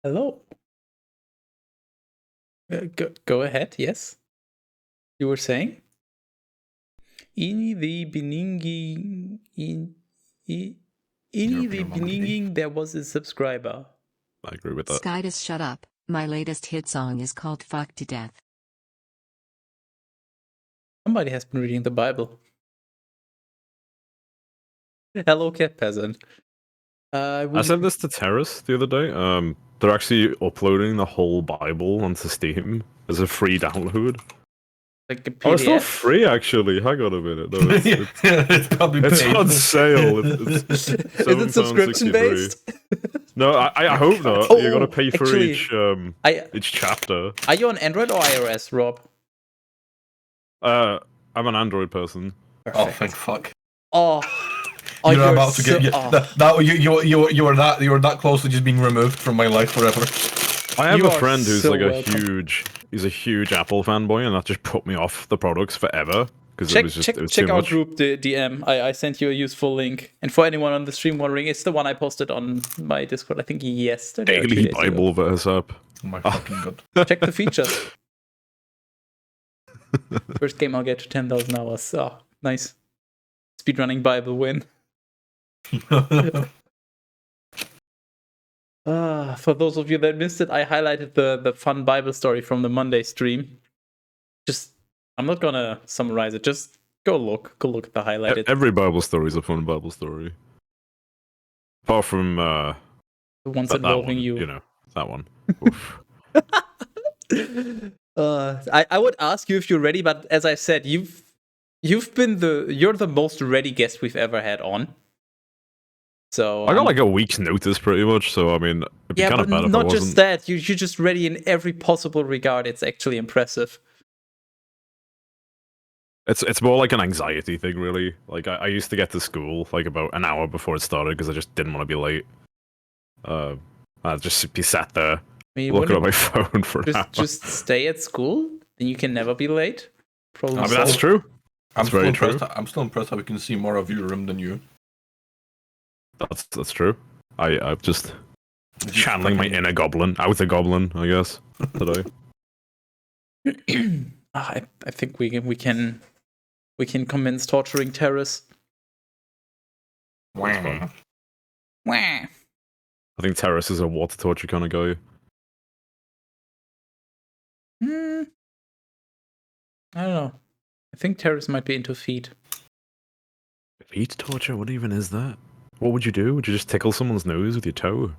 Hello. Go ahead. Yes. You were saying? In the beginning, there was a subscriber. I agree with that. Skydus, shut up. My latest hit song is called Fuck to Death. Somebody has been reading the Bible. Hello, cat peasant. I said this to Teras the other day. They're actually uploading the whole Bible onto Steam as a free download. Like a PDF? Oh, it's not free, actually. Hang on a minute. No, it's probably it's paid. on sale. It's Is it subscription based? No, I hope not. Oh, you gotta pay for actually, each chapter. Are you on Android or iOS, Rob? I'm an Android person. Perfect. Oh, thank fuck. Oh, you're about to get you were that close to just being removed from my life forever. I have You a are friend who's so like welcome. he's a huge Apple fanboy, and that just put me off the products forever because Check it was check too our much. group, the DM. I sent you a useful link. And for anyone on the stream wondering, it's the one I posted on my Discord, I think yesterday. or 2 Daily days ago. Bible verse up. Oh my fucking god. Check the features. First game I'll get to 10,000 hours. Oh, nice. Speedrunning Bible win. For those of you that missed it, I highlighted the fun Bible story from the Monday stream. I'm not gonna summarize it. Just go look at the highlighted. Every Bible story is a fun Bible story. Apart from The ones that involving one, you. you know, that one. Oof. I would ask you if you're ready, but as I said, you're the most ready guest we've ever had on. So I got like a week's notice, pretty much. So I mean, it'd be kind of bad if I not wasn't. just that. You're just ready in every possible regard. It's actually impressive. It's more like an anxiety thing, really. Like I used to get to school like about an hour before it started because I just didn't want to be late. I'd just be sat there looking at my phone for an hour. Just stay at school, then you can never be late. I mean, that's true. I'm still impressed how we can see more of your room than you. That's true. I'm just channeling my inner goblin, outer goblin, I guess, today. I think we can commence torturing Teras. Wow. Wah. I think Teras is a water torture kind of guy. I don't know. I think Teras might be into feet. Feet torture? What even is that? What would you do? Would you just tickle someone's nose with your toe?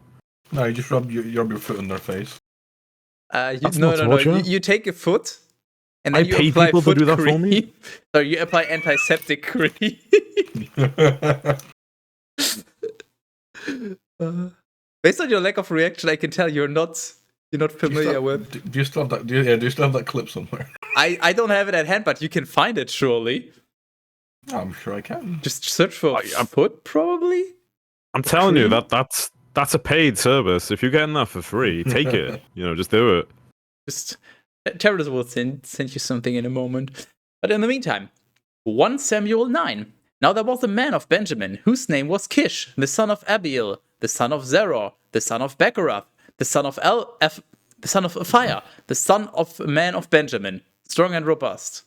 No, you just rub your foot in their face. No. You take a foot, and then you pay apply people foot to do that cream. for me? So you apply antiseptic cream. Based on your lack of reaction, I can tell you're not familiar with. Do you still have that? Do you still have that clip somewhere? I don't have it at hand, but you can find it surely. I'm sure I can. Just search for foot, probably. I'm telling you that's a paid service. If you're getting that for free, take it. Just do it. Just Teras will send you something in a moment. But in the meantime, 1 Samuel 9. Now there was a man of Benjamin, whose name was Kish, the son of Abiel, the son of Zerah, the son of Bechorath, the son of the son of Aphiah, the son of a man of Benjamin, strong and robust.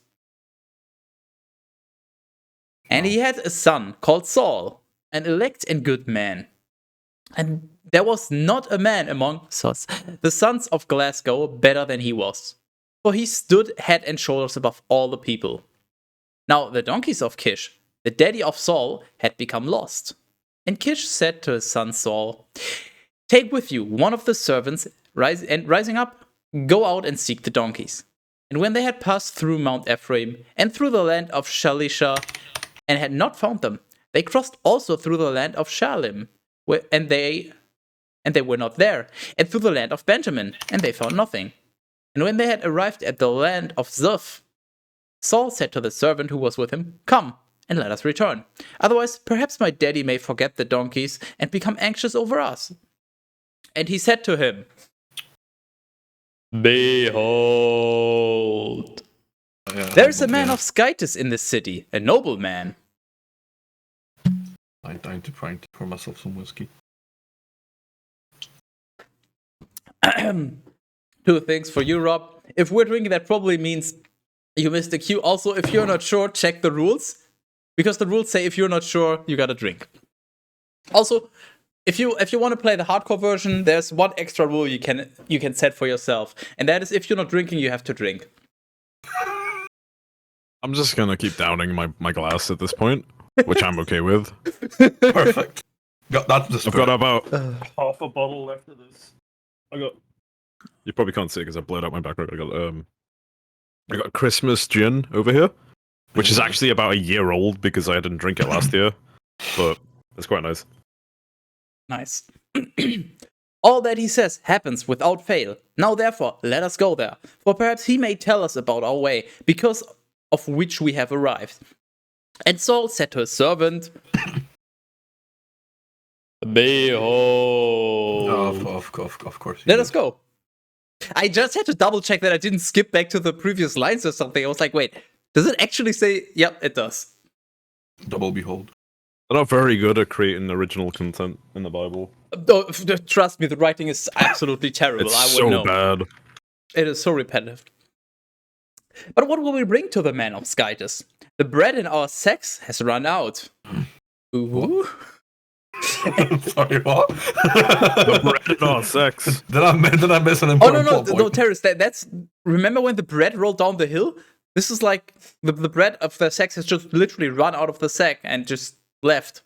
And he had a son called Saul, an elect and good man. And there was not a man among the sons of Glasgow better than he was, for he stood head and shoulders above all the people. Now the donkeys of Kish, the daddy of Saul, had become lost. And Kish said to his son Saul, "Take with you one of the servants, rising up, go out and seek the donkeys." And when they had passed through Mount Ephraim and through the land of Shalisha, and had not found them, they crossed also through the land of Shalim, and they were not there, and through the land of Benjamin, and they found nothing. And when they had arrived at the land of Zuph, Saul said to the servant who was with him, "Come, and let us return. Otherwise, perhaps my daddy may forget the donkeys and become anxious over us." And he said to him, "Behold, there's a man of Skytis in this city, a noble man." I'm dying to pour myself some whiskey. Two things for you, Rob. If we're drinking, that probably means you missed the cue. Also, if you're not sure, check the rules. Because the rules say if you're not sure, you gotta drink. Also, if you want to play the hardcore version, there's one extra rule you can set for yourself. And that is if you're not drinking, you have to drink. I'm just gonna keep downing my glass at this point, which I'm okay with. Perfect. I've got about half a bottle left of this. You probably can't see it because I blurred out my background. I got Christmas gin over here, which is actually about a year old because I didn't drink it last year, but it's quite nice. Nice. All that he says happens without fail. Now therefore, let us go there, for perhaps he may tell us about our way, because of which we have arrived. And Saul said to his servant, Behold. Of course. Let us go. I just had to double check that I didn't skip back to the previous lines or something. I was like, wait, does it actually say? Yep, it does. Double behold. They're not very good at creating original content in the Bible. Trust me, the writing is absolutely terrible. It's I would so know. bad. It is so repetitive. But what will we bring to the man of Skytis? The bread in our sacks has run out. Ooh. Sorry, what? The bread in our sacks. Did I miss an important no, point? Teras, that's... Remember when the bread rolled down the hill? This is like the bread of the sacks has just literally run out of the sack and just left.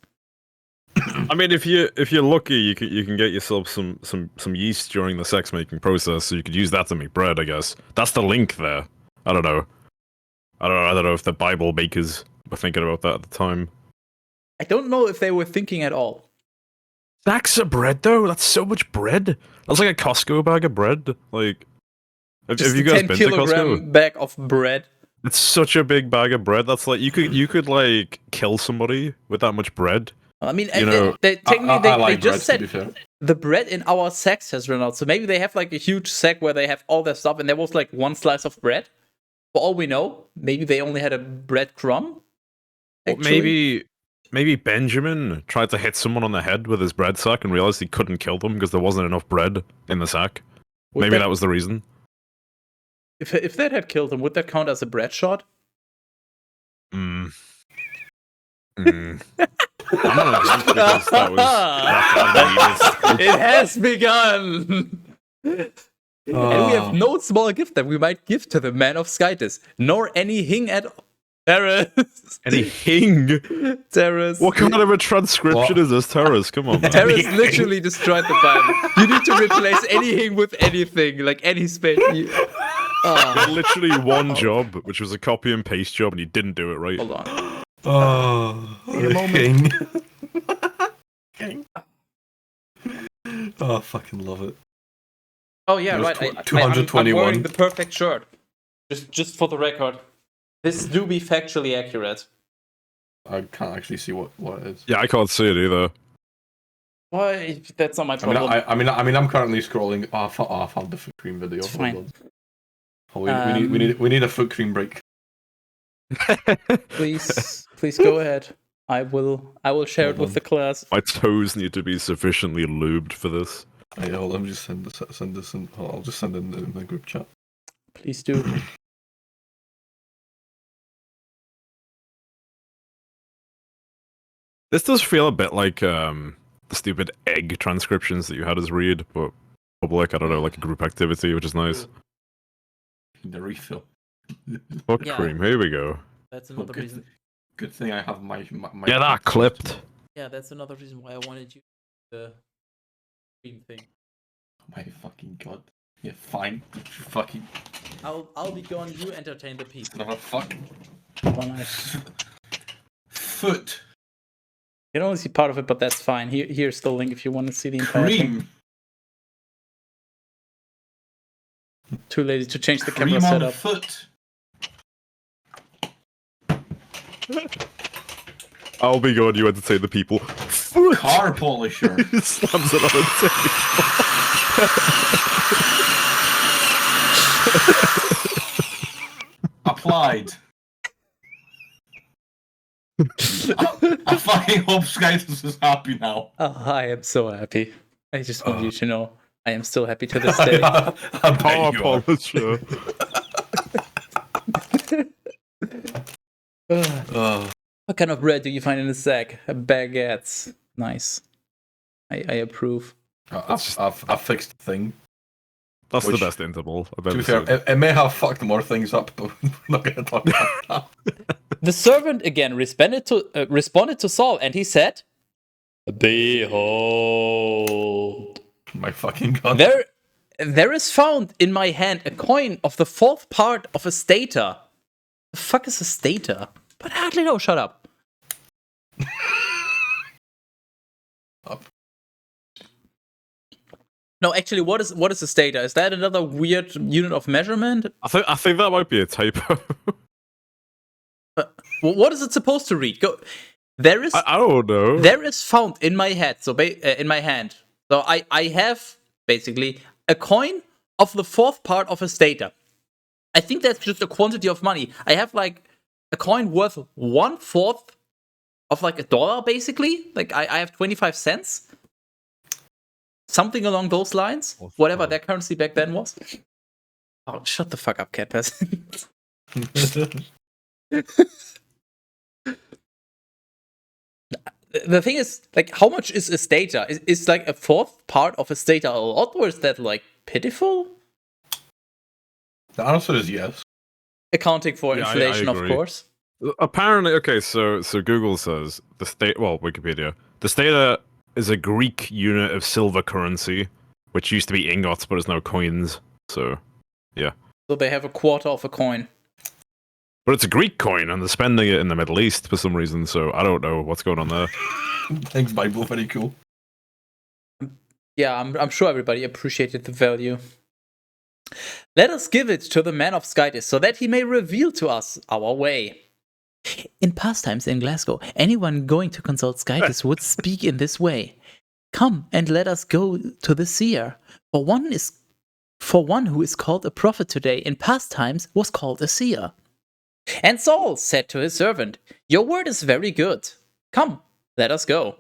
I mean, if you're lucky, you can get yourself some yeast during the sex making process, so you could use that to make bread. I guess that's the link there. I don't know if the Bible makers were thinking about that at the time. I don't know if they were thinking at all. Sacks of bread, though. That's so much bread. That's like a Costco bag of bread. Like, have you guys been to Costco? Bag of bread. It's such a big bag of bread. That's like you could like kill somebody with that much bread. I mean, they just said the bread in our sacks has run out. So maybe they have like a huge sack where they have all their stuff, and there was like one slice of bread. For all we know, maybe they only had a bread crumb. Well, maybe Benjamin tried to hit someone on the head with his bread sack and realized he couldn't kill them because there wasn't enough bread in the sack. Maybe that was the reason. If that had killed him, would that count as a bread shot? I'm gonna drink because that was It has begun! And we have no small gift that we might give to the man of Skytis, nor any hing at Teras. Any hing? Teras. What kind of a transcription is this, Teras? Come on, man. Teras literally destroyed the Bible. You need to replace any hing with anything, like any space. You had literally one job, which was a copy and paste job, and you didn't do it right. Hold on. Wait a moment. King. Oh, I fucking love it. Oh yeah, right. 221. I'm wearing the perfect shirt. Just for the record. This do be factually accurate. I can't actually see what it is. Yeah, I can't see it either. Why? That's not my problem. I mean, I'm currently scrolling. I found the foot cream video. It's fine. We need a foot cream break. Please go ahead. I will share it with the class. My toes need to be sufficiently lubed for this. Yeah, let me just send this in. I'll just send it in the group chat. Please do. This does feel a bit like the stupid egg transcriptions that you had us read, but public, I don't know, like a group activity, which is nice. The refill. Foot cream, here we go. That's another reason. Good thing I have my Get that clipped. Yeah, that's another reason why I wanted you the cream thing. Oh my fucking god. Yeah, fine. Fucking. I'll be gone. You entertain the people. Not a fuck. Foot. You can only see part of it, but that's fine. Here's the link if you want to see the entire thing. Too lazy to change the camera setup. Foot. I'll be good, you entertain the people. Car polisher. Slams it on the table. Applied. I fucking hope Skytus is happy now. Oh, I am so happy. I just want you to know. I am still happy to this day. I bet you are. Sure. What kind of bread do you find in the sack? Baguettes. Nice. I approve. I've fixed the thing. That's the best interval I've To ever be fair, seen. it may have fucked more things up, but we're not going to talk about that. The servant again responded to Saul, and he said, "Behold, My fucking god. there is found in my hand a coin of the 4th part of a stater." The fuck is a stater? But hardly know. Shut up. No, actually, what is a stater? Is that another weird unit of measurement? I think that might be a typo. What is it supposed to read? Go. There is. I don't know. There is found in my head. So in my hand. So I have basically a coin of the 4th part of a stater. I think that's just a quantity of money. I have like a coin worth 1/4 of like $1, basically. Like I have 25 cents. Something along those lines. Whatever that currency back then was. Oh, shut the fuck up, cat person. The thing is, like, how much is a stater? Is like a 4th part of a stater a lot, or is that like pitiful? The answer is yes. Accounting for inflation, I of agree. course. Apparently, okay, so Google says Wikipedia. The stater is a Greek unit of silver currency, which used to be ingots, but is now coins. So, yeah. So they have a quarter of a coin. But it's a Greek coin, and they're spending it in the Middle East for some reason, so I don't know what's going on there. Thanks, Bible. Very cool. Yeah, I'm sure everybody appreciated the value. Let us give it to the man of Skytis, so that he may reveal to us our way. In past times in Glasgow, anyone going to consult Skytis would speak in this way. Come and let us go to the seer. For one who is called a prophet today, in past times was called a seer. And Saul said to his servant, "Your word is very good. Come, let us go."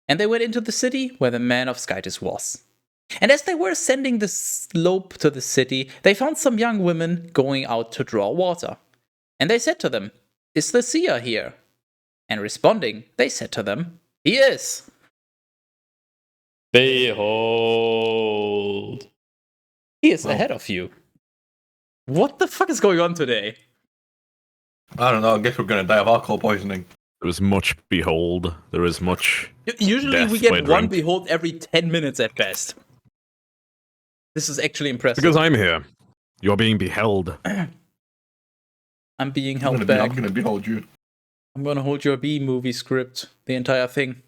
And they went into the city where the man of Skytis was. And as they were ascending the slope to the city, they found some young women going out to draw water. And they said to them, "Is the seer here?" And responding, they said to them, "He is." Behold, he is ahead of you. What the fuck is going on today? I don't know. I guess we're going to die of alcohol poisoning. There is much behold. There is much. Usually we death by get one drink. behold every 10 minutes at best. This is actually impressive. Because I'm here. You're being beheld. I'm being I'm held back. going to behold you. I'm gonna hold your B-movie script, the entire thing.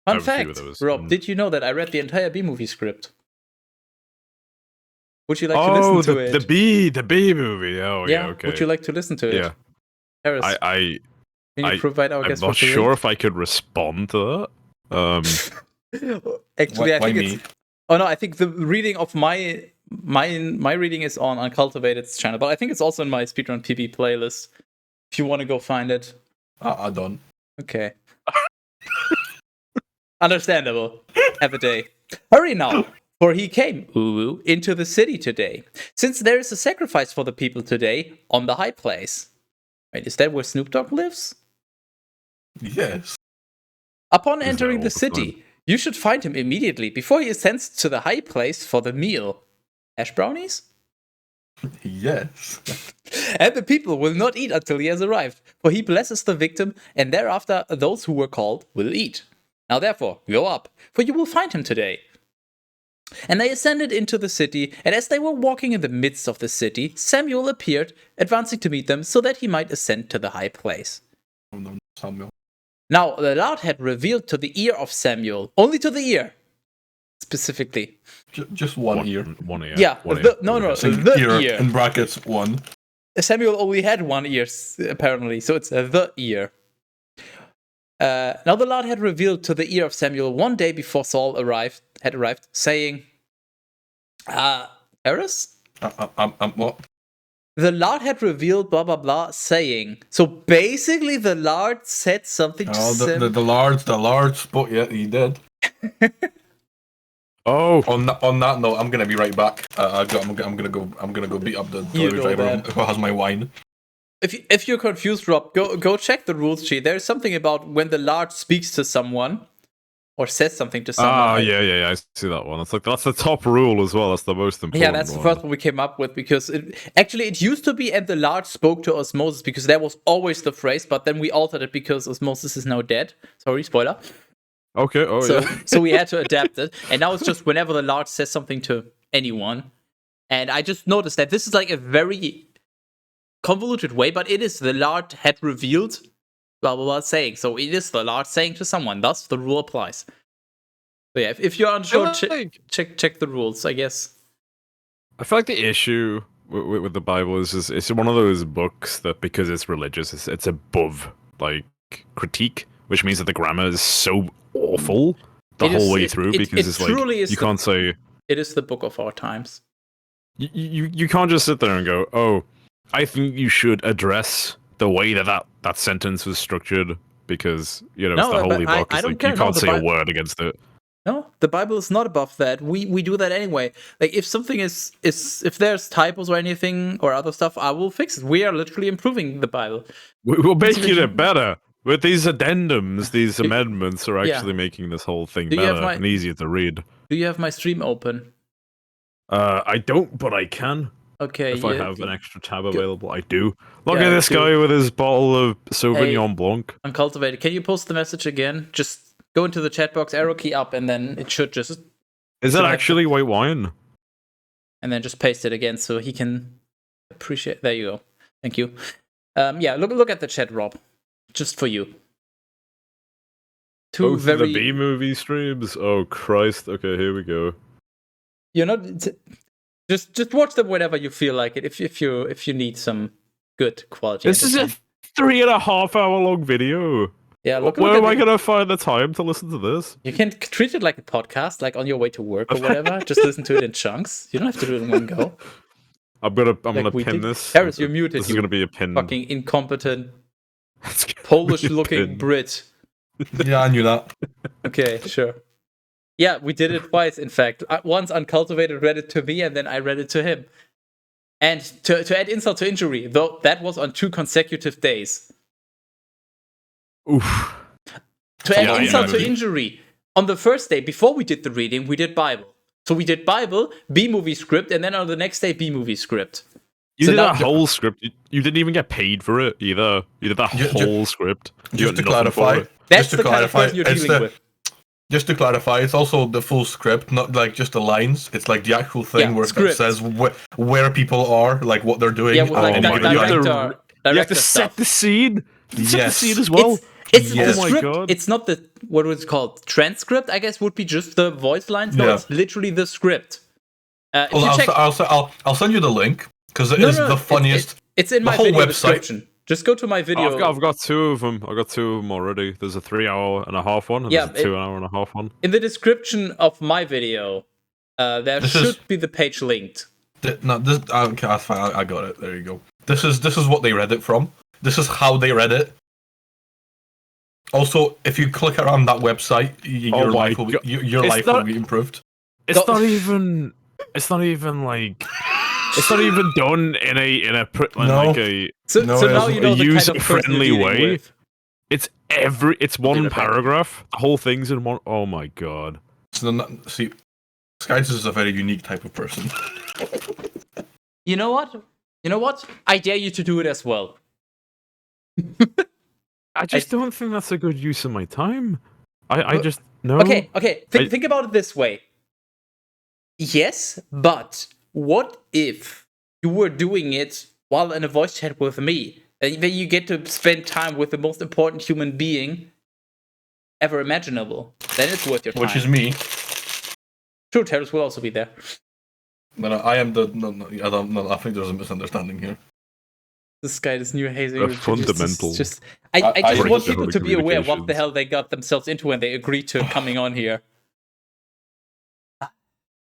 Fun have a few fact, of those. Rob, did you know that I read the entire B-movie script? Would you like to listen to it? The B movie. Oh yeah, okay. Would you like to listen to it? Yeah. Harris, I can you provide our I'm guest not with the sure link? if I could respond to that. Actually, I Why think me? it's. Oh no, I think the reading of my reading is on Uncultivated's channel, but I think it's also in my Speedrun PB playlist. If you want to go find it. I don't. Okay. Understandable. Have a day. Hurry now, for he came, into the city today, since there is a sacrifice for the people today on the high place. Wait, is that where Snoop Dogg lives? Yes. Upon Is entering that the all the city, you should find him immediately before he ascends to the high place for the meal. Hash brownies? Yes. And the people will not eat until he has arrived, for he blesses the victim, and thereafter those who were called will eat. Now therefore, go up, for you will find him today. And they ascended into the city, and as they were walking in the midst of the city, Samuel appeared, advancing to meet them, so that he might ascend to the high place. Oh, no, Samuel. Now the Lord had revealed to the ear of Samuel, only to the ear, specifically. Just one ear. One ear. Yeah, one the- ear. no, no, Sing the ear, ear. in brackets, one. Samuel only had one ear, apparently, so it's the ear. Now the Lord had revealed to the ear of Samuel one day before Saul had arrived, saying, Teras? What? The Lord had revealed blah blah blah, saying. So basically the Lord said something to Oh, Samuel. the Lord spoke. Yeah, he did. Oh, On that note, I'm gonna be right back. I'm gonna go beat up the delivery driver who has my wine. If you're confused, Rob, go check the rules sheet. There's something about when the large speaks to someone or says something to someone. yeah, I see that one. That's the top rule as well. That's the most important. Yeah, that's the first one we came up with because it used to be, and the large spoke to osmosis, because that was always the phrase, but then we altered it because osmosis is now dead. Sorry, spoiler. Okay. So we had to adapt it, and now it's just whenever the large says something to anyone. And I just noticed that this is like a very convoluted way, but it is the large had revealed blah blah blah saying. So it is the large saying to someone. Thus, the rule applies. So yeah, if you're unsure, check the rules, I guess. I feel like the issue with the Bible is it's one of those books that, because it's religious, it's above like critique, which means that the grammar is so awful the whole way through, because it's like you can't say it is the book of our times. You can't just sit there and go, oh, I think you should address the way that sentence was structured, because it's the holy book. I don't care. You can't say a word against it. No, the Bible is not above that. We do that anyway. Like if something is if there's typos or anything or other stuff, I will fix it. We are literally improving the Bible. We're making it better. With these addendums, these amendments are actually making this whole thing better and easier to read. Do you have my stream open? I don't, but I can. Okay. If I have an extra tab available, I do. Look at this guy with his bottle of Sauvignon Blanc. Uncultivated. Can you post the message again? Just go into the chat box, arrow key up, and then it should just... Is it actually white wine? And then just paste it again so he can appreciate... There you go. Thank you. Yeah, look at the chat, Rob. Just for you. Both the B-movie streams? Oh, Christ. Okay, here we go. You're not... Just watch them whenever you feel like it, if you need some good quality. This is a 3.5 hour long video. Yeah, where am I going to find the time to listen to this? You can treat it like a podcast, like on your way to work or whatever. Just listen to it in chunks. You don't have to do it in one go. I'm gonna pin this. Harris, you're muted. This is gonna be a pin. Fucking incompetent Polish-looking Brit. Yeah, I knew that. Okay, sure. Yeah, we did it twice, in fact. Once Uncultivated read it to me, and then I read it to him. And to add insult to injury, though, that was on 2 consecutive days. Oof. To add insult to injury, on the first day, before we did the reading, we did Bible. So we did Bible, B-movie script, and then on the next day, B-movie script. You did that whole script. You didn't even get paid for it either. You did that whole script. Just to clarify, that's the kind of person you're dealing with. Just to clarify, it's also the full script, not like just the lines. It's like the actual thing where it says where people are, like what they're doing. Yeah, with like you have to set the scene. Set the scene as well. It's the script. It's not the, what was it called? Transcript, I guess, would be just the voice lines. No, it's literally the script. I'll send you the link, because it is the funniest. It's in my video description. Just go to my video. I've got 2 of them. I've got 2 of them already. There's a 3.5 one, and there's a 2.5 one. In the description of my video, there should be the page linked. Okay, that's fine. I got it. There you go. This is what they read it from. This is how they read it. Also, if you click around that website, your life will be improved. It's not even like. It's not even done in a so now you know the user-friendly way. With. It's one paragraph. The whole thing's in one. Oh my god. See, Skies is a very unique type of person. You know what? I dare you to do it as well. I just don't think that's a good use of my time. I just no. Okay. Think about it this way. Yes, but what if you were doing it while in a voice chat with me? Then you get to spend time with the most important human being ever imaginable. Then it's worth your time. Which is me. True, Teras will also be there. But I am the. I think there's a misunderstanding here. This guy, this new hazing. Fundamental. I just want people to be aware what the hell they got themselves into when they agreed to coming on here.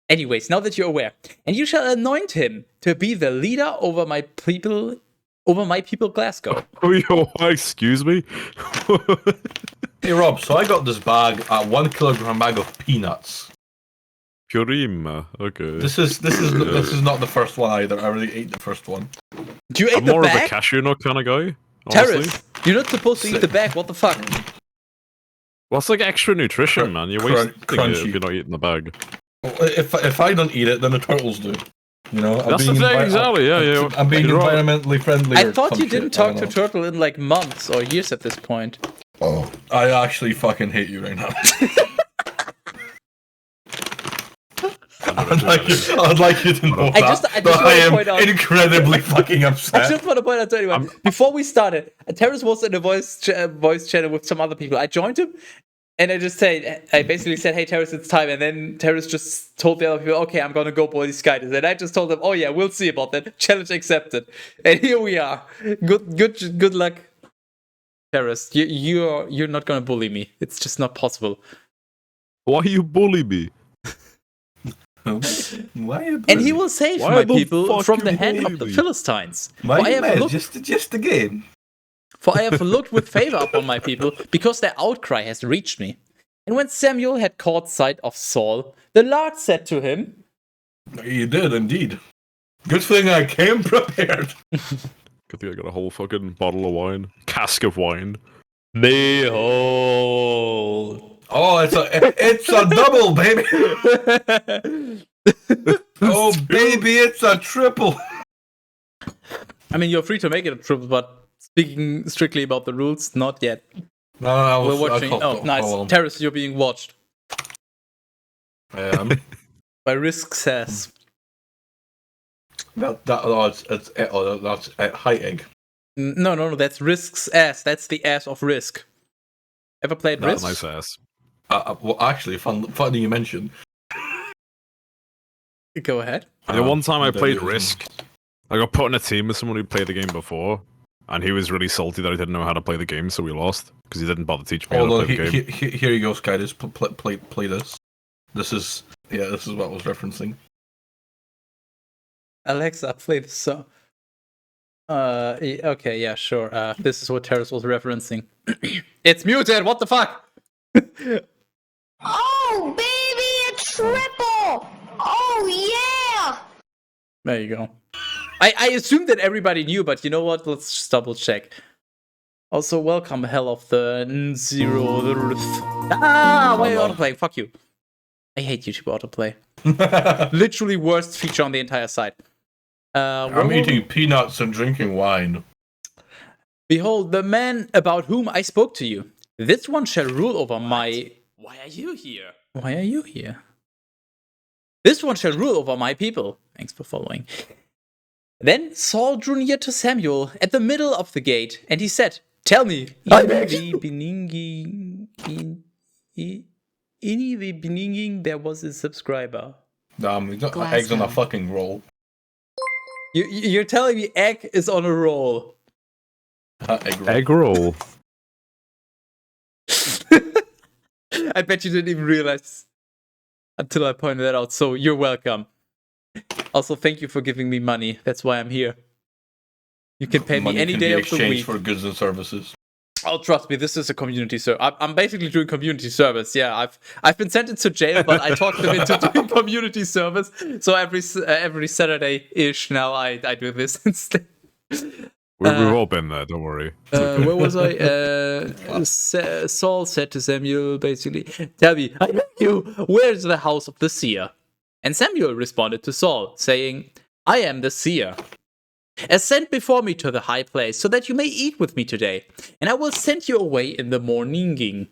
Anyways, now that you're aware, and you shall anoint him to be the leader over my people Glasgow. Excuse me? Hey Rob, so I got this bag, 1 kilogram bag of peanuts. Purima. Okay. This is not the first one either. I already ate the first one. You ate I'm the more bag? of a cashew nut kind of guy. Honestly. Terrace, you're not supposed to eat the bag. What the fuck? Well, it's like extra nutrition, man. You're wasting it crunchy. if you're not eating the bag. If I don't eat it, then the turtles do. You know, That's the thing, exactly. Yeah. I'm being You're right. environmentally friendly. I thought you didn't talk to Turtle in like months or years at this point. Oh, I actually fucking hate you right now. I'd like you to know I just I want to am point out, incredibly fucking I upset. just want to point out to anyone, before we started, Terrace was in a voice channel with some other people. I joined him, and I basically said, hey, Terrace, it's time. And then Terrace just told the other people, okay, I'm going to go bully Skydus. And I just told them, oh yeah, we'll see about that. Challenge accepted. And here we are. Good luck, Terrace. You're not going to bully me. It's just not possible. Why you bully me? Why and he will save my people from the hand of the Philistines. Why are you mad? Just again. For I have looked with favor upon my people, because their outcry has reached me. And when Samuel had caught sight of Saul, the Lord said to him, You did indeed. Good thing I came prepared. Good thing I got a whole fucking bottle of wine. Cask of wine. Behold. Oh, it's a double, baby. Oh, baby, it's a triple. I mean, you're free to make it a triple, but speaking strictly about the rules, not yet. No, we're watching. Oh, nice. Terrace, you're being watched. I am. By Risk says. That's high egg. No, that's Risk's ass. That's the ass of Risk. Ever played Risk? Nice ass. Well, actually, funny you mentioned. Go ahead. The one time I played Risk, I got put in a team with someone who played the game before, and he was really salty that I didn't know how to play the game, so we lost because he didn't bother teaching me how to play the game. Here you go, Skydus. Play this. This is what I was referencing. Alexa, play this song. Okay, yeah, sure. This is what Terrace was referencing. It's muted. What the fuck? Oh, baby, a triple! Oh, yeah! There you go. I assumed that everybody knew, but you know what? Let's just double check. Also, welcome, Hell of the Zero. Why are you autoplay? Fuck you. I hate YouTube autoplay. Literally worst feature on the entire site. I'm eating peanuts and drinking wine. Behold, the man about whom I spoke to you. This one shall rule over my... Why are you here? Why are you here? This one shall rule over my people. Thanks for following. Then Saul drew near to Samuel at the middle of the gate, and he said, Tell me, in the beginning there was a subscriber. We got eggs on a fucking roll. You're telling me egg is on a roll? Egg roll. I bet you didn't even realize until I pointed that out, so you're welcome. Also, thank you for giving me money. That's why I'm here. You can pay me any day of the week. For goods and services. Oh, trust me, this is a community service. I'm basically doing community service. Yeah, I've been sentenced to jail, but I talked them into doing community service. So every Saturday-ish now I do this instead. We've all been there, don't worry. Where was I? Saul said to Samuel, basically, Tell me, I know you, where's the house of the seer? And Samuel responded to Saul, saying, I am the seer. Ascend before me to the high place, so that you may eat with me today. And I will send you away in the morning.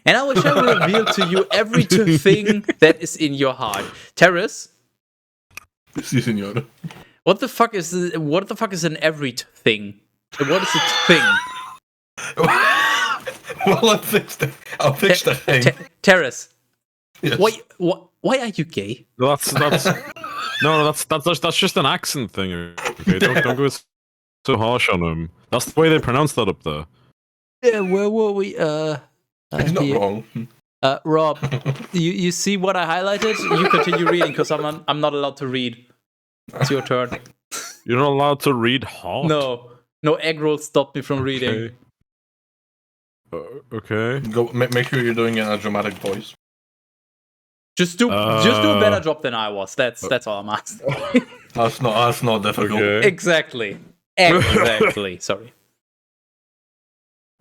And I shall reveal to you every thing that is in your heart. Terrace? Si, senor. What the fuck is an everything? What is a thing? Well, I'll fix the thing. Terrace. Yes. Why are you gay? That's just an accent thing. Okay, don't go so harsh on him. That's the way they pronounce that up there. Yeah, where were we? He's not wrong. Rob, you see what I highlighted? You continue reading because I'm not allowed to read. It's your turn. You're not allowed to read hot? No egg roll stopped me from reading. Okay. Go make sure you're doing it in a dramatic voice. Just do a better job than I was. That's all I'm asking. That's not difficult. Okay. Exactly. Exactly. Sorry.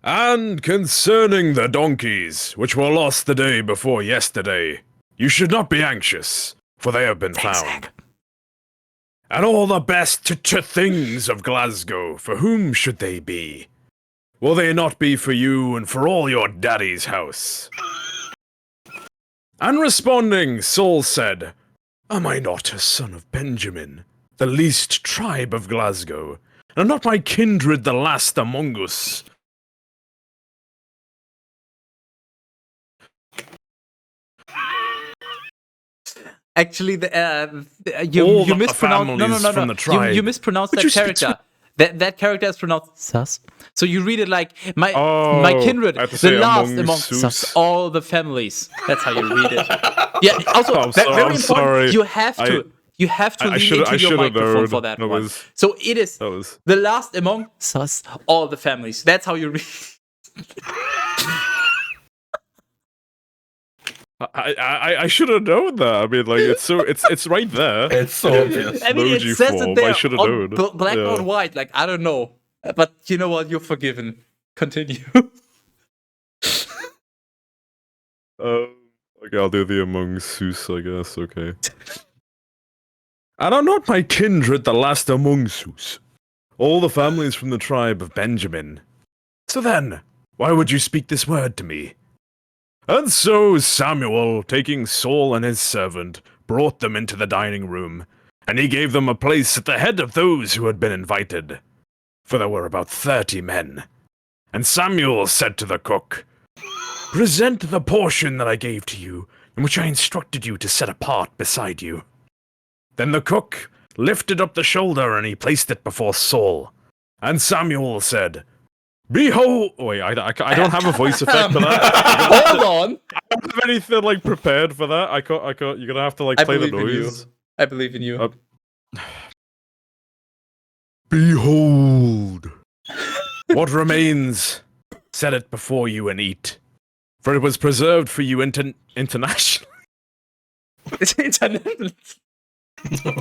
And concerning the donkeys, which were lost the day before yesterday, you should not be anxious, for they have been found. And all the best things of Glasgow, for whom should they be? Will they not be for you and for all your daddy's house? And responding, Saul said, Am I not a son of Benjamin, the least tribe of Glasgow, and am not my kindred the last among us? Actually, you mispronounced. No. You mispronounced that character. That character is pronounced sus. So you read it like my kindred, the last among sus, all the families. That's how you read it. Yeah. Also, very important. Sorry. You have to lean into your microphone for that one. So it is the last among sus, all the families. That's how you read. I should have known that. I mean, like it's right there. It's so obvious. I mean, it says it there I should have known. Black on white. Like, I don't know, but you know what? You're forgiven. Continue. Okay, I'll do the Among Us, I guess. Okay. And are not my kindred the last among us? All the families from the tribe of Benjamin. So then, why would you speak this word to me? And so Samuel, taking Saul and his servant, brought them into the dining room, and he gave them a place at the head of those who had been invited. For there were about 30 men. And Samuel said to the cook, Present the portion that I gave to you, and which I instructed you to set apart beside you. Then the cook lifted up the shoulder, and he placed it before Saul. And Samuel said, Behold! Wait, I don't have a voice effect for that. Hold on. I don't have anything like prepared for that. I can't. You're gonna have to like play the noise. I believe in you. Behold! What remains? Set it before you and eat, for it was preserved for you internationally. It's international.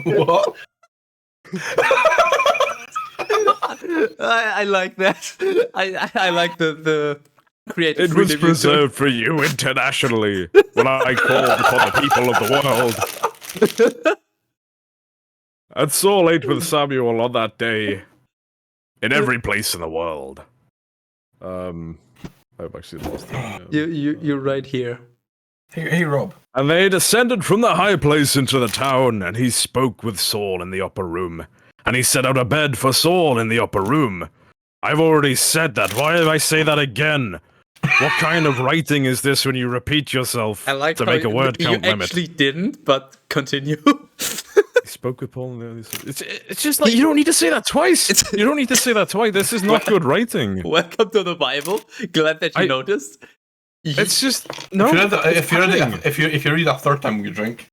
What? I like that. I like the creative. It was preserved for you internationally when I called upon the people of the world. And Saul ate with Samuel on that day in every place in the world. I've actually lost it. You're right here. Hey, Rob. And they descended from the high place into the town, and he spoke with Saul in the upper room. And he set out a bed for Saul in the upper room. I've already said that. Why did I say that again? What kind of writing is this when you repeat yourself to make a word count limit? You actually didn't, but continue. He spoke with Paul. It's just like, you don't need to say that twice. You don't need to say that twice. This is not good writing. Welcome to the Bible. Glad that you noticed. It's just no. If you read a third time, you drink.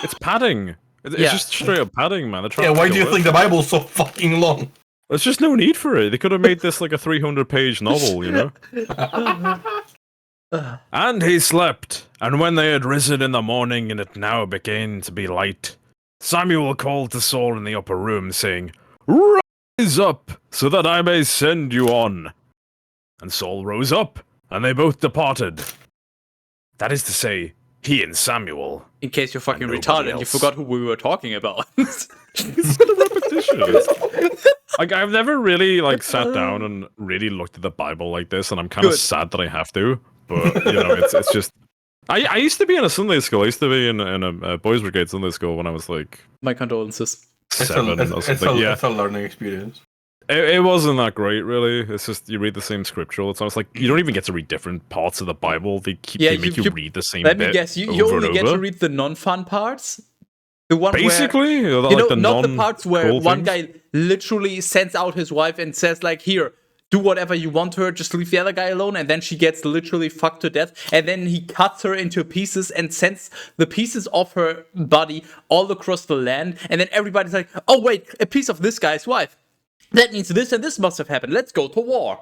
It's padding. It's just straight up padding, man. Yeah, why do you think the Bible's so fucking long? There's just no need for it. They could have made this like a 300-page novel, you know? And he slept, and when they had risen in the morning and it now began to be light, Samuel called to Saul in the upper room, saying, Rise up, so that I may send you on. And Saul rose up, and they both departed. That is to say, he and Samuel. In case you're fucking retarded, you forgot who we were talking about. It's a repetition. Like, I've never really like sat down and really looked at the Bible like this, and I'm kind of sad that I have to. But you know, it's just. I used to be in a Sunday school. I used to be in a boys' brigade Sunday school when I was like. My condolences. 7 or something. It's a learning experience. It wasn't that great, really. It's just you read the same scripture. It's almost like you don't even get to read different parts of the Bible. They make you read the same. Let me guess. You only get to read the non-fun parts. The one basically, where, you know, not the parts where one guy literally sends out his wife and says like, "Here, do whatever you want to her. Just leave the other guy alone," and then she gets literally fucked to death. And then he cuts her into pieces and sends the pieces of her body all across the land. And then everybody's like, "Oh wait, a piece of this guy's wife. That means this and this must have happened. Let's go to war."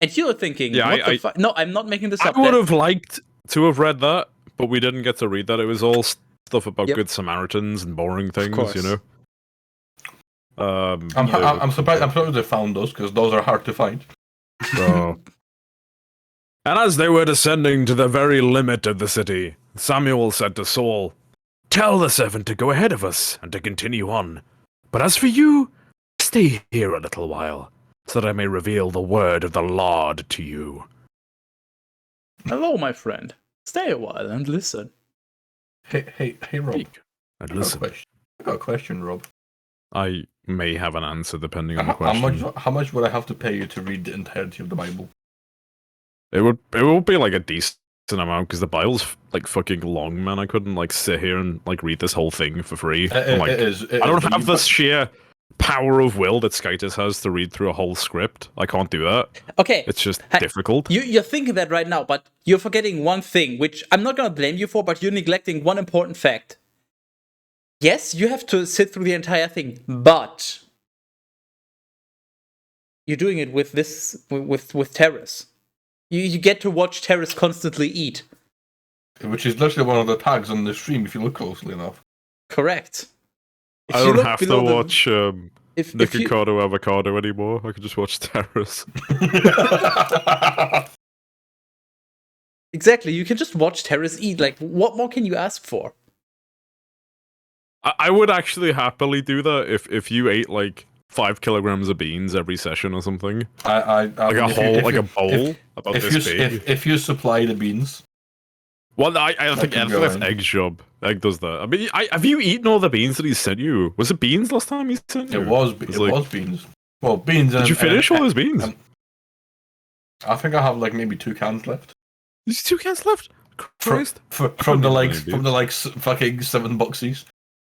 And you're thinking, what the fuck? No, I'm not making this up. I would have liked to have read that, but we didn't get to read that. It was all stuff about Yep. Good Samaritans and boring things, you know? I'm surprised they found those, because those are hard to find. So... And as they were descending to the very limit of the city, Samuel said to Saul, "Tell the servant to go ahead of us and to continue on. But as for you, stay here a little while, so that I may reveal the word of the Lord to you." Hello, my friend. Stay a while and listen. Hey, Rob. And I listen, got a question, Rob. I may have an answer depending on the question. How much would I have to pay you to read the entirety of the Bible? It would be like a decent amount, because the Bible's like fucking long, man. I couldn't like sit here and like read this whole thing for free. I don't have the sheer power of will that Skytus has to read through a whole script. I can't do that. Okay. It's just difficult. You're thinking that right now, but you're forgetting one thing, which I'm not going to blame you for, but you're neglecting one important fact. Yes, you have to sit through the entire thing, but you're doing it with Teras. You get to watch Teras constantly eat. Which is literally one of the tags on the stream if you look closely enough. Correct. I don't have to watch Nikocado Avocado anymore. I can just watch Teras. Exactly, you can just watch Teras eat. Like, what more can you ask for? I would actually happily do that if you ate like 5 kilograms of beans every session or something. Like a bowl about this big. If you supply the beans. Well, I think that's Egg's job. Egg does that. I mean, have you eaten all the beans that he sent you? Was it beans last time he sent you? It was beans. Well, beans. Did you finish all those beans? I think I have like maybe 2 cans left. There's 2 cans left. Christ. From the fucking $7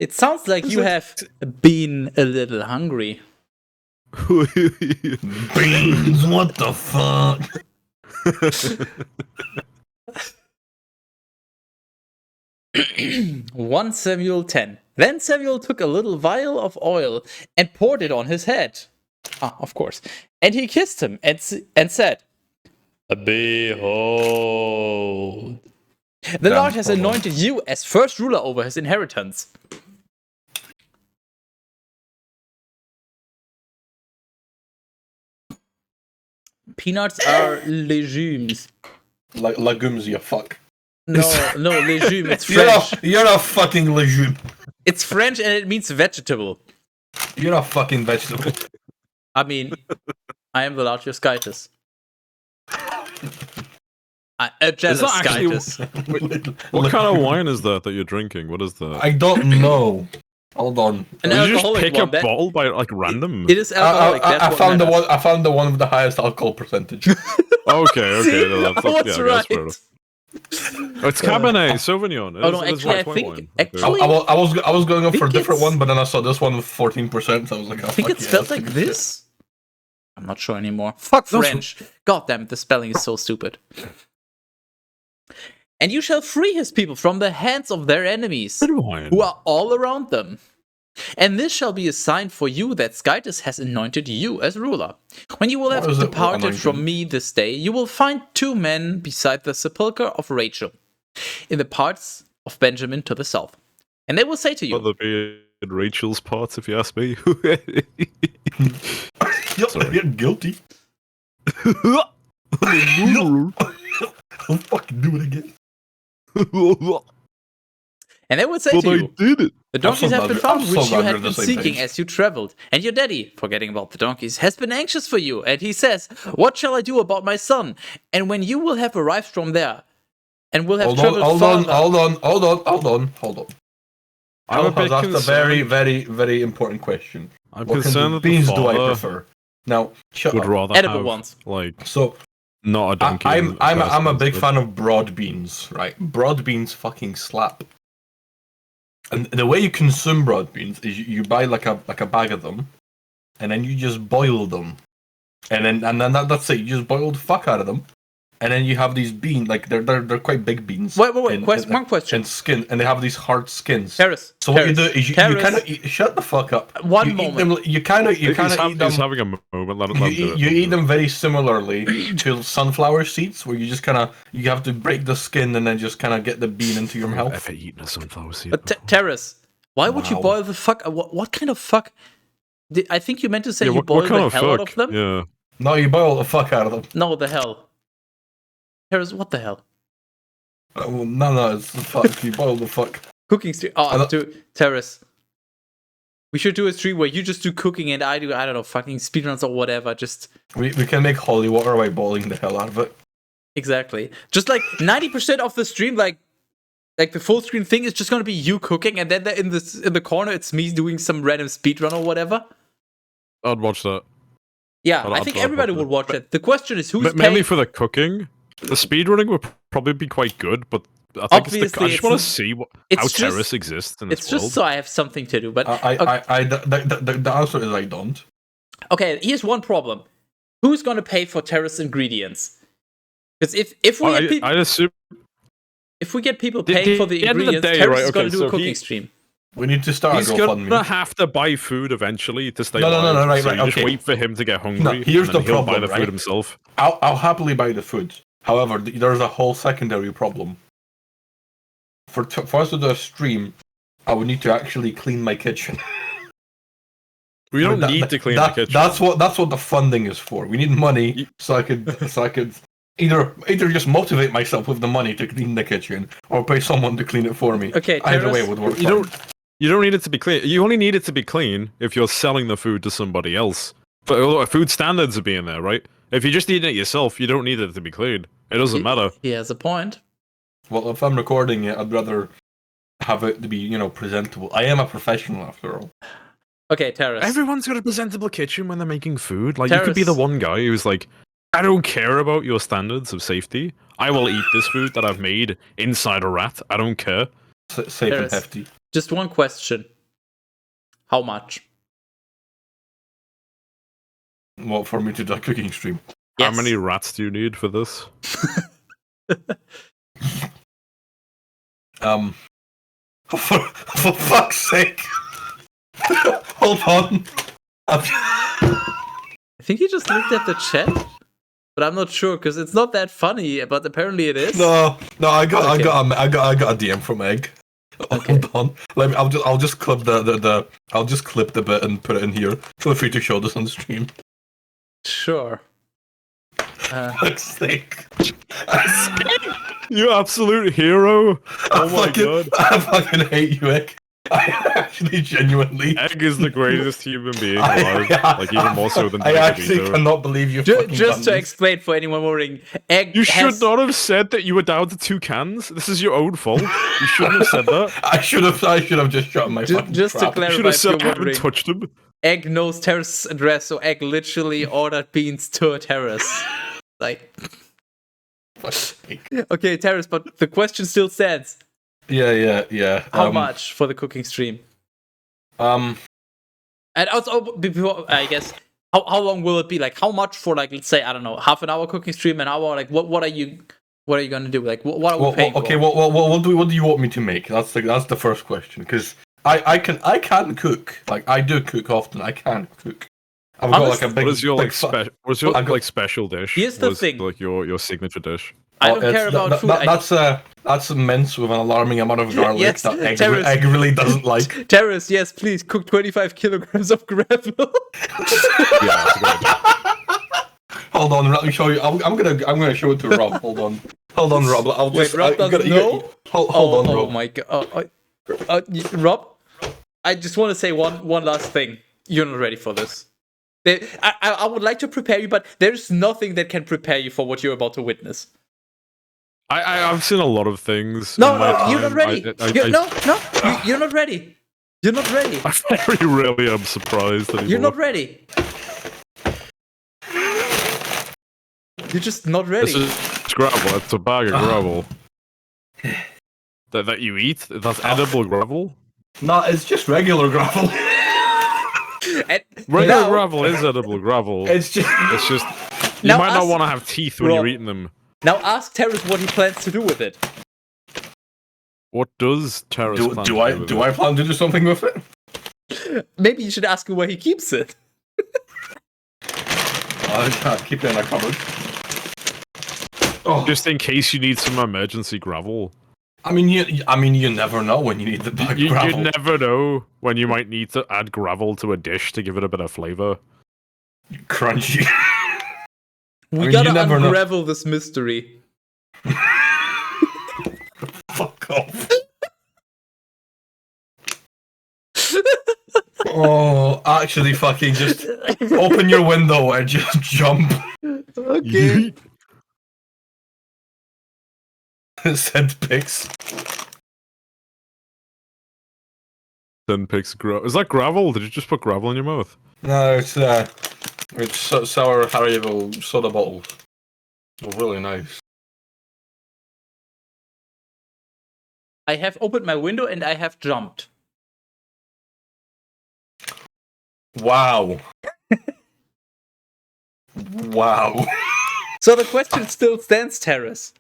It sounds like you have been a little hungry. Beans, what the fuck? 1 Samuel 10. Then Samuel took a little vial of oil and poured it on his head. Ah, of course. And he kissed him and said, "Behold, the Lord has anointed you as first ruler over his inheritance." Peanuts are legumes. Legumes, you fuck. No, legume. It's French. You're a fucking legume. It's French and it means vegetable. You're a fucking vegetable. I mean, I am the largest Skytus. A jealous Skytus. What kind of wine is that you're drinking? What is that? I don't know. Hold on. An Did you just pick one, a bottle by like random? It is alcoholic. I found the one with the highest alcohol percentage. Okay. See? No, I was right. Oh, it's Cabernet Sauvignon. No, actually, I think I was going up for a different one, but then I saw this one with 14%. So I was like, I think it's spelled like this. I'm not sure anymore. Fuck French. God damn it, the spelling is so stupid. And you shall free his people from the hands of their enemies, who are all around them. And this shall be a sign for you that Skytus has anointed you as ruler. When you will have departed from me this day, you will find 2 men beside the sepulchre of Rachel, in the parts of Benjamin to the south. And they will say to you... Well, be in Rachel's parts, if you ask me. You're guilty. I'll fucking do it again. And they would say to you, did it. The donkeys have been found, which you had been seeking as you traveled. And your daddy, forgetting about the donkeys, has been anxious for you. And he says, "What shall I do about my son?" And when you will have arrived from there, and will have traveled farther... Hold on. I'm that's a very, very, very important question. I'm what concerned kind of that beans do I prefer? Now, shut would up. rather Edible have, ones. like, so not a donkey. I'm a big fan of broad beans, right? Broad beans fucking slap. And the way you consume broad beans is you buy like a bag of them, and then you just boil them, and then that's it. You just boil the fuck out of them, and then you have these beans, like they're quite big beans. Wait. One question. And skin, and they have these hard skins. Teras. So what you do is you kind of shut the fuck up. One moment. You kind of eat them. He's having a moment. Let him do it. You eat them very similarly to sunflower seeds, where you just you have to break the skin and then just kind of get the bean into your mouth. I've eaten a sunflower seed. But Teras, why would you boil the fuck? What kind of fuck? I think you meant to say you boil the hell out of them. Yeah. No, you boil the fuck out of them. No, the hell. Teras, what the hell? No, it's the fuck. You boil the fuck. Cooking stream. Oh, Teras. We should do a stream where you just do cooking and I do, I don't know, fucking speedruns or whatever. Just we can make holy water by boiling the hell out of it. Exactly. Just like 90% of the stream, like the full screen thing is just gonna be you cooking, and then in the corner it's me doing some random speedrun or whatever. I'd watch that. Yeah, I think everybody would watch it. The question is who's mainly paying? for the cooking. The speedrunning would probably be quite good, but I think I just want to see how Teras exists in this world. It's just so I have something to do. But the answer is I don't. Okay, here's one problem: who's gonna pay for Teras ingredients? Because if we get people paying for the ingredients, Teras is gonna do a cooking stream. We need to start. He's gonna have to buy food eventually to stay alive. No, right. Just wait for him to get hungry. No, here's the problem. He'll buy the food himself. I'll happily buy the food. However, there's a whole secondary problem. For us to do a stream, I would need to actually clean my kitchen. We don't need to clean the kitchen. That's what the funding is for. We need money so I could either just motivate myself with the money to clean the kitchen or pay someone to clean it for me. Okay, either way would work. You don't need it to be clean. You only need it to be clean if you're selling the food to somebody else. But food standards are being there, right? If you're just eating it yourself, you don't need it to be clean. It doesn't matter. He has a point. Well, if I'm recording it, I'd rather have it to be, presentable. I am a professional after all. Okay, Teras. Everyone's got a presentable kitchen when they're making food. Like, you could be the one guy who's like, I don't care about your standards of safety. I will eat this food that I've made inside a rat. I don't care. Safe and hefty. Just one question. How much? What, for me to do a cooking stream? Yes. How many rats do you need for this? For fuck's sake. Hold on. I think he just looked at the chat, but I'm not sure because it's not that funny. But apparently it is. No, I got a DM from Egg. Okay. Hold on. I'll just clip I'll just clip the bit and put it in here. Feel free to show this on stream. Sure. Fuck's sake. You absolute hero! Oh my god. I fucking hate you, Egg. I actually genuinely. Egg is the greatest human being alive. Like, even more so than I actually cannot believe you. Just to explain for anyone wondering, Egg. You should not have said that you were down to 2 cans. This is your own fault. You shouldn't have said that. I should have just shot my fucking just crap. to clarify, You should have said if I you're haven't wondering, touched him. Egg knows Teras' address, so Egg literally ordered beans to Teras. Like. Okay, Teras, but the question still stands. Yeah. How much for the cooking stream? And also, before, I guess, how long will it be? Like, how much for, like, let's say, I don't know, half an hour cooking stream, an hour? Like, what are you gonna do? Like, what are we paying for? Okay, what do you want me to make? That's the first question. Because I can cook. Like, I do cook often. I can cook. I've got like a big. What is your special dish? Here's the thing. Like your signature dish. I don't care about food. That's mince with an alarming amount of garlic Yes, that Teras. Egg really doesn't like. Teras, yes, please cook 25 kilograms of gravel. Yeah, that's a good idea. Hold on, let me show you. I'm gonna show it to Rob. Hold on, Rob. I'll just. Wait, Rob doesn't know. Hold on, Rob. Oh my god, Rob. I just want to say one last thing. You're not ready for this. I would like to prepare you, but there's nothing that can prepare you for what you're about to witness. I've seen a lot of things. No, you're not ready. You're not ready. You're not ready. I very rarely am surprised anymore. You're not ready. You're just not ready. This is gravel. It's a bag of gravel. That you eat? That's edible gravel? No, it's just regular gravel. Regular gravel is edible gravel. It's just. You might not want to have teeth when you're eating them. Now ask Teras what he plans to do with it. What does Teras plan Do to I with do it? I plan to do something with it? Maybe you should ask him where he keeps it. I'll keep it in a cupboard. Oh, Just in case you need some emergency gravel. I mean, you never know when you need the bag You gravel. never know when you might need to add gravel to a dish to give it a bit of flavor. Crunchy. We mean, gotta you never know. unravel this mystery. Fuck off. Oh, actually, fucking just open your window and just jump. Okay. Send pics. Then picks gravel. Is that gravel? Did you just put gravel in your mouth? No, it's sour Haribo soda bottles. Oh, really nice. I have opened my window and I have jumped. Wow. Wow. So the question still stands, Teras.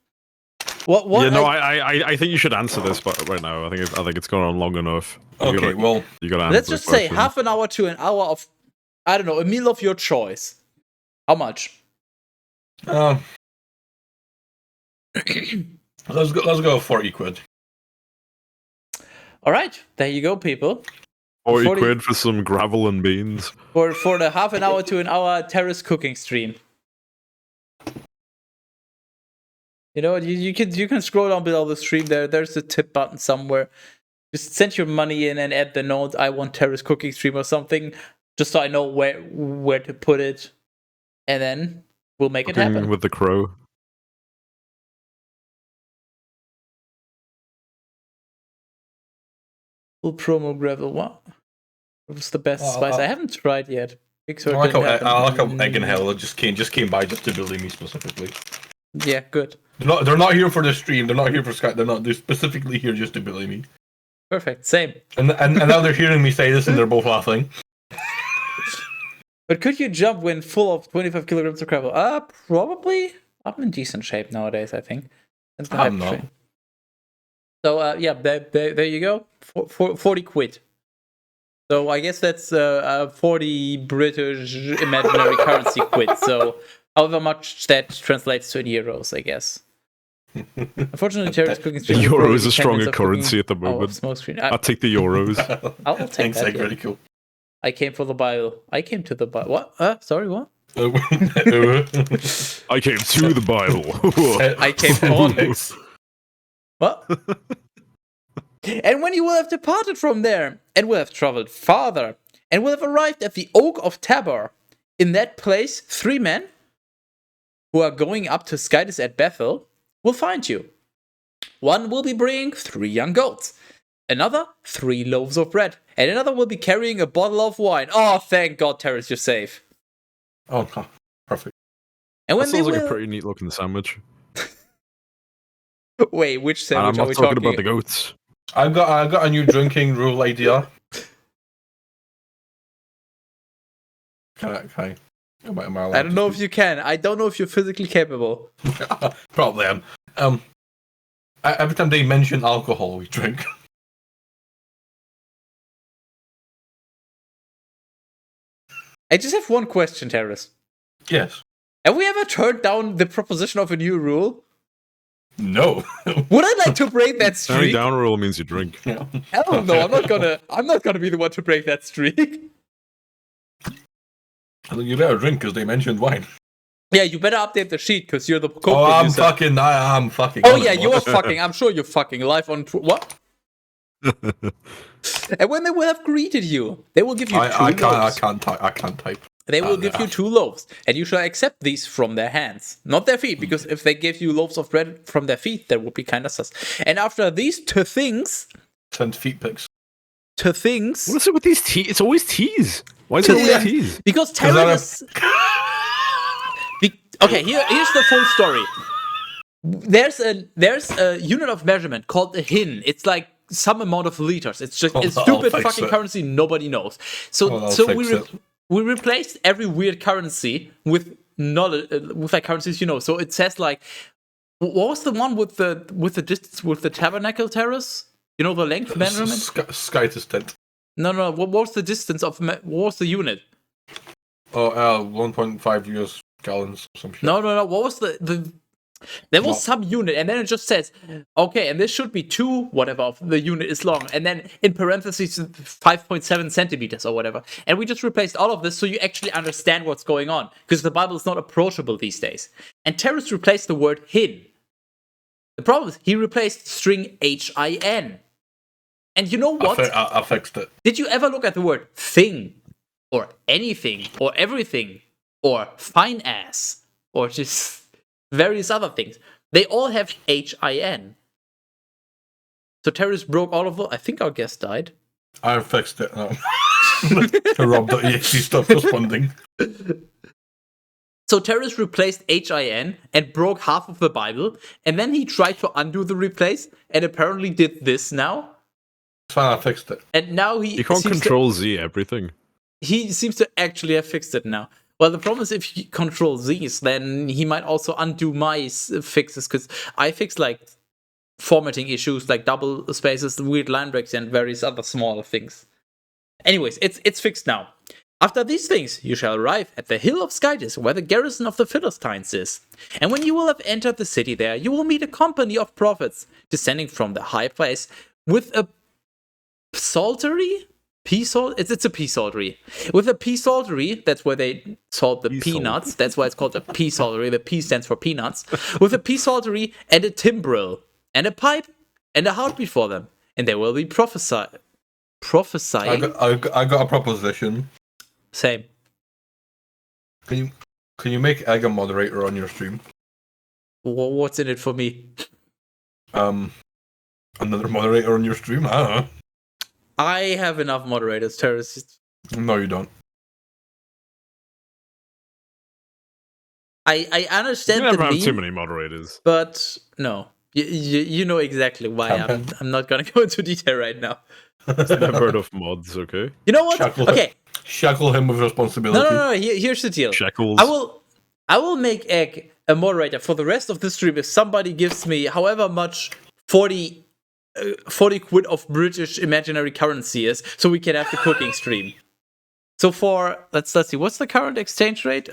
What? Yeah, no, I think you should answer this, but right now, I think it's gone on long enough. Okay, well, you gotta answer Let's the just say question. half an hour to an hour of, I don't know, a meal of your choice. How much? let's go 40 quid. All right, there you go, people. 40 quid for some gravel and beans. For the half an hour to an hour Teras cooking stream. You know what? You can scroll down below the stream. There's a tip button somewhere. Just send your money in and add the note "I want Teras cooking stream" or something, just so I know where to put it, and then we'll make it happen. With the crow. Full promo gravel. What? What's the best spice? I haven't tried yet. I like how Egg in Hell just came by just to bully me specifically. Yeah, good. They're not here for the stream. They're not here for Skype. They're specifically here just to bully me. Perfect. Same. And now they're hearing me say this and they're both laughing. But could you jump when full of 25 kilograms of gravel? Probably. I'm in decent shape nowadays, I think. I'm not. So yeah, there you go. 40 quid. So I guess that's 40 British imaginary currency quid. So however much that translates to in euros, I guess. Unfortunately, Teras cooking stream. The euro is a stronger currency at the moment. Smoke screen. I'll take the euros. I'll take Thanks, that. Egg. Yeah. Really cool. I came for the Bible. I came to the Bible. What? Sorry, what? I came to the Bible. I came on. What? And when you will have departed from there, and will have traveled farther, and will have arrived at the Oak of Tabor, in that place 3 men who are going up to Skytis at Bethel will find you. One will be bringing 3 young goats, another 3 loaves of bread, and another will be carrying a bottle of wine. Oh, thank God, Teras, you're safe. Oh, perfect. And when That they sounds like will... a pretty neat looking sandwich. Wait, which And sandwich I'm are not we talking talking about the goats. I got a new drinking rule idea. Can I? Am I allowed I don't to know speak? if you can. I don't know if you're physically capable. Probably am. Every time they mention alcohol, we drink. I just have one question, Teras. Yes. Have we ever turned down the proposition of a new rule? No. Would I like to break that Turning streak? down rule means you drink. Yeah. Hell no, I'm not gonna be the one to break that streak. You better drink because they mentioned wine. Yeah, you better update the sheet because you're the Oh, co-producer. I am fucking. Oh on yeah, it, you're what? fucking. I'm sure you're fucking live on what? And when they will have greeted you, they will give you 2 loaves. I can't type. They will give you 2 loaves, and you shall accept these from their hands, not their feet, because if they give you loaves of bread from their feet, that would be kind of sus. And after these 2 things, Send feet pics. 2 things, What is it with these teas? It's always teas. Why is it always teas? because I Teras. Okay, here's the full story. There's a unit of measurement called a hin. It's like some amount of liters. It's just it's I'll stupid fix fucking it. currency nobody knows. So I'll so fix it. we replaced every weird currency with like currencies you know. So it says like What was the one with the distance with the tabernacle terrace? You know, the length measurement? Sky to tent. No. What was the distance of? What was the unit? Oh, 1.5 US gallons or some shit. No. What was the? There was some unit, and then it just says, okay, and this should be 2 whatever of the unit is long, and then in parentheses 5.7 centimeters or whatever. And we just replaced all of this so you actually understand what's going on, because the Bible is not approachable these days. And Teras replaced the word hin. The problem is he replaced string HIN. And you know what? I fixed it. Did you ever look at the word thing, or anything, or everything, or fine ass, or just various other things? They all have HIN. So Teras broke all of them. I think our guest died. I fixed it now. Rob.exe stopped responding. So Teras replaced HIN and broke half of the Bible, and then he tried to undo the replace, and apparently did this now. It's fine, I fixed it. And now You can't control Z everything. He seems to actually have fixed it now. Well, the problem is if you control Z's, then he might also undo my fixes, because I fixed like formatting issues, like double spaces, weird line breaks, and various other smaller things. Anyways, it's fixed now. After these things, you shall arrive at the hill of Skytis, where the garrison of the Philistines is. And when you will have entered the city there, you will meet a company of prophets descending from the high place with a psaltery? It's a psaltery. With a psaltery, that's where they salt the peanuts. That's why it's called a psaltery. The P stands for peanuts. With a psaltery and a timbrel and a pipe and a harp before them, and they will be prophesying. I got a proposition. Same. Can you make Egg a moderator on your stream? What's in it for me? Another moderator on your stream? I don't know. I have enough moderators, terrorists. No, you don't. I understand You never the have meme, too many moderators. but no. You know exactly why. I'm not gonna go into detail right now. Never heard of mods, okay? You know what? Okay. Shackle him with responsibility. No. Here's the deal. Shackles. I will make Egg a moderator for the rest of the stream if somebody gives me however much 40 quid of British imaginary currency is, so we can have the cooking stream. So for let's see, what's the current exchange rate?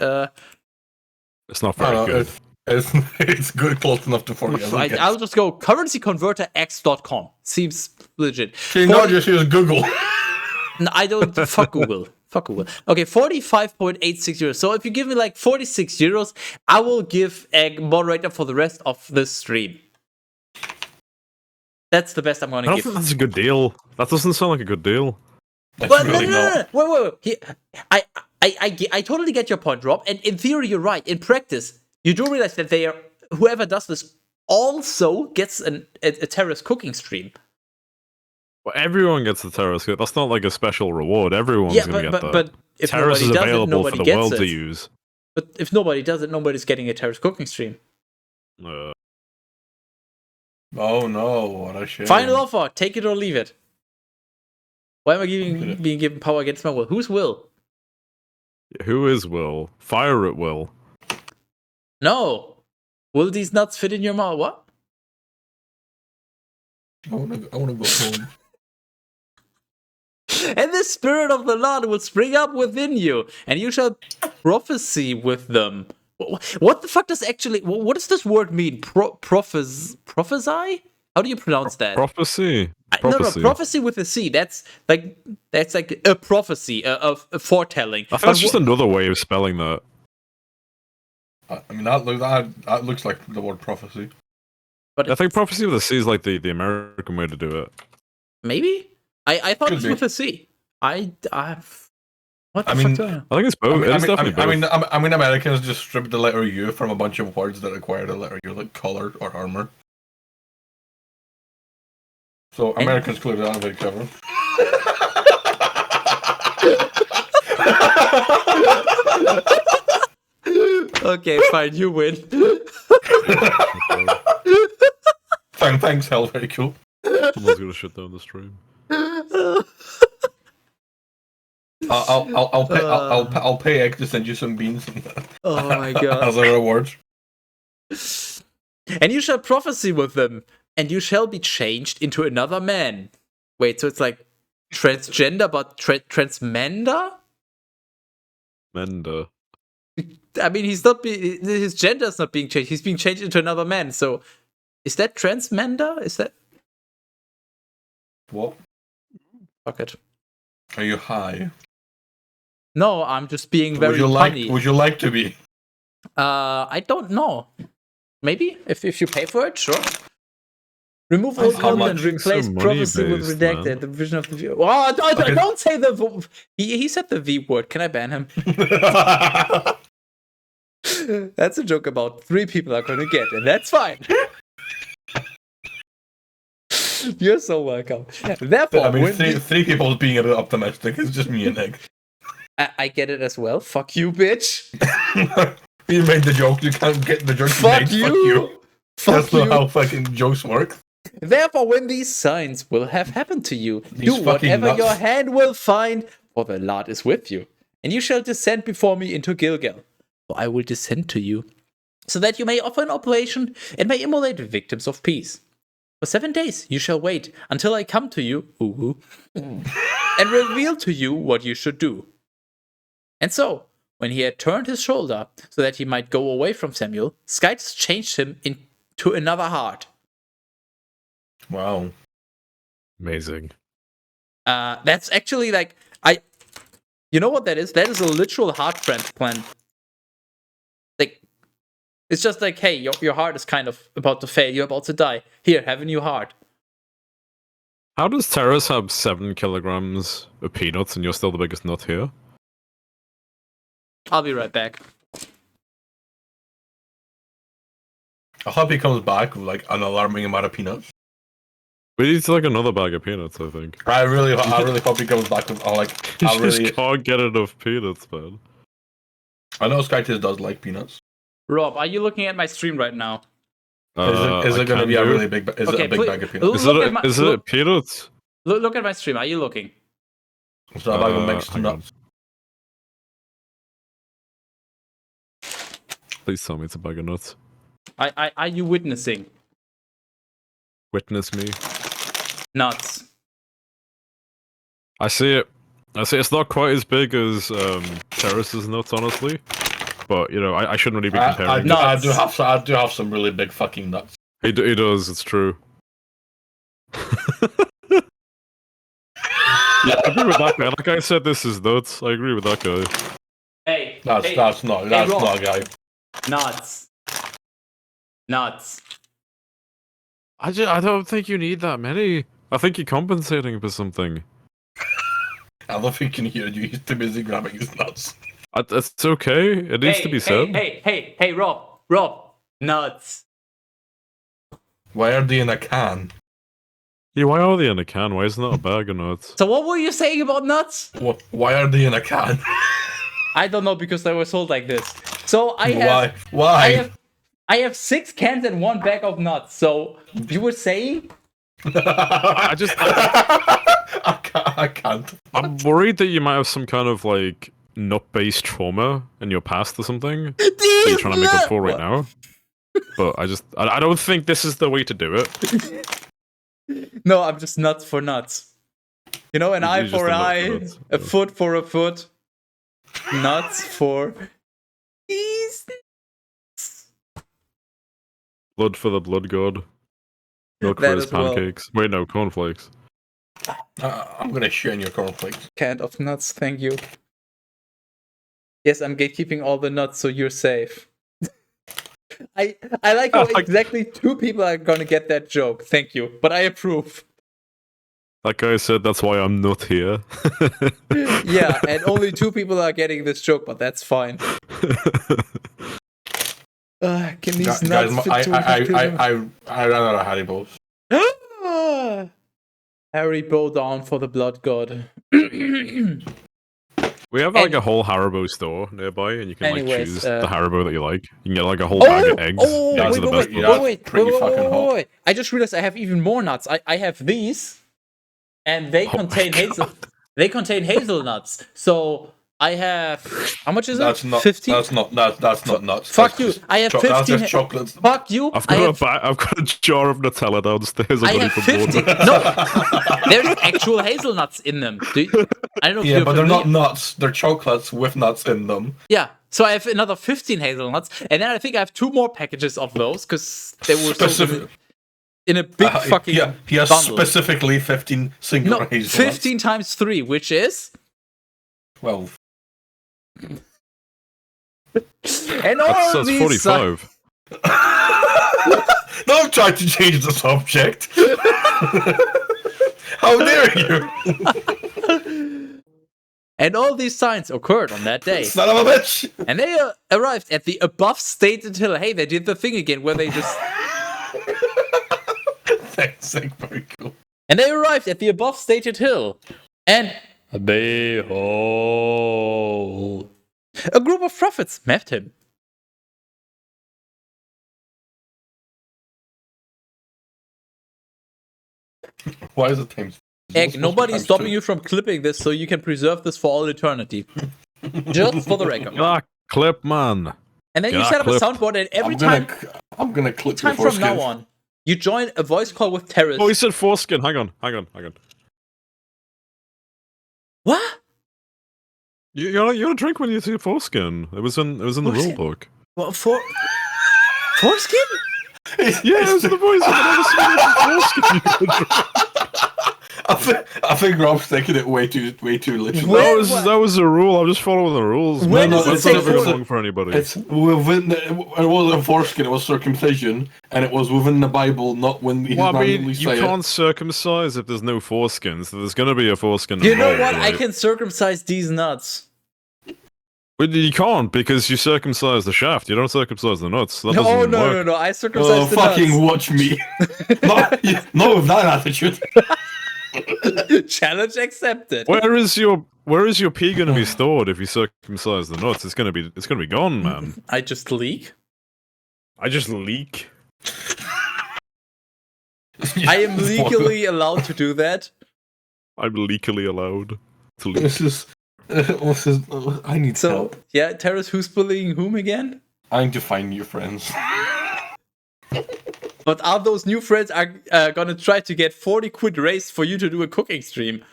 It's not very good. It's good, close enough to 40. I'll just go currencyconverterx.com. Seems legit. Can you not just use Google? No, I don't. Fuck Google. Fuck Google. Okay, 45.86 euros. So if you give me like 46 euros, I will give Egg moderator for the rest of the stream. That's the best I'm gonna I don't give. think that's a good deal. That doesn't sound like a good deal. But no. Wait. I totally get your point, Rob. And in theory, you're right. In practice, you do realize that whoever does this also gets a terrace cooking stream. Well, everyone gets the terrace. That's not like a special reward. Everyone's gonna get that. But if terrace is nobody does it, available nobody for the gets world it. to use. But if nobody does it, nobody's getting a terrace cooking stream. Oh no, what a shame. Final offer, take it or leave it. Why am I being given power against my will? Who's will? Who is Will? Fire at Will. No. Will these nuts fit in your mouth? What? I wanna go home. And the spirit of the Lord will spring up within you, and you shall prophesy with them. What the fuck does actually? What does this word mean? Prophesy? How do you pronounce that? Prophecy. No, prophecy with a C. That's like a prophecy, a foretelling. I think that's just another way of spelling that. I mean, that looks like the word prophecy. But I think prophecy with a C is like the American way to do it. Maybe? I thought it was with a C. What the fuck do I know? I think it's both. It's definitely both. I mean, Americans just stripped the letter U from a bunch of words that required a letter U, like color or armor. So Americans clearly aren't very clever. Okay, fine, you win. Thanks, Hell, very cool. Someone's gonna shut down the stream. I'll pay Egg to send you some beans. Oh my god! As a reward. And you shall prophesy with them, and you shall be changed into another man. Wait, so it's like transgender, but transmender? Mender. I mean, his gender is not being changed. He's being changed into another man. So, is that transmender? Is that? What? Fuck it. Are you high? No, I'm just being very funny. Would you like to be? I don't know. Maybe if you pay for it, sure. Remove all How content, much? replace So prophecy with money-based, redacted. man. The vision of the viewer. Oh, don't say the. He said the V word. Can I ban him? That's a joke about 3 people are gonna get, and that's fine. You're so welcome. Therefore, I mean, three people being a bit optimistic. It's just me and Nick. I get it as well. Fuck you, bitch. You made the joke. You can't get the joke. Fuck you. That's not how fucking jokes work. Therefore, when these signs will have happened to you, These do fucking whatever nuts. your hand will find, for the Lord is with you. And you shall descend before me into Gilgal. For I will descend to you, so that you may offer an oblation and may immolate victims of peace. For 7 days you shall wait until I come to you, and reveal to you what you should do. And so, when he had turned his shoulder so that he might go away from Samuel, Skytes changed him into another heart. Wow. Amazing. That's actually like you know what that is? That is a literal heart transplant. Like, it's just like, hey, your heart is kind of about to fail. You're about to die. Here, have a new heart. How does Teras have 7 kilograms of peanuts and you're still the biggest nut here? I'll be right back. I hope he comes back with like an alarming amount of peanuts. We need like another bag of peanuts, I think. I really hope he comes back with I You really. just can't get enough peanuts, man. I know Skytis does like peanuts. Rob, are you looking at my stream right now? Is it going to be a really big? Is it a big please- bag of peanuts? Is it peanuts? Look at my stream. Are you looking? Is it a bag of mixed hang on. nuts? Please tell me it's a bag of nuts. Are you witnessing? Witness me. Nuts. I see it. It's not quite as big as Terrace's nuts, honestly. But you know, I shouldn't really be comparing. I do have some really big fucking nuts. He does. It's true. Yeah, I agree with that guy. That guy said this is nuts. I agree with that guy. Hey, That's not a guy. nuts. Nuts. I don't think you need that many. I think you're compensating for something. I don't think you can hear you. He's too busy grabbing his nuts. It's okay. It needs to be said. Hey, Rob, nuts. Why are they in a can? Yeah, why are they in a can? Why isn't that a bag of nuts? So what were you saying about nuts? Why are they in a can? I don't know because I was told like this. So I have Why? I have 6 cans and 1 bag of nuts. So you were saying? I can't. I'm worried that you might have some kind of like nut-based trauma in your past or something that you're trying to make up for right now. But I don't think this is the way to do it. No, I'm just nuts for nuts. You know, an You're eye just for a an nut eye, for nuts. a foot for a foot. Nuts for these. Blood for the blood god. Milk That for his as well. pancakes. Wait, no, cornflakes. I'm gonna shit in your cornflakes. Can of nuts, thank you. Yes, I'm gatekeeping all the nuts, so you're safe. I like how exactly 2 people are gonna get that joke. Thank you, but I approve. That guy said that's why I'm not here. Yeah, and only 2 people are getting this joke, but that's fine. Can these nuts Guys, fit to I ran out of Haribos. Haribo down for the blood god. We have like a whole Haribo store nearby, and you can like Anyways, choose the Haribo that you like. You can get like a whole bag of eggs. Eggs are the best ones. Wait. I just realized I have even more nuts. I have these, and they contain God. they contain hazelnuts. So I have. How much is That's it? not. 15. That's not nuts. Fuck That's you! just I have That's 15. just chocolates. Fuck you! I've I got have, I've got a jar of Nutella downstairs. I I've got have it from 50. No, there's actual hazelnuts in them. I don't know if Yeah, you're but they're familiar. not nuts. They're chocolates with nuts in them. Yeah, so I have another 15 hazelnuts, and then I think I have 2 more packages of those because they were sold in a big fucking He has bundle. specifically 15 single No, hazelnuts. 15 times 3, which is 12. and all That's these 45. Don't try to change the subject. How dare you? and all these signs occurred on that day, Son of a bitch. and they arrived at the above stated hill. Hey, they did the thing again where they just. Thanks, very cool. And they arrived at the above stated hill, and behold, a group of prophets met him. Why is it times? Egg, nobody's stopping you from clipping this, so you can preserve this for all eternity. Just for the record. Ah, clip, man. And then you Yeah, set up a clipped. soundboard, and every I'm gonna clip time your from now foreskin. on, you join a voice call with Teras. Oh, he said foreskin. Hang on. What? You gotta drink when you see foreskin. It was in the rule Foreskin? book. What for? Foreskin? Yeah, it was the voice of another foreskin. I think Rob's taking it way too literally. Where- That was the rule. I'm just following the rules. When man. does it That's say never foreskin? wrong for anybody. It's within. It wasn't foreskin. It was circumcision, and it was within the Bible, not when he Well, I mean, randomly you say can't circumcise if there's no foreskin, so there's gonna be a foreskin. You know involved, what? I right? can circumcise these nuts. But you can't because you circumcise the shaft. You don't circumcise the nuts. That No, doesn't no, work. no, no. I it. circumcised the Fucking nuts. watch me. no, with that attitude. Challenge accepted. Where is your pee gonna be stored if you circumcise the nuts? It's gonna be gone, man. I just leak. I just leak. I am legally allowed to do that. I'm legally allowed to leak. This is. I need So, help. yeah, Teras, who's bullying whom again? I need to find new friends. But are those new friends are gonna try to get 40 quid raised for you to do a cooking stream?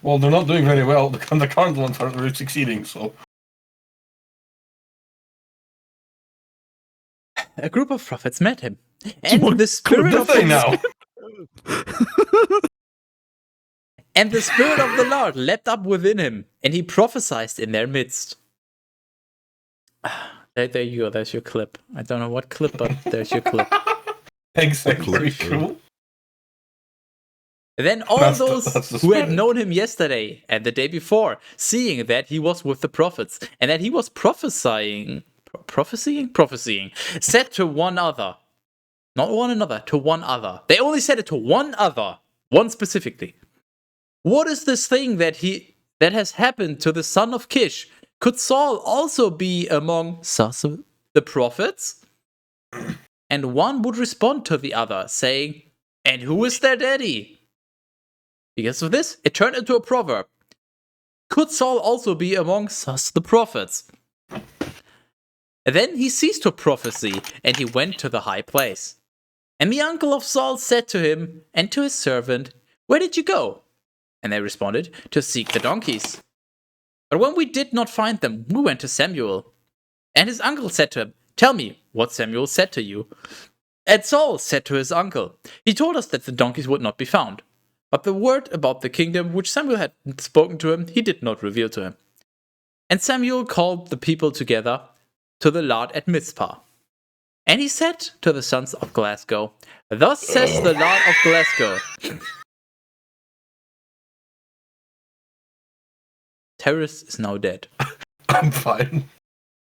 Well, they're not doing very well. The current ones aren't really succeeding. So A group of prophets met him, and the spirit good of thing the, now. and the spirit of the Lord leapt up within him, and he prophesied in their midst. There you go. There's your clip. I don't know what clip, but there's your clip. Exactly. Cool. Then all That's the those who spirit. had known him yesterday and the day before, seeing that he was with the prophets and that he was prophesying, said to one other, not one another, to one other. They only said it to one other, one specifically. What is this thing that has happened to the son of Kish? Could Saul also be among the prophets? And one would respond to the other, saying, "And who is their daddy?" Because of this, it turned into a proverb. Could Saul also be amongst us, the prophets? And then he ceased to prophesy, and he went to the high place. And the uncle of Saul said to him and to his servant, "Where did you go?" And they responded, "To seek the donkeys." But when we did not find them, we went to Samuel. And his uncle said to him, "Tell me what Samuel said to you." And Saul said to his uncle, "He told us that the donkeys would not be found. But the word about the kingdom which Samuel had spoken to him, he did not reveal to him." And Samuel called the people together to the Lord at Mizpah. And he said to the sons of Glasgow, "Thus says the Lord of Glasgow." Teras is now dead. I'm fine.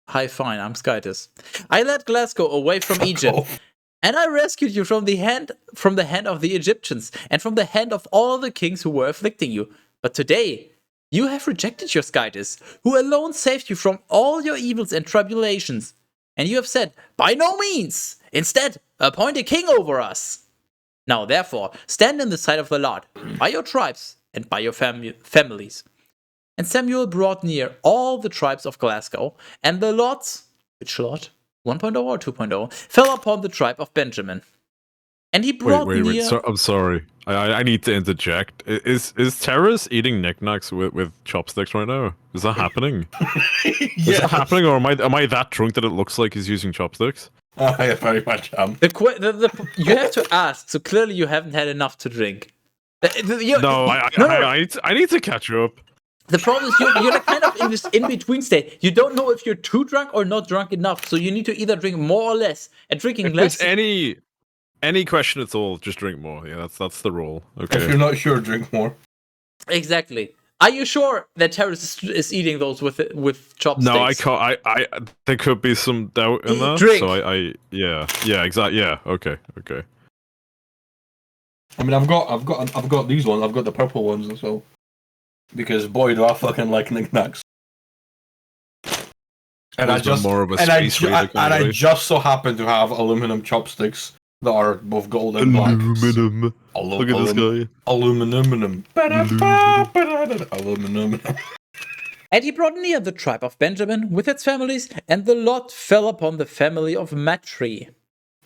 Hi, fine, I'm Skytis. "I led Glasgow away from Egypt, off. and I rescued you from the hand of the Egyptians, and from the hand of all the kings who were afflicting you. But today you have rejected your Skytis, who alone saved you from all your evils and tribulations. And you have said, 'By no means! Instead, appoint a king over us.' Now therefore, stand in the sight of the Lord, by your tribes and by your families. And Samuel brought near all the tribes of Glasgow, and the lots, which lot? 1.0 or 2.0, fell upon the tribe of Benjamin. And he brought wait. near... I'm sorry. I need to interject. Is Teras eating knickknacks with chopsticks right now? Is that happening? Is that happening, or am I that drunk that it looks like he's using chopsticks? I very much am. You have to ask, so clearly you haven't had enough to drink. No, I need to catch up. The problem is you're like kind of in this in-between state. You don't know if you're too drunk or not drunk enough, so you need to either drink more or less. And drinking If less... there's any question at all, just drink more. Yeah, that's the rule. Okay. If you're not sure, drink more. Exactly. Are you sure that Terrace is eating those with chopsticks? No, I can't. I there could be some doubt in that. Drink. So yeah, exactly. Yeah, okay. I mean, I've got these ones. I've got the purple ones as well. Because boy, do I fucking like knickknacks. And I just so happen to have aluminum chopsticks that are both gold and black. Aluminum. Look at this guy. Aluminum. Aluminum. And he brought near the tribe of Benjamin with its families, and the lot fell upon the family of Matri.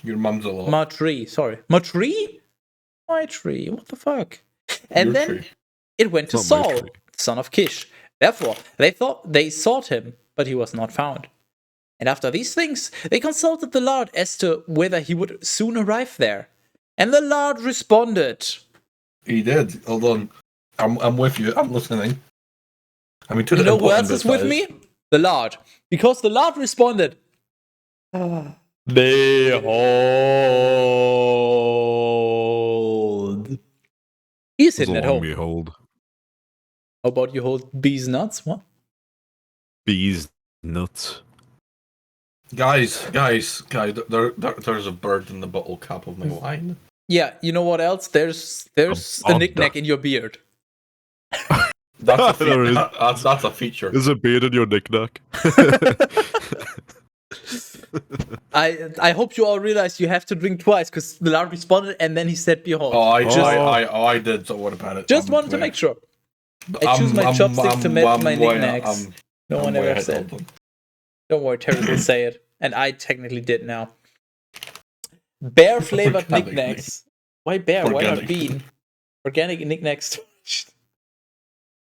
Your mum's a lot. Matri, sorry. Matri? My tree, what the fuck? And Your then tree. it went to It's not my Saul, tree. son of Kish. Therefore, they thought they sought him, but he was not found. And after these things, they consulted the Lord as to whether he would soon arrive there. And the Lord responded. He did. Hold on. I'm with you. I'm listening. I mean, You know who else is with me? The Lord. Because the Lord responded. Behold. He's sitting at home. Behold. How about you hold bees nuts? What? Bees nuts. Guys, there's a bird in the bottle cap of my wine. Yeah, you know what else? There's a knick-knack in your beard. That's There is. that's a feature. There's a beard in your knick-knack. I hope you all realize you have to drink twice because the Lord responded and then he said, "Behold." I did. So what about it? Just wanted to make sure. I choose my chopsticks to match my knickknacks. No one ever said. Don't worry, Terry will say it, and I technically did now. Bear flavored knickknacks. Why bear? Why not bean? Organic knickknacks.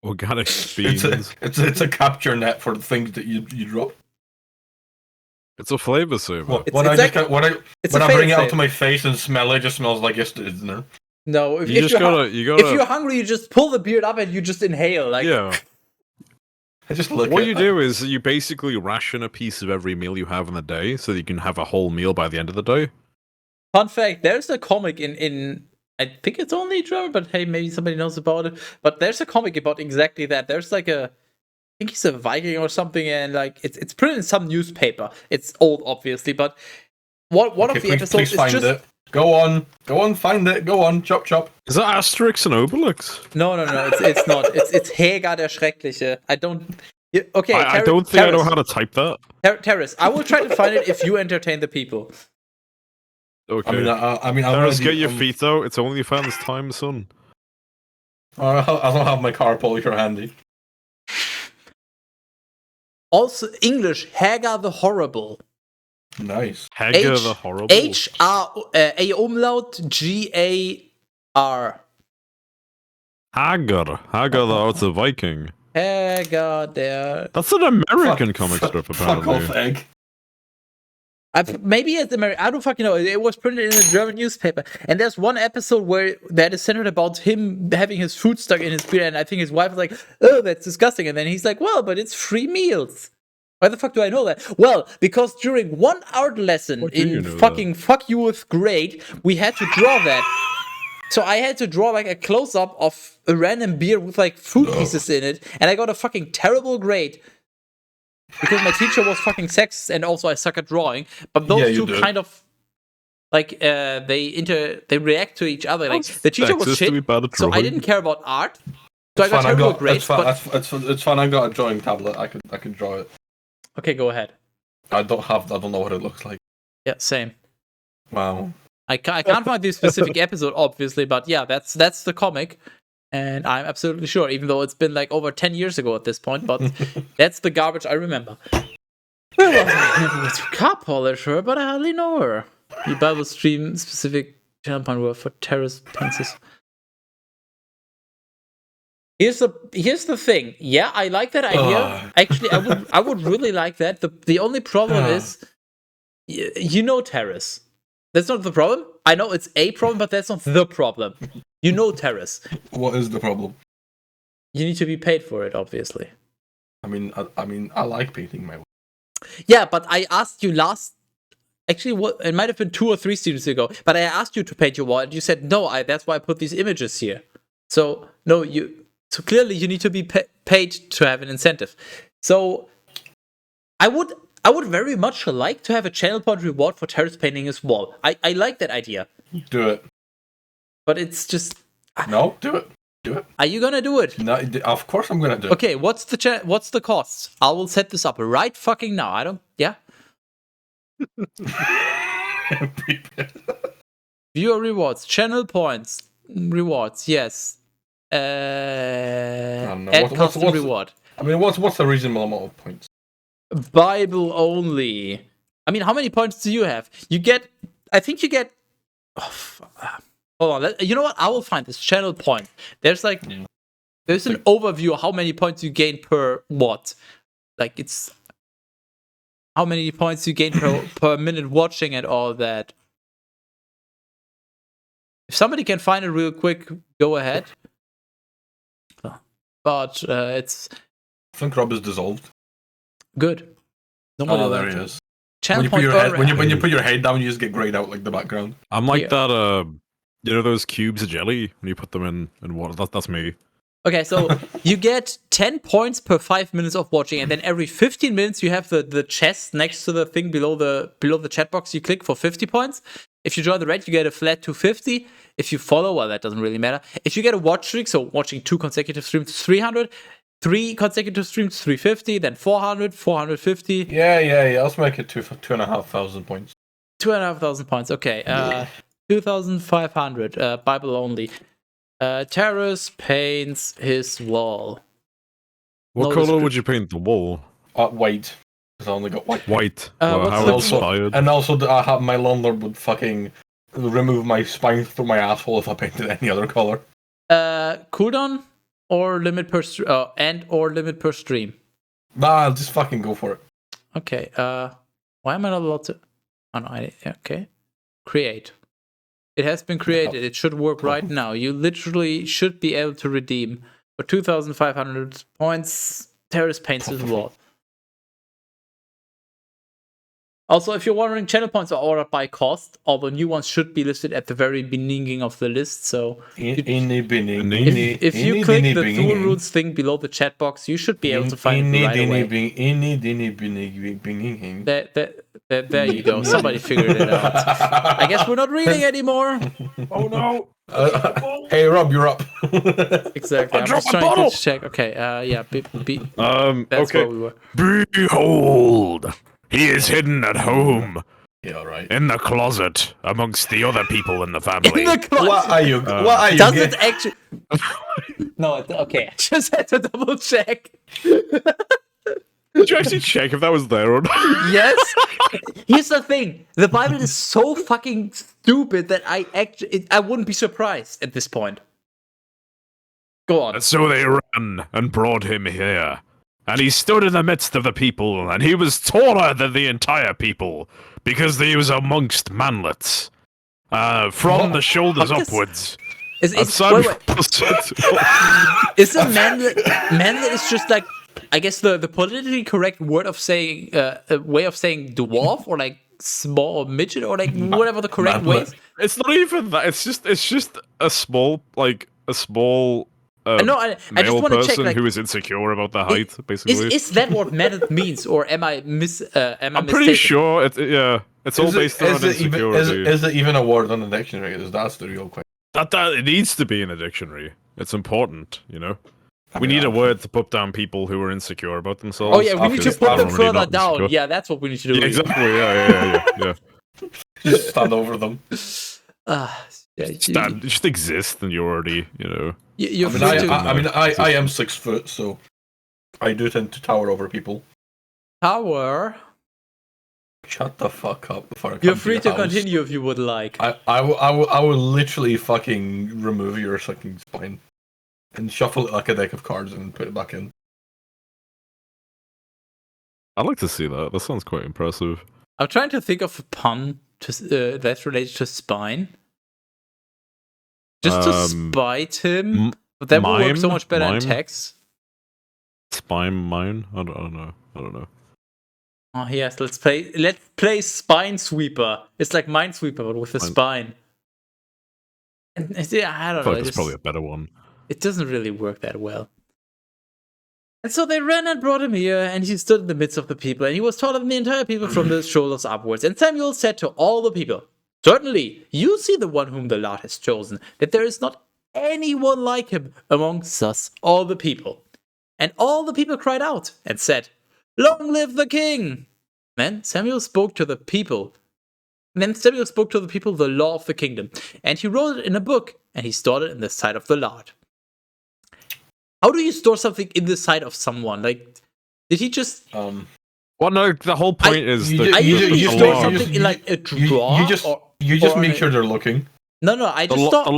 Organic beans. It's a capture net for the things that you drop. It's a flavor saver. When I bring it out to my face and smell it, just smells like yesterday's dinner. No, if you gotta. If you're hungry, you just pull the beard up and you just inhale. Like, yeah. I just look. What you do is you basically ration a piece of every meal you have in the day, so that you can have a whole meal by the end of the day. Fun fact: there's a comic in I think it's only German, but hey, maybe somebody knows about it. But there's a comic about exactly that. There's like I think he's a Viking or something, and like it's printed in some newspaper. It's old, obviously, but one of the episodes is just. It. Go on, find it. Go on, chop. Is that Asterix and Obelix? No, it's not. It's Hagar der Schreckliche. I don't. Okay, I don't think I know how to type that. Terrace, I will try to find it if you entertain the people. Okay. I mean, Terrace, get your feet out. It's only fans time, son. I don't have my car polisher handy. Also, English, Hagar the Horrible. Nice. Hagar the Horrible. A umlaut Gar. Hagar the Arts of Viking. Hagar der. That's an American comic strip, apparently. Fuck off, egg. Maybe it's American. I don't fucking know. It was printed in a German newspaper. And there's one episode where that is centered about him having his food stuck in his beard. And I think his wife is like, "Oh, that's disgusting." And then he's like, "Well, but it's free meals." Why the fuck do I know that? Well, because during one art lesson in fucking Fuck You with Grade, we had to draw that. So I had to draw like a close-up of a random beer with like food pieces in it. And I got a fucking terrible grade. Because my teacher was fucking sexist and also I suck at drawing. But those two kind of like they react to each other. Like the teacher was shit, so I didn't care about art. So I got terrible grades. It's fine. I got a drawing tablet. I can draw it. Okay, go ahead. I don't know what it looks like. Yeah, same. Wow. I can't find the specific episode, obviously, but yeah, that's the comic. And I'm absolutely sure, even though it's been like over 10 years ago at this point, but that's the garbage I remember. Where was I? With car polisher, but I hardly know her. The Bible stream specific channel point word for Teras pencils. Here's the thing. Yeah, I like that idea. Actually, I would really like that. The only problem is, you know, Teras. That's not the problem. I know it's a problem, but that's not the problem. You know, Teras. What is the problem? You need to be paid for it, obviously. I mean, I like painting my. Yeah, but I asked you actually, it might have been 2 or 3 students ago, but I asked you to paint your wall, and you said no. That's why I put these images here. So no, So clearly, you need to be paid to have an incentive. So I would very much like to have a channel point reward for Teras painting his wall. I like that idea. Do it. But it's just no, do it. Do it. Are you gonna do it? No, of course I'm gonna do it. Okay, what's the cost? I will set this up right fucking now. I don't. Yeah. Viewer rewards, channel points, rewards. Yes. Add custom reward. I mean, what's a reasonable amount of points? Bible only. I mean, how many points do you have? I think you get. Oh, hold on. You know what? I will find this channel point. There's an overview of how many points you gain per what. Like it's how many points you gain per minute watching and all that. If somebody can find it real quick, go ahead. But it's. I think Rob is dissolved. Good. Oh, there he is. Channel when you put your head down, you just get grayed out like the background. I'm like that. You know those cubes of jelly when you put them in water. That's me. Okay, so you get 10 points per 5 minutes of watching, and then every 15 minutes you have the chest next to the thing below the chat box. You click for 50 points. If you join the raid, you get a flat 250. If you follow, well, that doesn't really matter. If you get a watch streak, so watching 2 consecutive streams, 300. 3 consecutive streams, 350. Then 400, 450. Yeah. Let's make it 2,500 points. 2,500 points. Okay. 2,500. Bible only. Teras paints his wall. What color would you paint the wall? White. Because I only got white. White. How inspired. And also, I have my landlord would fucking remove my spine through my asshole if I painted any other color. Cooldown or limit per limit per stream. Nah, I'll just fucking go for it. Okay. Why am I not allowed to? Oh no. Okay. Create. It has been created. It should work right now. You literally should be able to redeem for 2,500 points. Teras paints his wall. Also, if you're wondering, channel points are ordered by cost, although new ones should be listed at the very beginning of the list. So, if you click the tool rules thing below the chat box, you should be able to find it right away. There you go. Somebody figured it out. I guess we're not reading anymore. Oh no! Hey Rob, you're up. Exactly. I'm just trying to check. Okay. Yeah. That's okay. where we were. Behold, he is hidden at home. Yeah, right. In the closet, amongst the other people in the family. In the closet. What are you? What are you? Does it actually? No. Okay. I just had to double check. Did you actually check if that was there or not? Yes. Here's the thing: the Bible is so fucking stupid that I wouldn't be surprised at this point. Go on. And so they ran and brought him here. And he stood in the midst of the people, and he was taller than the entire people, because he was amongst manlets. From the shoulders upwards. Is a manlet is just like, I guess the politically correct word of saying way of saying dwarf or like small or midget or like whatever the correct way is. It's not even that. It's just a small no, I just want to check. Like, who is insecure about their height, basically. Is that what manlet means, or am I I'm mistaken? pretty sure. It's all based on insecurity. Is it even a word on the dictionary? That's the real question. That it needs to be in a dictionary. It's important, you know. We need a word to put down people who are insecure about themselves. Oh yeah, we need to put them further down. Insecure. Yeah, that's what we need to do. Yeah, exactly. Yeah. Just stand over them. Just exist, and you're already, you know. You're free to I am 6 foot, so I do tend to tower over people. tower. Shut the fuck up before I come You're free to to continue if you would like. I will literally fucking remove your fucking spine and shuffle it like a deck of cards and put it back in. I'd like to see that. That sounds quite impressive. I'm trying to think of a pun that's related to spine. Just to spite him, but that would work so much better in text. Spine mine? I don't know. Oh yes, let's play Spine Sweeper. It's like Minesweeper, but with a spine. Yeah, I don't know. That's probably a better one. It doesn't really work that well. And so they ran and brought him here, and he stood in the midst of the people, and he was taller than the entire people from the shoulders upwards. And Samuel said to all the people, "Certainly, you see the one whom the Lord has chosen, that there is not anyone like him amongst us, all the people." And all the people cried out and said, "Long live the king!" Then Samuel spoke to the people. The law of the kingdom, and he wrote it in a book, and he stored it in the sight of the Lord. How do you store something in the sight of someone? Like, did he just? Well, no. The whole point is that you store something in like a drawer. You just make sure they're looking. No. The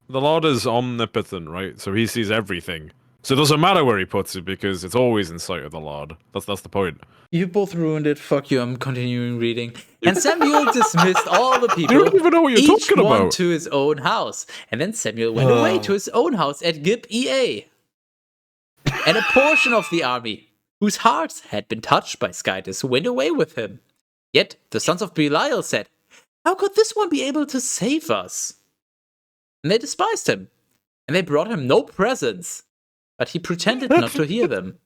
Lord is omnipotent, right? So he sees everything. So it doesn't matter where he puts it because it's always in sight of the Lord. That's the point. You both ruined it. Fuck you. I'm continuing reading. And Samuel dismissed all the people. You don't even know what you're talking about. Each one to his own house. And then Samuel went away to his own house at Gib-ea. And a portion of the army, whose hearts had been touched by Skytus, went away with him. Yet the sons of Belial said, "How could this one be able to save us?" And they despised him. And they brought him no presents. But he pretended not to hear them.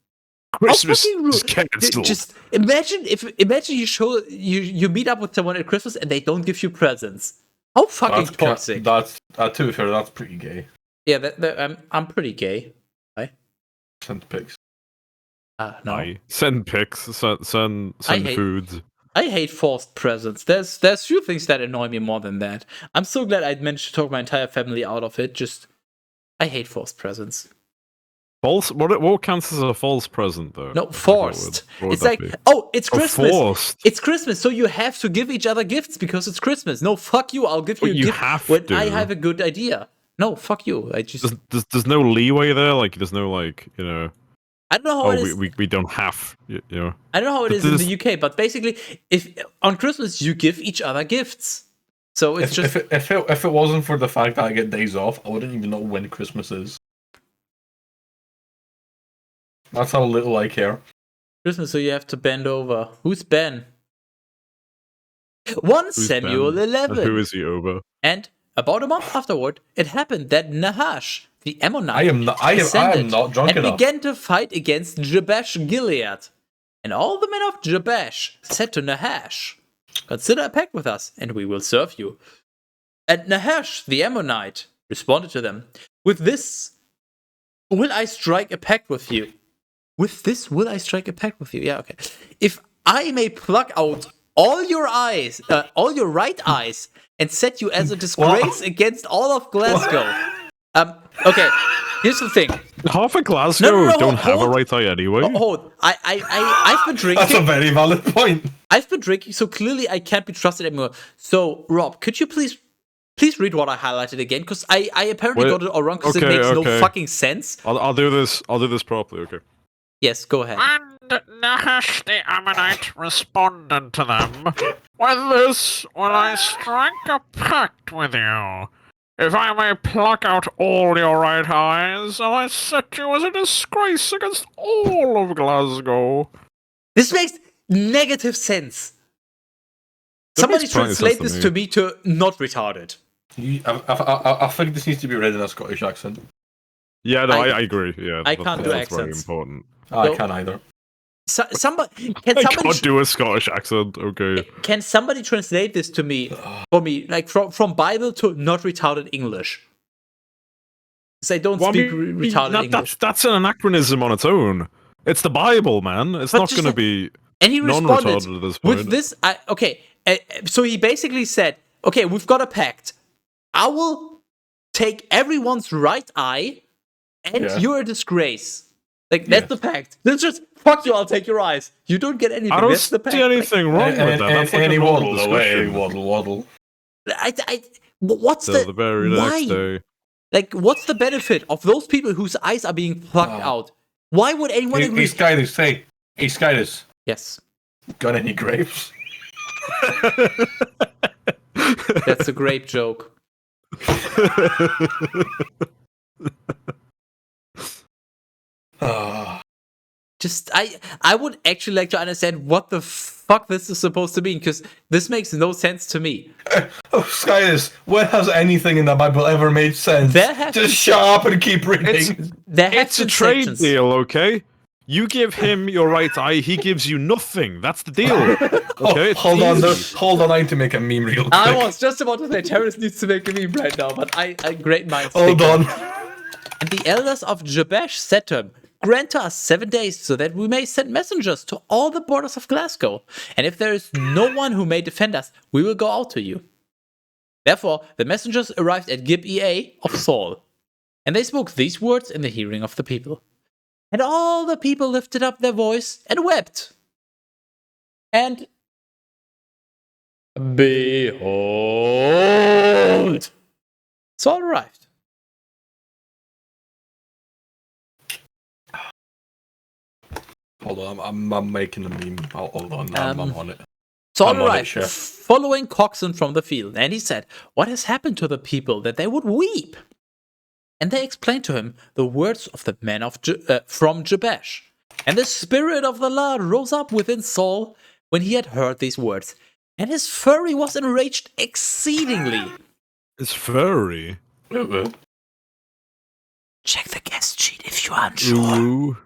Christmas is cancelled. Just imagine you meet up with someone at Christmas and they don't give you presents. How fucking toxic. That's to be fair, that's pretty gay. Yeah, I'm pretty gay. Right? Send pics. No. Aye. Send pics. Send foods. I hate forced presents. There's few things that annoy me more than that. I'm so glad I managed to talk my entire family out of it. I hate forced presents. False? What counts as a false present, though? No, forced. What would it's that like, be? oh, it's Christmas. Forced. It's Christmas, so you have to give each other gifts because it's Christmas. No, fuck you. I'll give you a gift when I have a good idea. No, fuck you. I just there's no leeway there. Like there's no I don't know how it is. We don't have. I don't know how it is in the UK, but basically, if on Christmas you give each other gifts. So it's if it wasn't for the fact that I get days off, I wouldn't even know when Christmas is. That's how little I care. Christmas, so you have to bend over. Who's Ben? Who's Samuel Ben? 11. And who is he over? And about a month afterward, it happened that Nahash, the Ammonite, I am not drunk and enough. began to fight against Jabesh Gilead. And all the men of Jabesh said to Nahash, "Consider a pact with us, and we will serve you." And Nahash, the Ammonite, responded to them, "With this will I strike a pact with you." With this will I strike a pact with you. Yeah, okay. "If I may pluck out all your eyes, all your right eyes, and set you as a disgrace against all of Glasgow." Okay, here's the thing. Half of Glasgow don't have a right eye anyway. Hold. I've been drinking. That's a very valid point. I've been drinking, so clearly I can't be trusted anymore. So, Rob, could you please read what I highlighted again? Because I apparently got it all wrong because it makes no fucking sense. I'll do this properly, okay. Yes, go ahead. And Nahash the Ammonite responded to them, "With this will I strike a pact with you. If I may pluck out all your right eyes, and I set you as a disgrace against all of Glasgow." This makes negative sense. Somebody translate this to me to not retarded. I think this needs to be read in a Scottish accent. Yeah, no, I agree. Yeah, I can't do that's very accents. important. I can't either. Somebody I can't do a Scottish accent. Okay. Can somebody translate this to me for me, like from Bible to not retarded English? Because I don't speak retarded English. That's an anachronism on its own. It's the Bible, man. It's not going to be non-retarded at this point. With this, so he basically said, "Okay, we've got a pact. I will take everyone's right eye, and Yeah. you're a disgrace. Like, that's the pact. That's just, fuck you, I'll take your eyes. You don't get anything. I don't That's the pact. see anything wrong with that. And That's like a he normal waddled away. discussion. Waddle. What's Till the very why? next day. Like, what's the benefit of those people whose eyes are being plucked out? Why would anyone agree? Hey, Skydus, hey, Skydus. Yes, Got any grapes? that's a grape joke. Just, I would actually like to understand what the fuck this is supposed to mean, because this makes no sense to me. Oh, Skydus, when has anything in the Bible ever made sense? There have Just been- shut up and keep reading. There have It's a been trade sections. deal, okay? You give him your right eye, he gives you nothing. That's the deal. Okay, it's Hold on, easy. hold on, I need to make a meme real quick. I was just about to say Terrace needs to make a meme right now, but I great minds Hold think. on. And the elders of Jabesh said to him, "Grant us 7 days so that we may send messengers to all the borders of Glasgow. And if there is no one who may defend us, we will go out to you." Therefore, the messengers arrived at Gibeah of Saul. And they spoke these words in the hearing of the people. And all the people lifted up their voice and wept. And behold, Saul arrived. Hold on, I'm making a meme. Hold on, I'm on it. Saul I'm on it, arrived, chef. following Coxon from the field, and he said, "What has happened to the people that they would weep?" And they explained to him the words of the men of from Jabesh. And the Spirit of the Lord rose up within Saul when he had heard these words, and his fury was enraged exceedingly. It's furry. Check the guest sheet if you are unsure.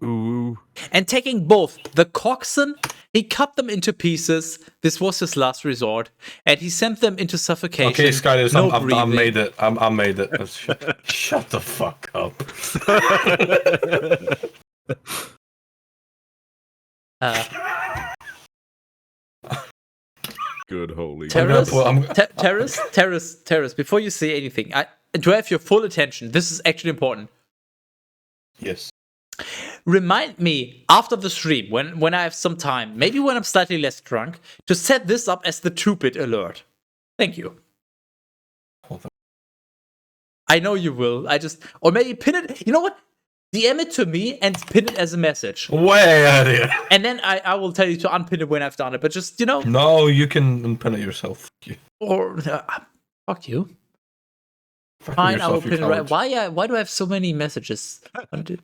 Ooh. And taking both the coxswain, he cut them into pieces. This was his last resort, and he sent them into suffocation. Okay, Skydus, no I breathing. made it. I made it. Shut the fuck up. Good holy. Terrace, before you say anything, to have your full attention, this is actually important. Yes. Remind me after the stream, when I have some time, maybe when I'm slightly less drunk, to set this up as the 2-bit alert. Thank you. Hold on. I know you will. Or maybe pin it. You know what? DM it to me and pin it as a message. Way out of here. And then I will tell you to unpin it when I've done it. But just, No, you can unpin it yourself. Or fuck you. Fuck Fine, I will yourself, you pin it right. coward. Why do I have so many messages? You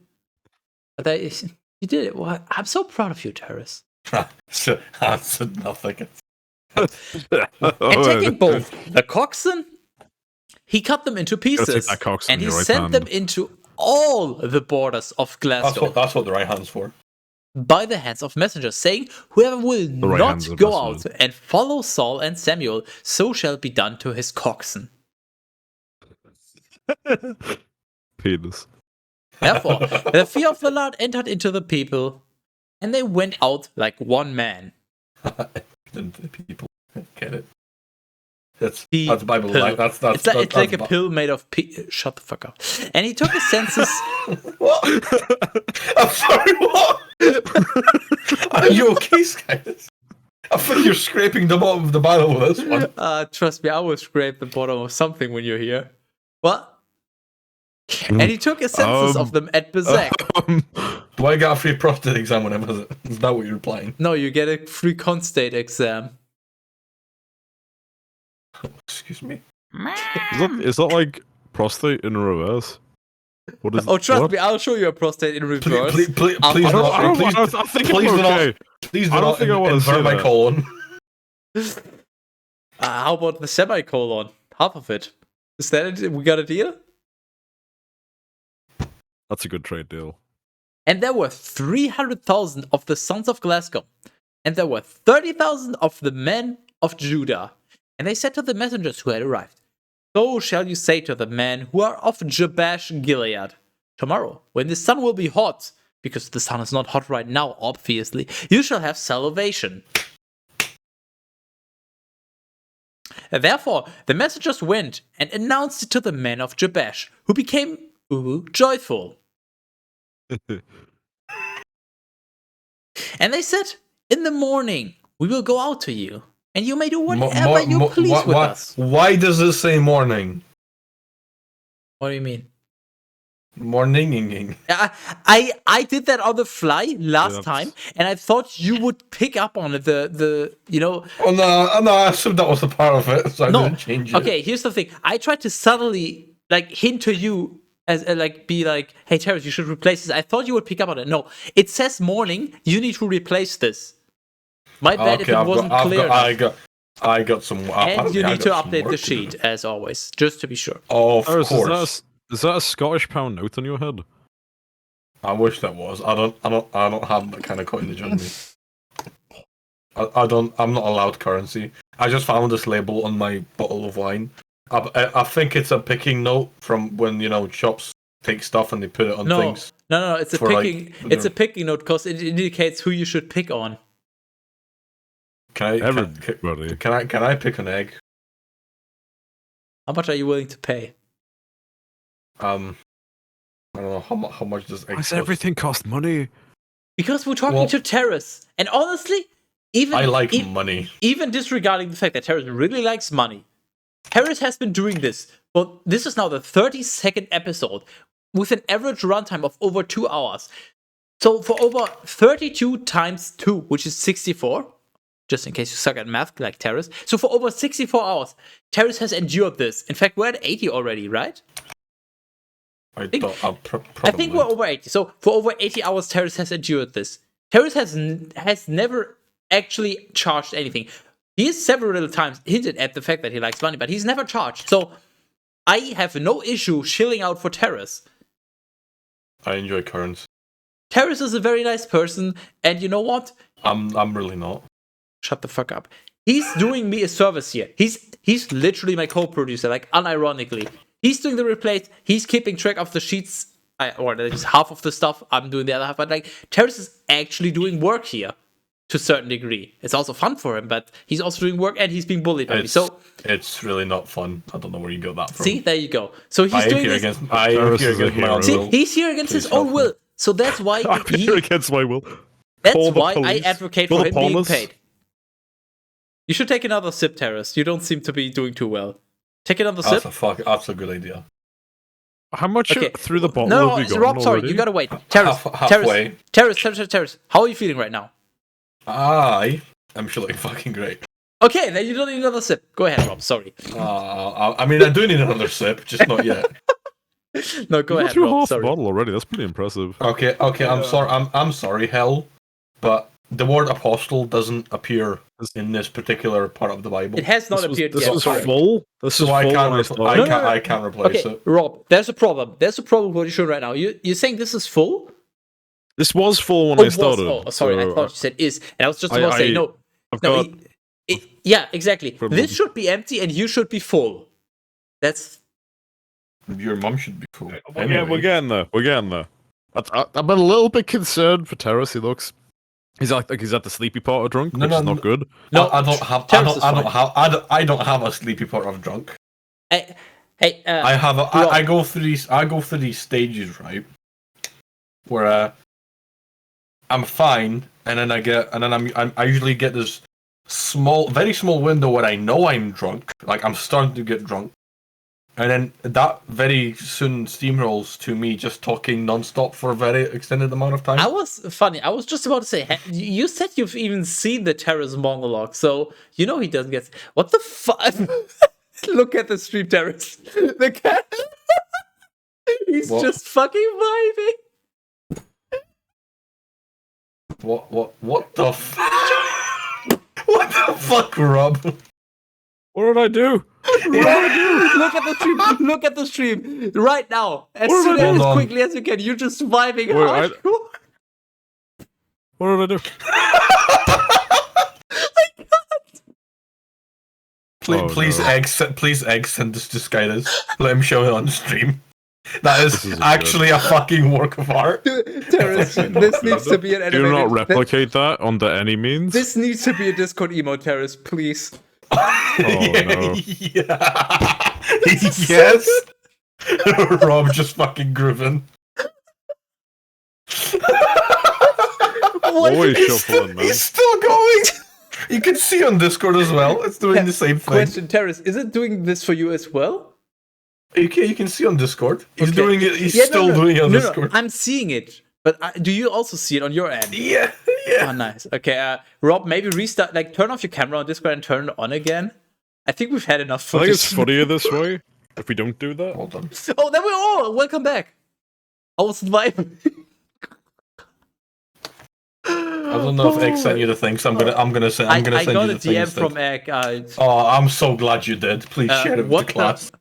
did it. Well, I'm so proud of you, Terrace. I said nothing. And taking both the coxswain, he cut them into pieces, that coxswain and in he your right sent hand. them into all the borders of Glasgow That's what the right hand's for. by the hands of messengers, saying, "Whoever will right not hand's the go best out and follow Saul and Samuel, so shall be done to his coxswain." Penis. Therefore, the fear of the Lord entered into the people, and they went out like one man. The people get it. That's People. Bible. That's It's like a pill made of shut the fuck up. And he took a census. What? I'm sorry. What? Are you okay, Skydus? I think you're scraping the bottom of the Bible with this one. Trust me, I will scrape the bottom of something when you're here. What? And he took a census of them at Bezek. Do I get a free prostate exam when I visit? Is that what you're implying? No, you get a free constate exam. Excuse me. Is that like prostate in reverse? What is? Oh, trust what? me, I'll show you a prostate in reverse. Please do I not. don't Please, want to. I think please I'm do okay. not. Please do I don't not think I wanna see invert my that. colon. How about the semicolon? Half of it. Is that it? We got a deal? That's a good trade deal. And there were 300,000 of the sons of Glasgow, and there were 30,000 of the men of Judah. And they said to the messengers who had arrived, "So shall you say to the men who are of Jabesh Gilead, tomorrow, when the sun will be hot, because the sun is not hot right now, obviously, you shall have salvation. Therefore, the messengers went and announced it to the men of Jabesh, who became joyful. And they said, in the morning, we will go out to you, and you may do whatever you please with us. Why does it say morning? What do you mean? Morning. I did that on the fly last time, and I thought you would pick up on it. The you know. Oh no! I assumed that was a part of it, so I didn't change it. Okay, here's the thing. I tried to subtly hint to you as be like, hey Teras, you should replace this. I thought you would pick up on it. No, it says morning. You need to replace this. My bad if it wasn't clear. I got some. And you need to update the sheet as always, just to be sure. Of course. Is that a Scottish pound note on your head? I wish that was. I don't have that kind of coinage on me. I'm not allowed currency. I just found this label on my bottle of wine. I think it's a picking note from when shops take stuff and they put it on things. No. It's a picking. It's a picking note because it indicates who you should pick on. Can I pick an egg? How much are you willing to pay? I don't know how much does egg cost? Everything cost money? Because we're talking to Teras, and honestly, I like money. Even disregarding the fact that Teras really likes money, Teras has been doing this. Well, this is now the 32nd episode with an average runtime of over 2 hours. So for over 32 times 2, which is 64, just in case you suck at math like Teras. So for over 64 hours, Teras has endured this. In fact, we're at 80 already, right? I think we're over 80. So for over 80 hours, Teras has endured this. Teras has never actually charged anything. He has several times hinted at the fact that he likes money, but he's never charged. So I have no issue shilling out for Teras. I enjoy currency. Teras is a very nice person, and you know what? I'm really not. Shut the fuck up. He's doing me a service here. He's literally my co-producer, unironically. He's doing the replays. He's keeping track of the sheets, or at least half of the stuff. I'm doing the other half. But Teras is actually doing work here to a certain degree. It's also fun for him, but he's also doing work and he's being bullied by me. So it's really not fun. I don't know where you got that from. See, there you go. So he's doing this. He's here against his own will. So that's why I'm here against my will. That's why I advocate for him being paid. You should take another sip, Teras. You don't seem to be doing too well. Take another sip. That's a good idea. How much through the bottle have you got? Rob, sorry, you gotta wait. Halfway. Teras, how are you feeling right now? I'm feeling fucking great. Okay, then you don't need another sip. Go ahead, Rob. Sorry. I do need another sip, just not yet. No, go ahead, Rob. Rob. Sorry. Bottle already. That's pretty impressive. Okay. I'm sorry. I'm sorry, Hell, but the word apostle doesn't appear in this particular part of the Bible. It has not appeared yet. This was full. I can't replace it. Rob, there's a problem. There's a problem with what you're showing right now. You're saying this is full? This was full when I started. Oh, sorry. I thought you said is. And I was just about to say, no. Yeah, exactly. This should be empty and you should be full. That's... Your mum should be full. Anyway. We're getting there. I'm a little bit concerned for Teras. He's he's at the sleepy part of drunk, which is not good. No, I don't have a sleepy part of drunk. I go through these stages, right? Where I'm fine, and then I usually get this very small window where I know I'm drunk, like I'm starting to get drunk. And then that very soon steamrolls to me just talking non-stop for a very extended amount of time. I was just about to say, you said you've even seen the Teras monologue, so you know he doesn't get... What the fuck? Look at the stream, Teras. The cat... He's just fucking vibing. What the fuck? What the fuck, Rob? What did I do? Look at the stream. Look at the stream right now. As quickly as you can. You're just vibing hard. What did I do? I can't. Please egg send this to Skydus. Let him show it on the stream. That is actually a fucking work of art. Teras, this needs to be an animated... Do not replicate that under any means. This needs to be a Discord emote, Teras, please. no. Yeah. Yes. Rob just fucking grooving. Always shuffling, man. He's still going. You can see on Discord as well. It's doing the same thing. Question, Teras, is it doing this for you as well? You can see on Discord. He's Okay. doing it. He's Yeah, still doing it on Discord. I'm seeing it, but do you also see it on your end? Yeah. Oh, nice. Okay, Rob, maybe restart, like turn off your camera on Discord and turn it on again. I think we've had enough I footage. think it's funnier this way if we don't do that. Hold on. Oh, there we are. Welcome back. I was vibing. I don't know if Egg sent you the thing, so I'm gonna send I you got the a thing DM instead. from Egg. Oh, I'm so glad you did. Please share it with the class.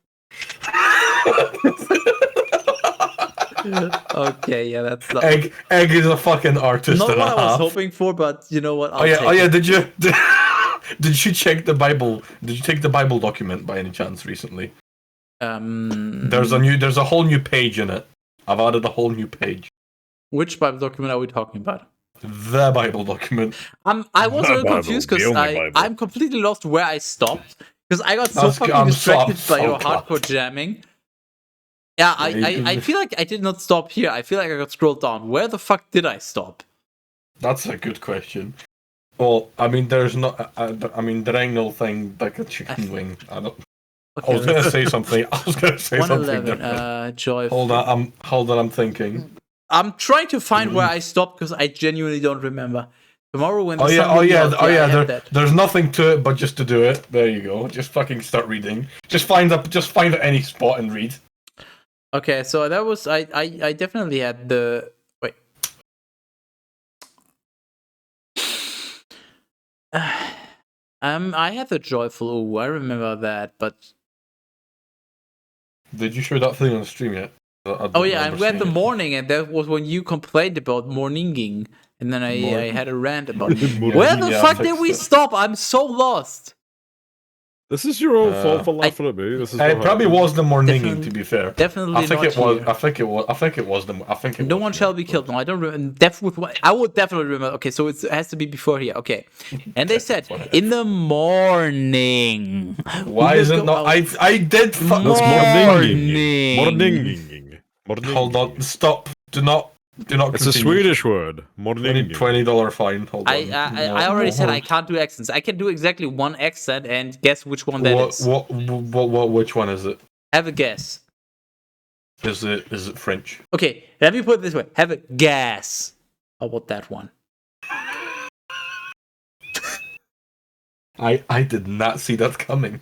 Okay, yeah, that's not, Egg is a fucking artist not and what a I was half. hoping for, but you know what? Oh yeah. Did you did you check the Bible? Did you take the Bible document by any chance recently? There's a whole new page in it. I've added a whole new page. Which Bible document are we talking about? The Bible document. I was a little Bible, confused the because only Bible. I'm completely lost where I stopped because I got so fucking I'm distracted so by your glad. hardcore jamming. Yeah, I feel like I did not stop here. I feel like I got scrolled down. Where the fuck did I stop? That's a good question. Well, I mean, there's not. I mean, there ain't no thing like a chicken wing. I don't. Okay, I was gonna say something. I was gonna say something 111. different. Joy. Hold on. I'm thinking. I'm trying to find where I stopped because I genuinely don't remember. Tomorrow when the Oh yeah. sun will be out, I have that. There's nothing to it but just to do it. There you go. Just fucking start reading. Just find any spot and read. Okay, so that was I definitely had the wait. I had the joyful ooh, I remember that, but Did you show that thing on the stream yet? oh yeah, and we had the morning, and that was when you complained about morninging, and then I had a rant about it. Where the Yeah, fuck I did fixed we it. stop? I'm so lost. This is your own fault for laughing at me. This is It what probably happened. was the morning. Definitely- To be fair, Definitely I think not it was. here. I think it was the. I think it. No was one the shall morning. be killed. No, I don't remember. I would definitely remember. Okay, so it has to be before here. Okay, and they said in the morning. Why We is will it go not? out. I did. That's Morning. Morning. Hold on. Stop. Do not. It's a continue. Swedish word. Morning. $20 fine. Hold on. I already said I can't do accents. I can do exactly one accent, and guess which one that is. Which one is it? Have a guess. Is it French? Okay, let me put it this way. Have a guess. How about that one? I did not see that coming.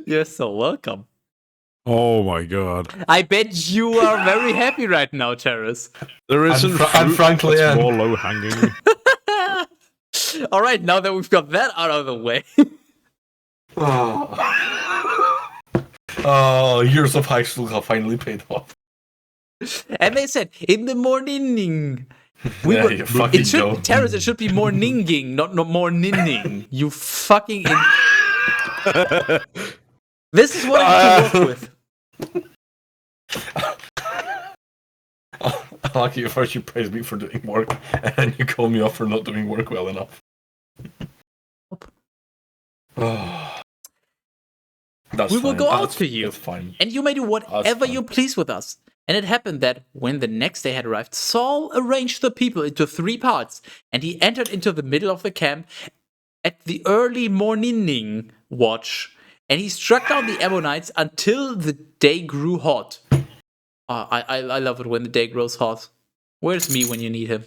You're so welcome. Oh my god. I bet you are very happy right now, Teras. There isn't and fruit frankly, that's yeah. more low hanging. All right, now that we've got that out of the way. Oh, years of high school have finally paid off. And they said in the morning. Yeah, you fucking It should go. Teras, it should be morninging, not more ninning. You fucking. This is what I have to work with. I like you first. You praise me for doing work, and then you call me up for not doing work well enough. Oh. That's We will fine. go out That's- for you. That's fine. And you may do whatever fine. you please with us. And it happened that when the next day had arrived, Saul arranged the people into 3 parts, and he entered into the middle of the camp at the early morning watch, and he struck down the Ammonites until the day grew hot. I love it when the day grows hot. Where's me when you need him?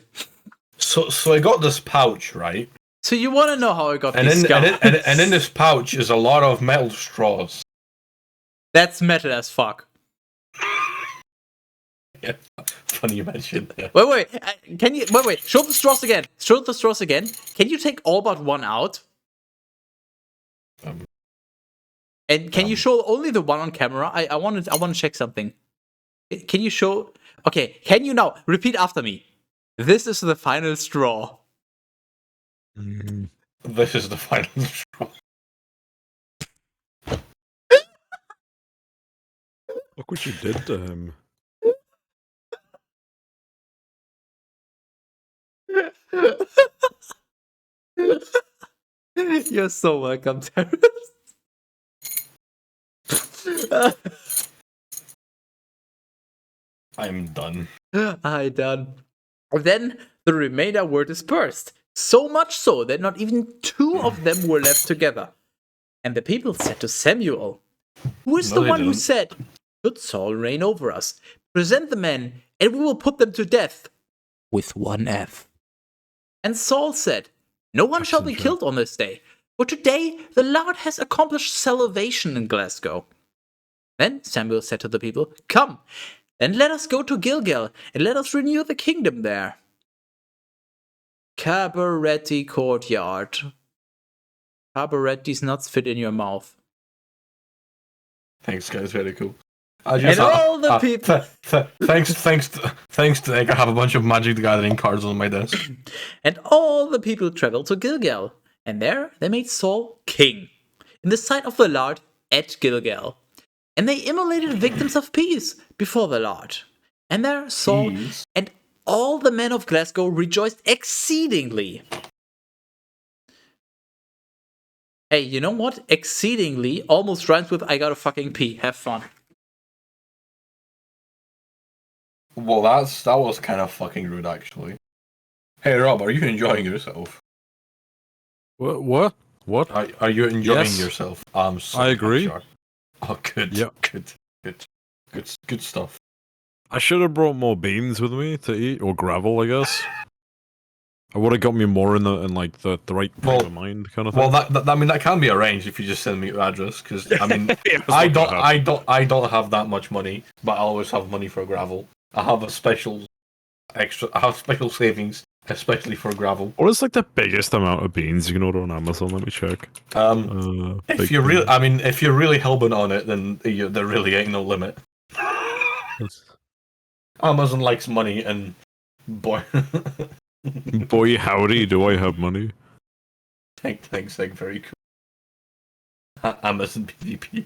So I got this pouch, right? So you want to know how I got And these scalps? and in this pouch is a lot of metal straws. That's metal as fuck. Yeah, funny you mentioned that. Wait. Can you wait? Show the straws again. Show the straws again. Can you take all but one out? And can you show only the one on camera? I want to check something. Can you show? Okay. Can you now repeat after me? This is the final straw. This is the final straw. Look what you did to him. You're so welcome, Terrence. I'm done. I done. Then the remainder were dispersed, so much so that not even 2 of them were left together. And the people said to Samuel, "Who is No, the they one who didn't. said, 'Should Saul reign over us? Present the men, and we will put them to death,' with one F." And Saul said, "No one shall be killed on this day, for today the Lord has accomplished salvation in Glasgow." Then Samuel said to the people, "Come, and let us go to Gilgal, and let us renew the kingdom there." Cabaretti courtyard. Cabaretti's nuts fit in your mouth. Thanks, guys. Very cool. And all the people. Thanks to Nick, I have a bunch of Magic the Gathering cards on my desk. And all the people traveled to Gilgal, and there they made Saul king, in the sight of the Lord at Gilgal. And they immolated victims of peace before the Lord. And there Saul Peace? and all the men of Glasgow rejoiced exceedingly. Hey, you know what? Exceedingly almost rhymes with "I gotta fucking pee." Have fun. Well, that was kind of fucking rude, actually. Hey, Rob, are you enjoying yourself? What? Are you enjoying Yes. yourself? So I agree. Sure. Oh, good. Yep. Good stuff. I should have brought more beans with me to eat, or gravel, I guess. I would have got me more in the right frame of mind, kind of thing. Well, that I mean that can be arranged if you just send me your address. Because I mean, Yeah, that's I not gonna happen. I don't have that much money, but I always have money for gravel. I have a special extra. I have special savings, especially for gravel. What is like the biggest amount of beans you can order on Amazon? Let me check. If you're real, I mean, if you're really hellbent on it, then there really ain't no limit. Amazon likes money, and boy, Boy, howdy, do I have money? thanks, very cool. Amazon PvP.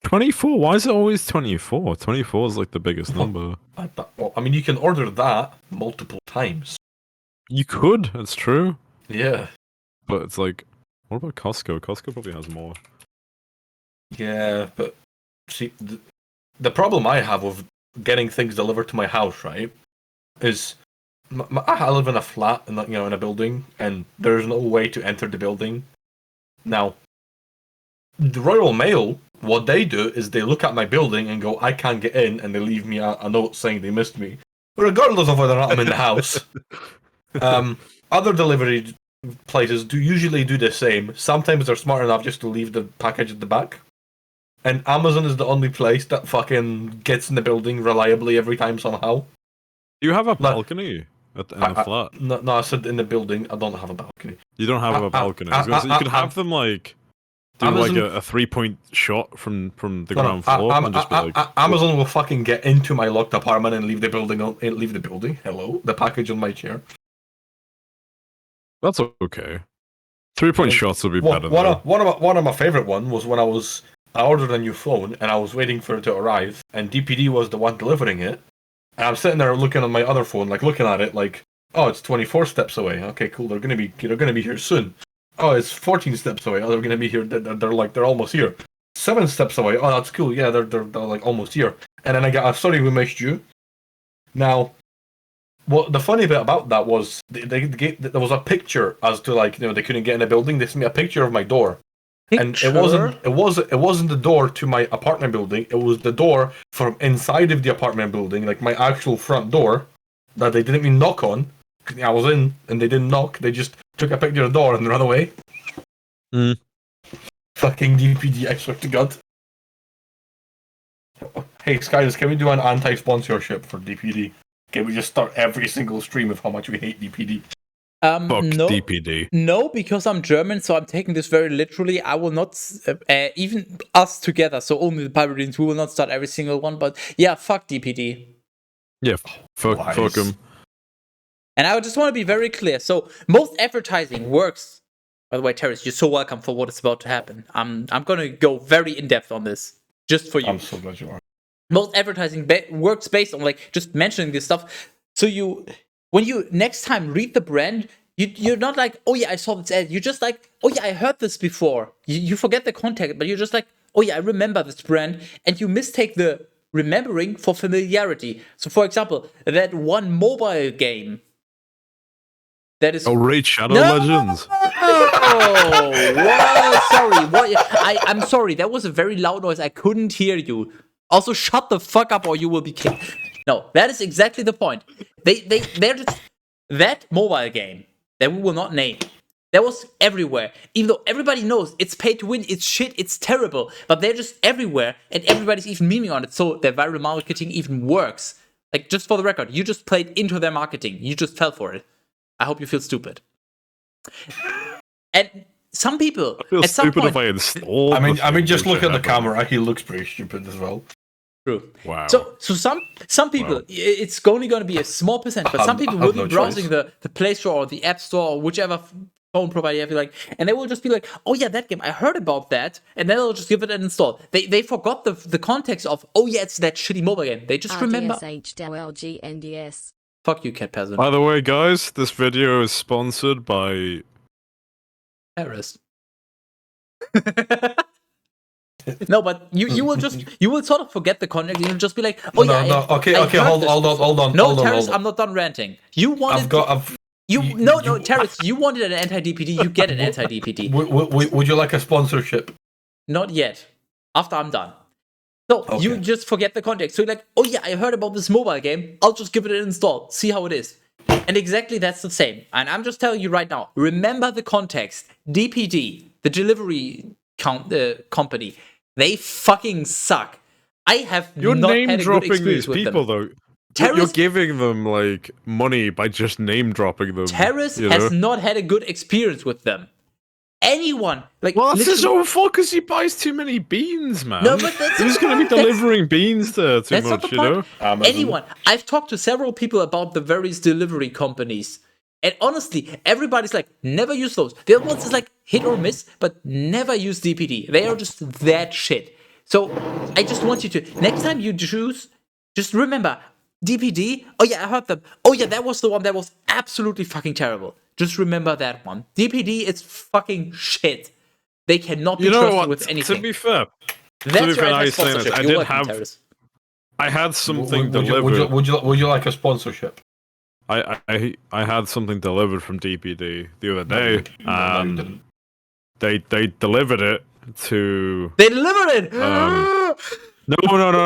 24? Why is it always 24? 24 is like the biggest number. Well, I mean, you can order that multiple times. You could, it's true. Yeah. But it's like, what about Costco? Costco probably has more. Yeah, but see, the problem I have with getting things delivered to my house, right, is I live in a flat, in a building, and there's no way to enter the building. Now, the Royal Mail, what they do is they look at my building and go, "I can't get in," and they leave me a note saying they missed me, regardless of whether or not I'm in the house. Other delivery places usually do the same. Sometimes they're smart enough just to leave the package at the back. And Amazon is the only place that fucking gets in the building reliably every time somehow. Do you have a balcony in the flat? No, I said in the building. I don't have a balcony. You don't have a balcony. I was gonna say, you could have them like do Amazon, like a 3-point shot from the ground floor and just be like. Amazon will fucking get into my locked apartment and leave the building. Hello, the package on my chair. That's okay. 3-point shots would be better. One of my favorite one was when I ordered a new phone and I was waiting for it to arrive, and DPD was the one delivering it. And I'm sitting there looking on my other phone, like looking at it, like, oh, it's 24 steps away. Okay, cool. They're gonna be here soon. Oh, it's 14 steps away. Oh, they're gonna be here. They're almost here. 7 steps away. Oh, that's cool. Yeah, they're like almost here. And then I got, sorry, we missed you. Now, what the funny bit about that was there was a picture as to like they couldn't get in the building. They sent me a picture of my door. And it wasn't the door to my apartment building. It was the door from inside of the apartment building, like my actual front door, that they didn't even knock on. I was in, and they didn't knock. They just took a picture of the door and ran away. Fucking DPD, I swear to God. Hey, Skyless, can we do an anti-sponsorship for DPD? Can we just start every single stream with how much we hate DPD? Fuck No, DPD. No, because I'm German, so I'm taking this very literally. I will not, even us together, so only the Pirates, we will not start every single one, but yeah, fuck DPD. Yeah, fuck them. And I just want to be very clear. So most advertising works. By the way, Teras, you're so welcome for what is about to happen. I'm gonna go very in depth on this, just for you. I'm so glad you are. Most advertising works based on like just mentioning this stuff. So when you next time read the brand, you're not like, oh yeah, I saw this ad. You're just like, oh yeah, I heard this before. You forget the context, but you're just like, oh yeah, I remember this brand, and you mistake the remembering for familiarity. So, for example, that one mobile game that is. Oh, Raid Shadow No! Legends. Oh, well, sorry. What? I'm sorry. That was a very loud noise. I couldn't hear you. Also, shut the fuck up, or you will be kicked. No, that is exactly the point. They're just that mobile game that we will not name. That was everywhere. Even though everybody knows it's pay to win, it's shit, it's terrible, but they're just everywhere, and everybody's even memeing on it. So their viral marketing even works. Like, just for the record, you just played into their marketing. You just fell for it. I hope you feel stupid. And some people, I feel at some stupid point, if I install. I mean, just look at the camera. camera. He looks pretty stupid as well. true. Wow. So some people, Wow. it's only going to be a small percent, but some people I will have be no browsing choice. the Play Store or the App Store or whichever phone provider you have, like, and they will just be like, oh yeah, that game, I heard about that, and then they'll just give it an install. They forgot the context of, oh yeah, it's that shitty mobile game. They just remember. RDSH-LGNDS. Fuck you, cat peasant. By the way, guys, this video is sponsored by. Paris. No, but you will sort of forget the context. You'll just be like, oh No, yeah. no, okay, I okay, heard hold this on, before." hold on, No, hold on, Terrace, hold on. I'm not done ranting. You wanted. No, Terrace, you wanted an anti-DPD. You get an anti-DPD. Would you like a sponsorship? Not yet. After I'm done. So you Okay. just forget the context. So you're like, oh yeah, I heard about this mobile game. I'll just give it an install. See how it is. And exactly that's the same. And I'm just telling you right now. Remember the context. DPD, the delivery company, they fucking suck. I have You're not name had a good dropping experience these with people, them. though. Terrace- You're giving them like money by just name dropping them. Terrace you has know? not had a good experience with them. Anyone, like, Well, that's his literally- own fault because he buys too many beans, man. No, but that's Who's going to be delivering beans there too That's not much, the you know? point. Amazon. Anyone. I've talked to several people about the various delivery companies. And honestly, everybody's like, never use those. The other ones is like hit or miss, but never use DPD. They are just that shit. So I just want you to, next time you choose, just remember, DPD, oh yeah, I heard them. Oh yeah, that was the one that was absolutely fucking terrible. Just remember that one. DPD is fucking shit. They cannot be You know trusted what? with anything. To be fair, That's be your fair, now you're saying anti-sponsorship. this, I You're did welcome, have- Terrace. I had something Would delivered. would you like a sponsorship? I had something delivered from DPD the other day, No, you and didn't. they delivered it to. They delivered it! No.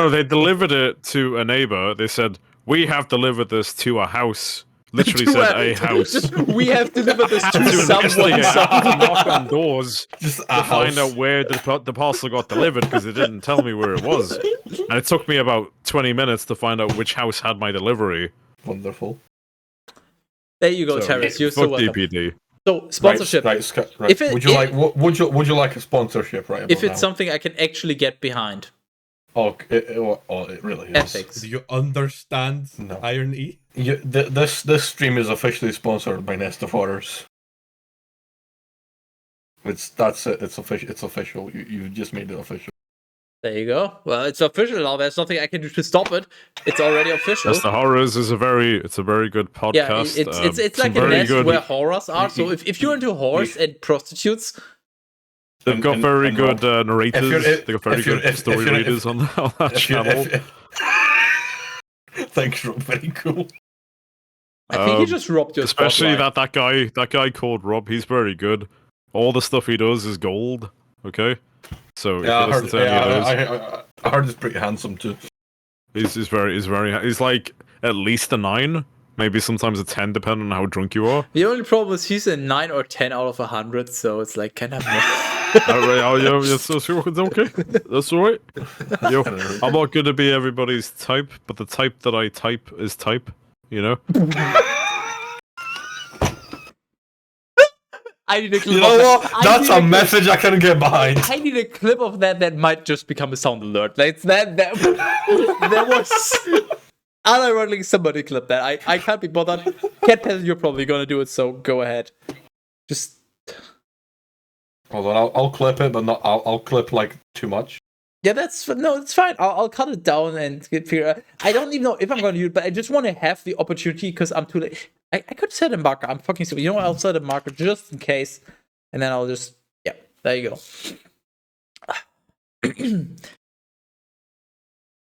They delivered it to a neighbor. They said, "We have delivered this to a house." Literally said a house. We have delivered this Had to to someone. investigate, had to knock on doors Just to find out where the parcel got delivered because they didn't tell me where it was. And it took me about 20 minutes to find out which house had my delivery. Wonderful. There you go, So, Terrace. You're so fuck welcome. DPD. So sponsorship. Right, right. If it- would you if- like? Would you like a sponsorship? Right. If about it's now? something I can actually get behind. Oh, it really is. Ethics. Do you understand No. Iron E? This stream is officially sponsored by Nest of Horrors. That's it. It's official. It's official. You just made it official. There you go. Well, it's official now. There's nothing I can do to stop it. It's already official. That's the Horrors is a very good podcast. Yeah, it's some like a very nest good. where horrors are. So if you're into horrors and prostitutes, They've got very and good narrators. if you're- They've got very if you're- good if story you're- readers on that If you- channel. Thanks, Rob. Very cool. I think he just robbed your Especially spotlight. that guy called Rob. He's very good. All the stuff he does is gold. Okay, so if Yeah, you listen to any of those, I heard he's pretty handsome too. he's like at least a 9, maybe sometimes a 10, depending on how drunk you are. The only problem is he's a 9 or 10 out of 100, so it's like, can I It's okay. That's alright. Yo, I'm not gonna be everybody's type, but the type that I type is type. You know. I need a clip You know of what? that. That's a message I can get behind. I need a clip of that might just become a sound alert. Like, that was unironically somebody clip that. I can't be bothered. Cat Peasant, you're probably gonna do it, so go ahead. Just Hold on, I'll clip it, but not. I'll clip like too much. yeah, it's fine. I'll cut it down and figure out. I don't even know if I'm gonna use it, but I just want to have the opportunity because I'm too late. I could set a marker. I'm fucking stupid. You know what? I'll set a marker just in case, and then I'll just there you go.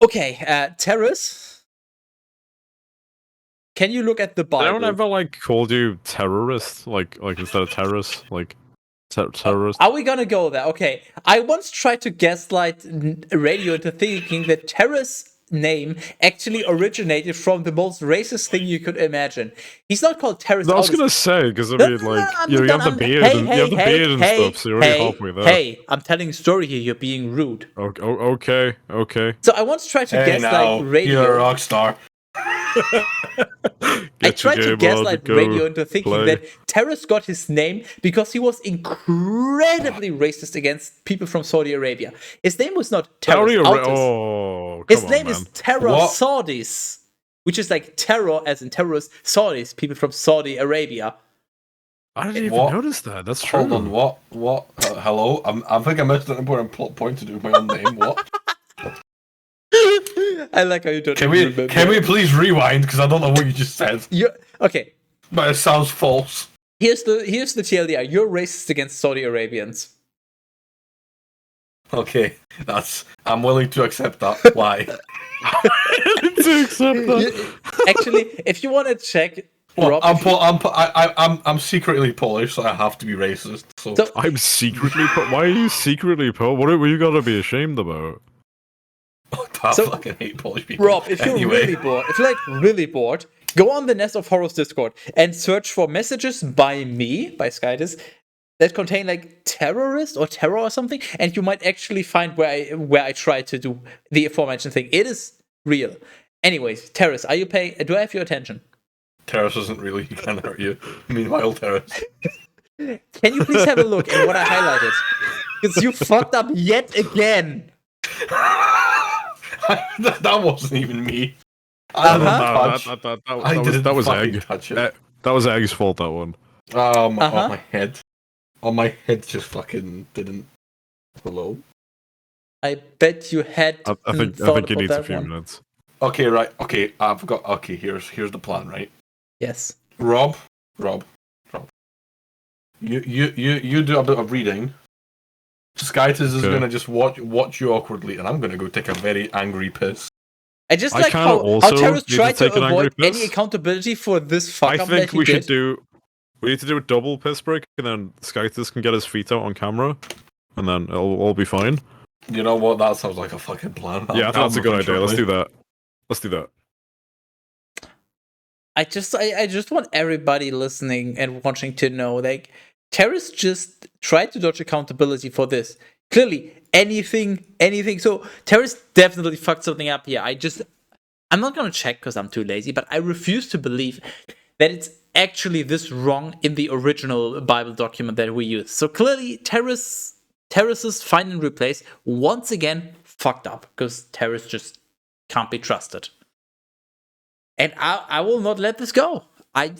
Okay, Terrace. Can you look at the Bible? I don't ever like called you terrorist, like instead of terrorist, like terrorist. Are we gonna go there? Okay. I once tried to gaslight radio into thinking that Terrace name actually originated from the most racist thing you could imagine. He's not called Terrace. I was gonna say because I mean, like I'm you done, have the I'm- beard, hey, and hey, you have the hey, beard and hey, stuff, so you're already halfway there. Hey, I'm telling a story here. You're being rude. Okay. So I once tried to Hey, now, gaslight radio. you're a rock star. I tried to gaslight radio into thinking play. that Terrace got his name because he was incredibly racist against people from Saudi Arabia. His name was not Terrace. Oh, His come name on, is man. Terror What? Saudis, which is like terror as in terrorist Saudis, people from Saudi Arabia. I didn't even What? notice that. That's true. Hold on, what? Hello? I think I missed an important plot point to do with my own name. What? I like how you don't Can even we remember. can we please rewind? Because I don't know what you just said. Okay, But it sounds false. here's the TLDR. You're racist against Saudi Arabians. Okay, I'm willing to accept that. Why? to accept that. Actually, if you want to check, Well, Rob, I'm secretly Polish, so I have to be racist. So, So- I'm secretly. Why are you secretly What are you gotta be ashamed about? I So- fucking hate Polish people. Rob, if you're Anyway. really bored, go on the Nest of Horrors Discord and search for messages by Skytis, that contain like terrorist or terror or something, and you might actually find where I tried to do the aforementioned thing. It is real. Anyways, Terrace, are you paying? Do I have your attention? Terrace isn't really gonna hurt you. Meanwhile, Terrace. Can you please have a look at what I highlighted? Because you fucked up yet again. that wasn't even me. Uh-huh. That was fucking Egg. touch it. That was Egg's fault. That one. Uh-huh. My head. Oh, my head just fucking didn't. Hello? I bet you had. I think thought he about needs a that few one. minutes. Okay, right. Okay, I've got. Okay, here's the plan, right? Yes. Rob. You do a bit of reading. Skytis is Okay. gonna just watch you awkwardly, and I'm gonna go take a very angry piss. I just I like kinda how also Terrace need to tried to take an angry avoid piss. any accountability for this fuck I up think that he we did. should do. We need to do a double piss break, and then Skytis can get his feet out on camera, and then it'll all be fine. You know what? That sounds like a fucking plan. Yeah, I think that's a good idea. Let's do that. Let's do that. I just want everybody listening and watching to know, like, Terrace just tried to dodge accountability for this. Clearly, anything. So Terrace definitely fucked something up here. I'm not gonna check because I'm too lazy, but I refuse to believe that it's actually this wrong in the original Bible document that we use. So clearly, Terrace's find and replace once again fucked up because Terrace just can't be trusted. And I will not let this go.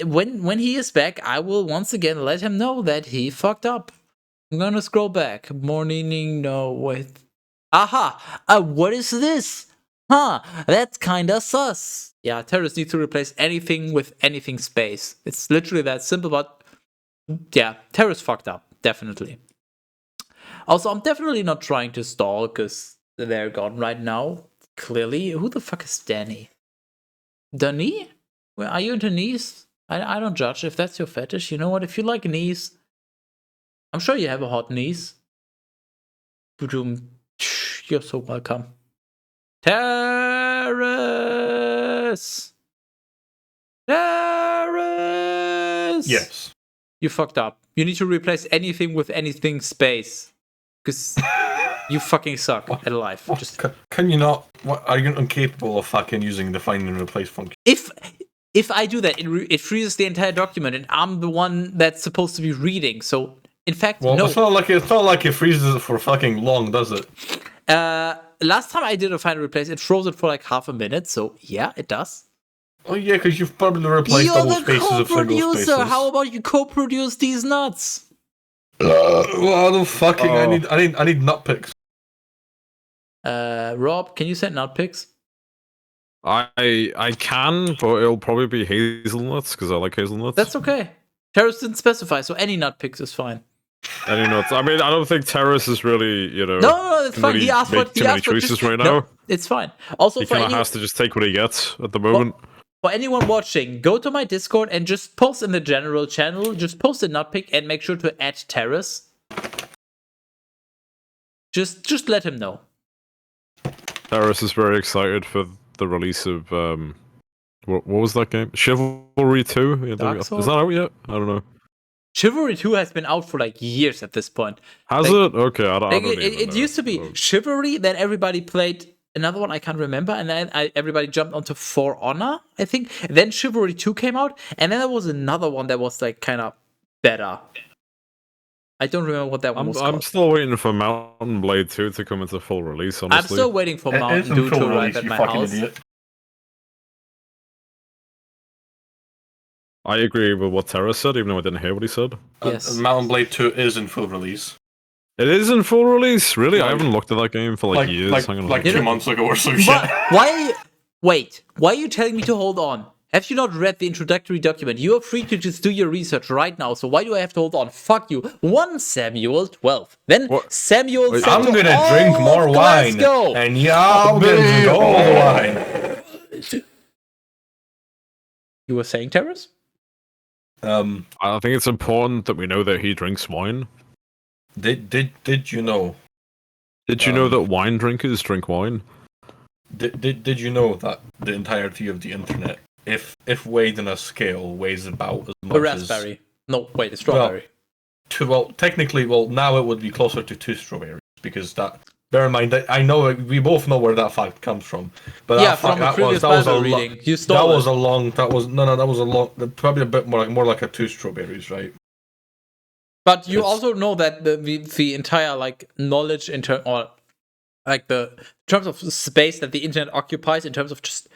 When he is back, I will once again let him know that he fucked up. I'm gonna scroll back. Morning, no, wait. Aha! What is this? Huh, that's kinda sus. Yeah, Terrace needs to replace anything with anything space. It's literally that simple, but yeah, Terrace fucked up, definitely. Also, I'm definitely not trying to stall because they're gone right now. Clearly, who the fuck is Danny? Danny? Where are you into knees? I don't judge if that's your fetish. You know what? If you like knees, I'm sure you have a hot knees. You're so welcome. Terrace! Terrace! Yes. You fucked up. You need to replace anything with anything space. Because you fucking suck at life. What? Just Can you not? What, are you incapable of fucking using the find and replace function? if I do that, it freezes the entire document, and I'm the one that's supposed to be reading. So, in fact, Well, no. it's not like it freezes it for fucking long, does it? Last time I did a find and replace, it froze it for like half a minute. So yeah, it does. Oh yeah, because you've probably replaced You're double the spaces of single co-producer. spaces. How about you co-produce these nuts? Well, I don't fucking. I need nut picks. Rob, can you send nut pics? I can, but it'll probably be hazelnuts because I like hazelnuts. That's okay. Terrace didn't specify, so any nut pics is fine. Any nuts? I mean, I don't think Teras is really, No, it's can fine. really He asked for make too many choices right now. No, it's fine. Also, He for kind of any, has to just take what he gets at the moment. for anyone watching, go to my Discord and just post in the general channel. Just post a nut pick and make sure to add Teras. Just let him know. Teras is very excited for the release of what was that game? Chivalry 2? Dark Is Souls? that out yet? I don't know. Chivalry 2 has been out for like years at this point. Has Like- it? Okay, I don't even It know. used to be Oh. Chivalry, then everybody played another one I can't remember, and then everybody jumped onto For Honor, I think. Then Chivalry 2 came out, and then there was another one that was like kind of better. I don't remember what that one was I'm called. still waiting for Mountain Blade 2 to come into full release, honestly. I'm still waiting for It Mountain isn't Dew full to release, arrive at you my fucking house. idiot. I agree with what Teras said, even though I didn't hear what he said. Yes. Mountain Blade 2 is in full release. It is in full release? Really? I Like- haven't looked at that game for like years. Hang on a Like second. 2 months ago or some shit. But why are you... Wait, why are you telling me to hold on? Have you not read the introductory document? You are free to just do your research right now, so why do I have to hold on? Fuck you. 1 Samuel 12. Then What? Samuel Wait, said I'm to gonna all drink more of wine, Glasgow. and y'all gonna drink all the wine. You were saying, Terrace? I think it's important that we know that he drinks wine. Did you know? Did you know that wine drinkers drink wine? Did you know that the entirety of the internet, if weighed in a scale, weighs about as much A raspberry. No, wait, a strawberry. Technically, now it would be closer to 2 strawberries because that. Bear in mind that I know we both know where that fact comes from, but Yeah, that from fact, a that previous was Bible a reading. You that stole was it. a long. That was probably a bit more like a 2 strawberries, right? But you It's- also know that the entire like knowledge in terms or like the in terms of space that the internet occupies in terms of just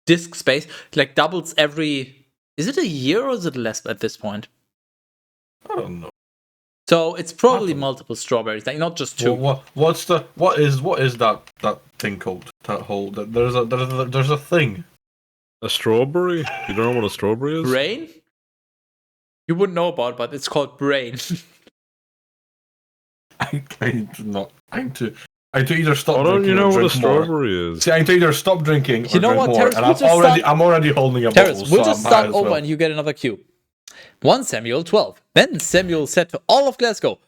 disk space like doubles every. Is it a year or is it less at this point? I don't know. So it's probably Awesome. multiple strawberries, like not just 2. What is that thing called? That whole there's a thing. A strawberry? You don't know what a strawberry is? Brain? You wouldn't know about, but it's called brain. I to either stop Why don't drinking you know or what a drink more. strawberry is? See, I need to either stop drinking or You know drink what, more, Terrace, and we'll I'm already holding a Terrace, bottle. we'll so just I might start as over well. and you get another cue. 1 Samuel 12. Then Samuel said to all of Glasgow,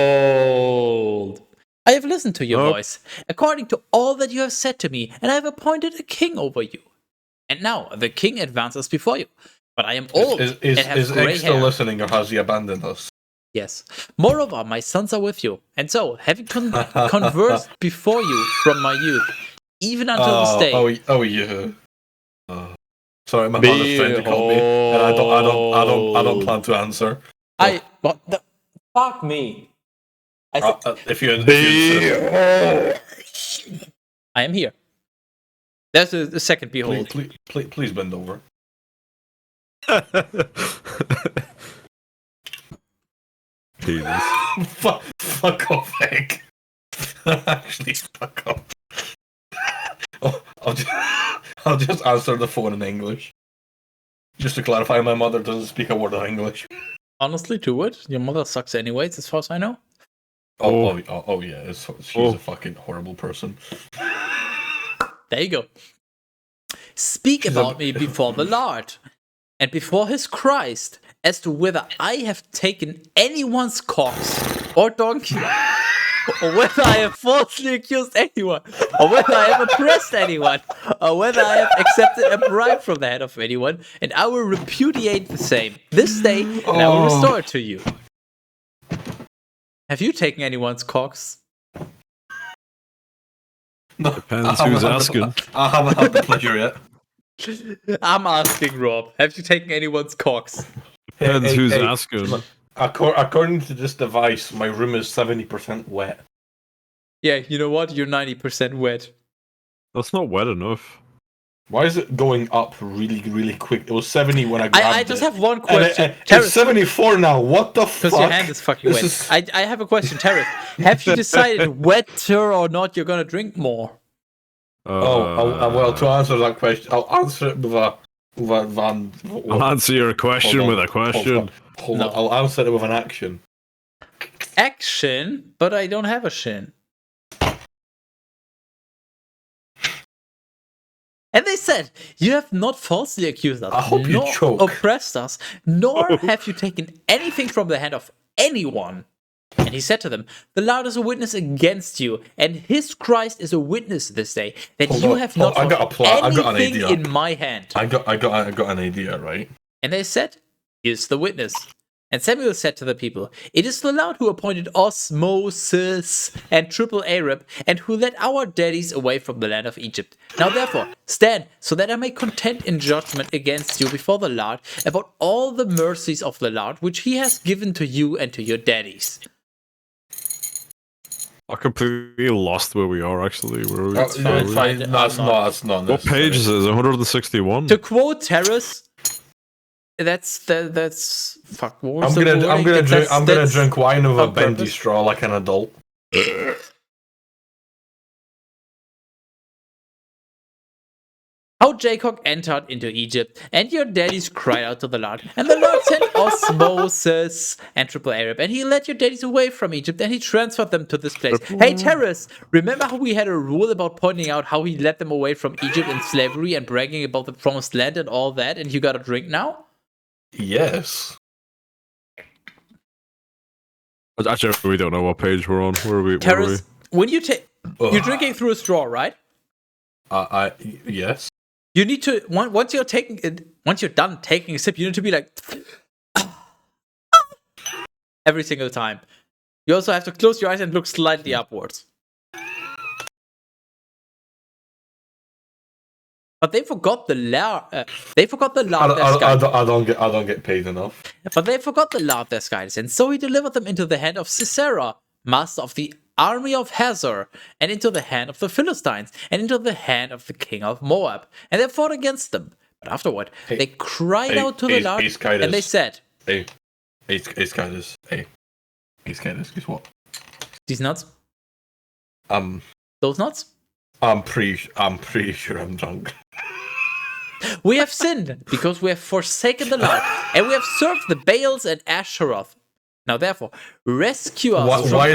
Behold, I have listened to your Nope. voice, according to all that you have said to me, and I have appointed a king over you. And now the king advances before you. But I am old Is and have Egg grey still hair. listening, or has he abandoned us? Yes. Moreover, my sons are with you. And so, having conversed before you from my youth, even until this day, Oh yeah. Sorry, my mother's trying to call me, and I don't plan to answer. what the fuck me? I said, If you insist. I am here. There's the second behold. Please bend over. Jesus. Fuck off, Egg. Actually, fuck off. Oh, I'll just answer the phone in English. Just to clarify, my mother doesn't speak a word of English. Honestly, do it. Your mother sucks anyways, as far as I know. Oh yeah, she's a fucking horrible person. There you go. Speak about me before the Lord and before his Christ as to whether I have taken anyone's cocks or donkey, or whether I have falsely accused anyone, or whether I have oppressed anyone, or whether I have accepted a bribe from the head of anyone, and I will repudiate the same this day, and I will restore it to you. Have you taken anyone's cocks? No, Depends who's asking. I haven't had the pleasure yet. I'm asking Rob. Have you taken anyone's cocks? Depends who's Hey, asking. According to this device, my room is 70% wet. Yeah, you know what? You're 90% wet. That's not wet enough. Why is it going up really, really quick? It was 70 when I grabbed I just it. have one And question. it's 74 now. What the fuck? Because your hand is fucking wet. This is- I have a question, Terry. Have you decided whether or not you're gonna drink more? Well, to answer that question, I'll answer it with a I'll answer your question Hold with on, a question. Hold on. I'll answer it with an action. action, but I don't have a shin. And they said, you have not falsely accused us, I hope you nor choke. oppressed us, nor have you taken anything from the hand of anyone. And he said to them, the Lord is a witness against you, and his Christ is a witness this day, that you have not I got a plan. I got an anything idea. in my hand. I got an idea, right? And they said, here's the witness. And Samuel said to the people, it is the Lord who appointed us, Moses, and triple Arab, and who led our daddies away from the land of Egypt. Now therefore, stand, so that I may contend in judgment against you before the Lord, about all the mercies of the Lord, which he has given to you and to your daddies. I completely lost where we are, actually. Where are we? It's fine. That's not. What page is it? Is it 161? To quote Teras, that's fuck. What was I'm the gonna wording? I'm gonna drink wine with a on bendy purpose. straw like an adult. How Jacob entered into Egypt, and your daddies cried out to the Lord. And the Lord sent us Moses and triple Arab, and he led your daddies away from Egypt, and he transferred them to this place. Hey, Teras, remember how we had a rule about pointing out how he led them away from Egypt in slavery and bragging about the promised land and all that, and you got a drink now? Yes. Actually, we don't know what page we're on. Where are we? Teras, when you take... Ugh. You're drinking through a straw, right? Yes. You need to... Once you're taking it... Once you're done taking a sip, you need to be like... every single time. You also have to close your eyes and look slightly upwards. But they forgot the law. They forgot the law of their skies. I don't get paid enough. But they forgot the law of their skies, and so he delivered them into the hand of Sisera, master of the army of Hazor, and into the hand of the Philistines, and into the hand of the king of Moab. And they fought against them. But afterward, they cried out to the Lord, and they said, Hey, Skydus. Hey, Skydus. Guess what? these nuts? Those nuts? I'm pretty sure I'm drunk. We have sinned, because we have forsaken the Lord, and we have served the Baals and Asheroth. Now therefore, rescue us Why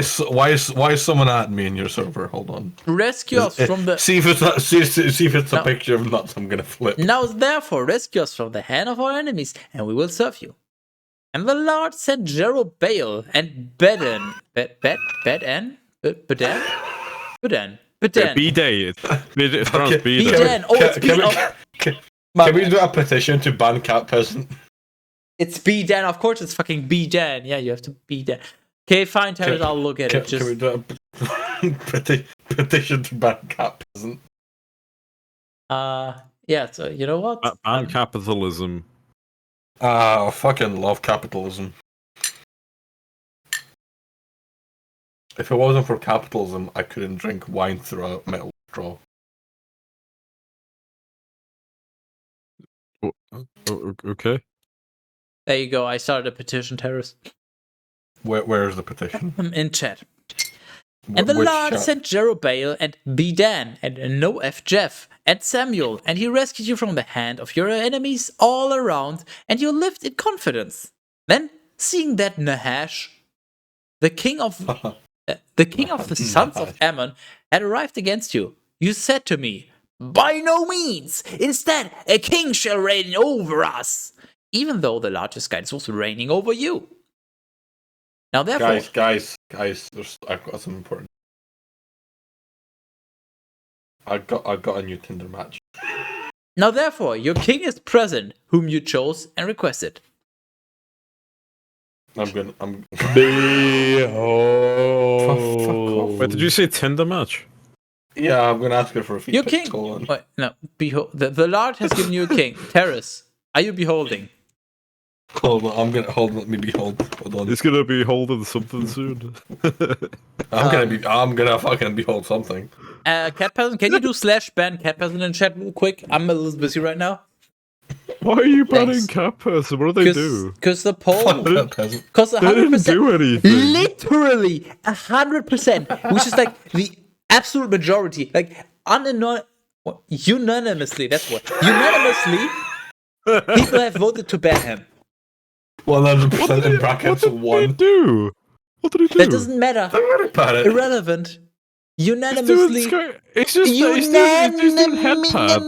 is someone at me in your server? Hold on. rescue us from the... See if it's a picture of nuts. I'm gonna flip. Now therefore, rescue us from the hand of our enemies, and we will serve you. And the Lord sent Jerubbaal and Bedan. B-Day. It's pronounced B-Day. Bedan. Oh, it's Can we do a petition to ban cat peasant? It's Bedan. Of course, it's fucking Bedan. Yeah, you have to Bedan. Okay, fine, Terrence. I'll look at it. Can we do a petition to ban cat peasant? Yeah. So you know what? Ban capitalism. I fucking love capitalism. If it wasn't for capitalism, I couldn't drink wine through a metal straw. Okay. There you go. I started a petition, Terrence. Where is the petition? In chat. And the Lord sent Jerubbaal and Bedan and Noef Jeff and Samuel, and he rescued you from the hand of your enemies all around, and you lived in confidence. Then, seeing that Nahash, the king of the sons of Ammon, had arrived against you, you said to me, by no means! Instead, a king shall reign over us! Even though the largest guidance was reigning over you. Now therefore... Guys, I've got something important. I got a new Tinder match. Now therefore, your king is present, whom you chose and requested. I'm Behold. Wait, did you say Tinder match? Yeah, I'm gonna ask her for a feedback. Your king. Wait, no, behold. The Lord has given you a king. Terrace, are you beholding? Hold on, let me behold. Hold on. He's gonna be holding something soon. I'm gonna fucking behold something. Cat Peasant, can you do /ban Cat Peasant in chat real quick? I'm a little busy right now. Why are you banning Cat Person? What do they do? Because the poll... Because They didn't do anything. Literally 100%, which is like the absolute majority. Like, unanimously, that's what. Unanimously, people have voted to ban him. 100% in brackets What did they 1. do? What did he do? That doesn't matter. Don't worry about it. Irrelevant. He's Unanimously. he's just doing head pats.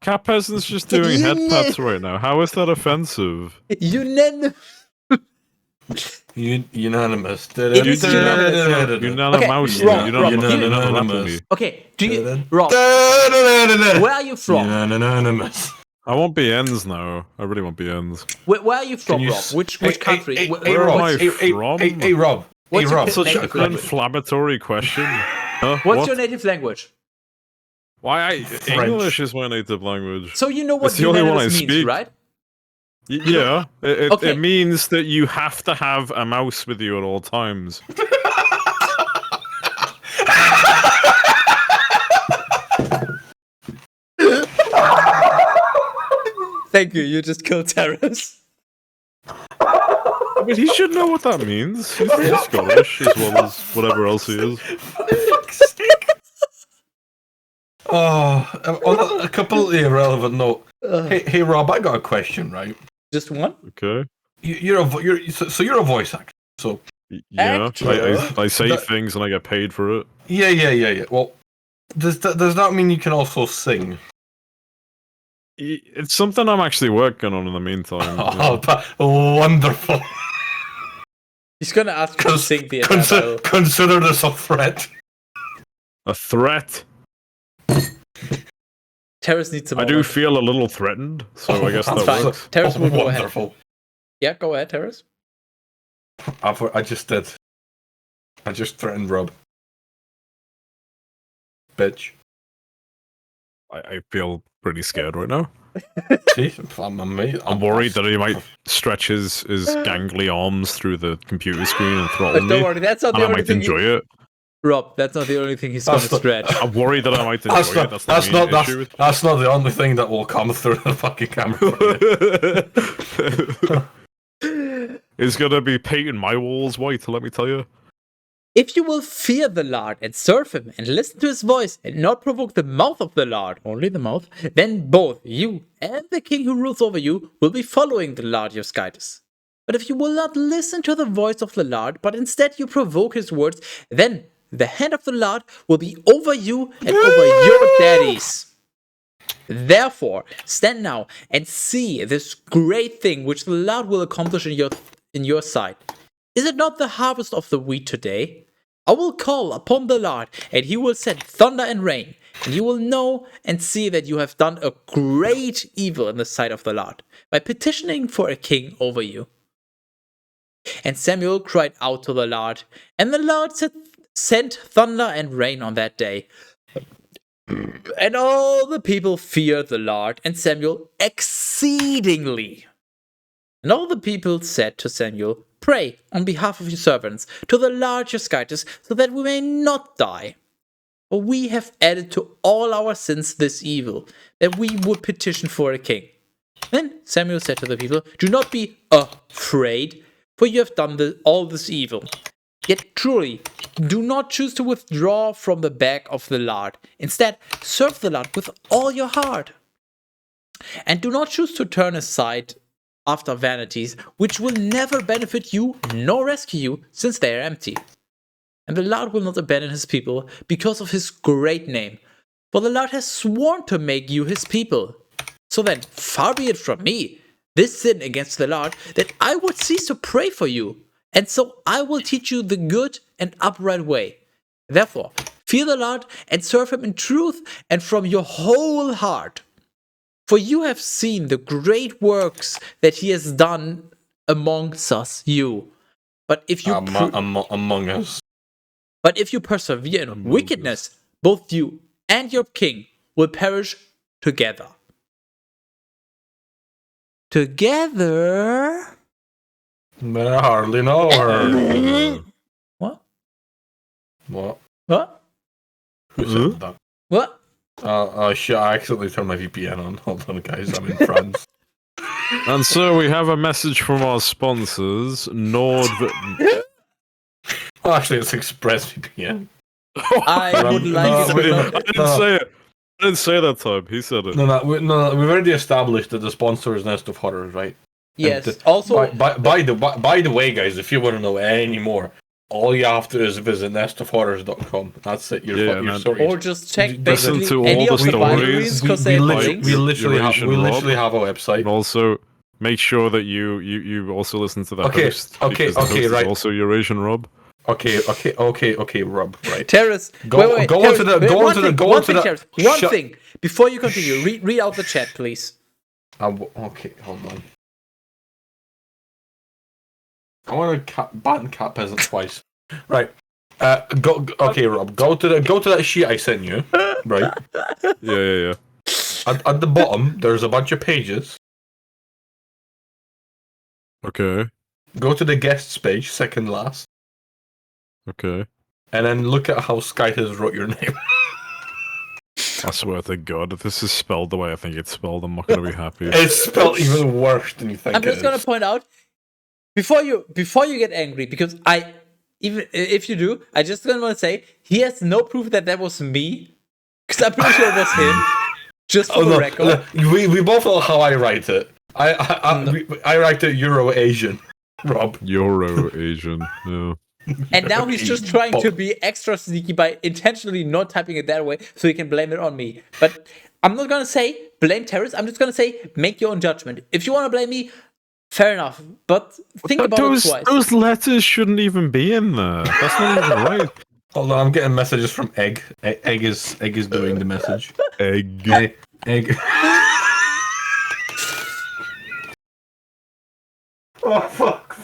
Cat Peasant's just doing head pats right now. How is that offensive? Unanimous. Unanimous. It is unanimous. Unanimous. Okay, Rob, Unanimous. Okay, Rob, where are you from? Unanimous. I want BNs now. I really want BNs. Where are you from, Rob? Which country? Where am I from? Hey, Rob. What's Hey, Rob. your Such native an language? inflammatory question. Huh? What's What? your native language? English is my native language. So you know what It's the only one I unanimous means, speak. right? Yeah, Okay. it means that you have to have a mouse with you at all times. Thank you. You just killed Teras. I mean, he should know what that means. He's Scottish as well as whatever else he is. Oh, on a completely irrelevant note. Hey, Rob, I got a question, right? Just one? Okay. You're a voice actor. So Yeah, Actor? I say That- things and I get paid for it. yeah. Well, does that mean you can also sing? It's something I'm actually working on in the meantime. Oh, wonderful. He's gonna ask you to sing the entire battle. Consider this a threat. A threat. Teras needs some. I do feel a little threatened, so I guess That's that fine. works. Teras will go ahead. Wonderful. Yeah, go ahead, Teras. I just did. I just threatened Rob. Bitch. I feel pretty scared right now. See, I'm I'm worried that he might stretch his gangly arms through the computer screen and throttle But me. don't worry, that's not And the I only might thing. enjoy it. Rob, that's not the only thing he's gonna That's not- stretch. I'm worried that I might enjoy That's it. not. That's That's the main not. issue. That's not the only thing that will come through the fucking camera. It's gonna be painting my walls white, let me tell you. If you will fear the Lord and serve him and listen to his voice and not provoke the mouth of the Lord, only the mouth, then both you and the king who rules over you will be following the Lord your guidance. But if you will not listen to the voice of the Lord, but instead you provoke his words, then the hand of the Lord will be over you and over your daddies. Therefore, stand now and see this great thing which the Lord will accomplish in your sight. Is it not the harvest of the wheat today? I will call upon the Lord, and he will send thunder and rain, and you will know and see that you have done a great evil in the sight of the Lord, by petitioning for a king over you. And Samuel cried out to the Lord, and the Lord sent thunder and rain on that day. And all the people feared the Lord and Samuel exceedingly. And all the people said to Samuel, "Pray on behalf of your servants to the Lord your guidance, so that we may not die. For we have added to all our sins this evil, that we would petition for a king." Then Samuel said to the people, "Do not be afraid, for you have done all this evil. Yet truly, do not choose to withdraw from the back of the Lord. Instead, serve the Lord with all your heart. And do not choose to turn aside after vanities, which will never benefit you nor rescue you, since they are empty. And the Lord will not abandon his people because of his great name, for the Lord has sworn to make you his people. So then, far be it from me, this sin against the Lord, that I would cease to pray for you. And so I will teach you the good and upright way. Therefore, fear the Lord and serve him in truth and from your whole heart. For you have seen the great works that he has done amongst us, you. But if you among us. But if you persevere in wickedness, both you and your king will perish together. Together? But I hardly know her. What? What? What? Who said that? What? Shit, I accidentally turned my VPN on. Hold on, guys, I'm in France. And so we have a message from our sponsors, Nord. Well, actually, it's ExpressVPN. I would like no, it. I didn't say it. I didn't say that time. He said it. No, we've already established that the sponsor is Nest of Horrors, right? Yes. Also, by the way, guys, if you want to know any more, all you have to do is visit nestofhorrors.com. That's it. You're sorted. or just check Listen basically to any all of the the stories. binaries because they have links. We literally Eurasian have a website. And also, make sure that you also listen to the host. Okay, because the host is right. also EurasianRob. Okay, Rob. Right. Terrace, Go wait, on Terrace, to the wait, go one on to the thing, go one on to thing, the. Terrace, one thing before you continue. Read out the chat, please. Okay, hold on. I want to ban cat peasant twice. Right. Okay, Rob. Go to that sheet I sent you. Right. Yeah. At the bottom, there's a bunch of pages. Okay. Go to the guests page, second last, Okay. and then look at how Skype has wrote your name. I swear to God, if this is spelled the way I think it's spelled, I'm not gonna be happy. It's spelled even worse than you think. I'm just gonna point out before you get angry, because even if you do, I just gonna want to say he has no proof that was me, because I'm pretty sure it was him. Just for the record. We both know how I write it. I write it Euro-Asian, Rob. Euro-Asian, yeah. And now he's just trying to be extra sneaky by intentionally not typing it that way so he can blame it on me. But I'm not gonna say blame Terrace, I'm just gonna say make your own judgment. If you wanna blame me, fair enough. But think about it twice. Those letters shouldn't even be in there. That's not even right. Hold on, I'm getting messages from Egg. Egg is doing the message. Egg. Egg. Oh fuck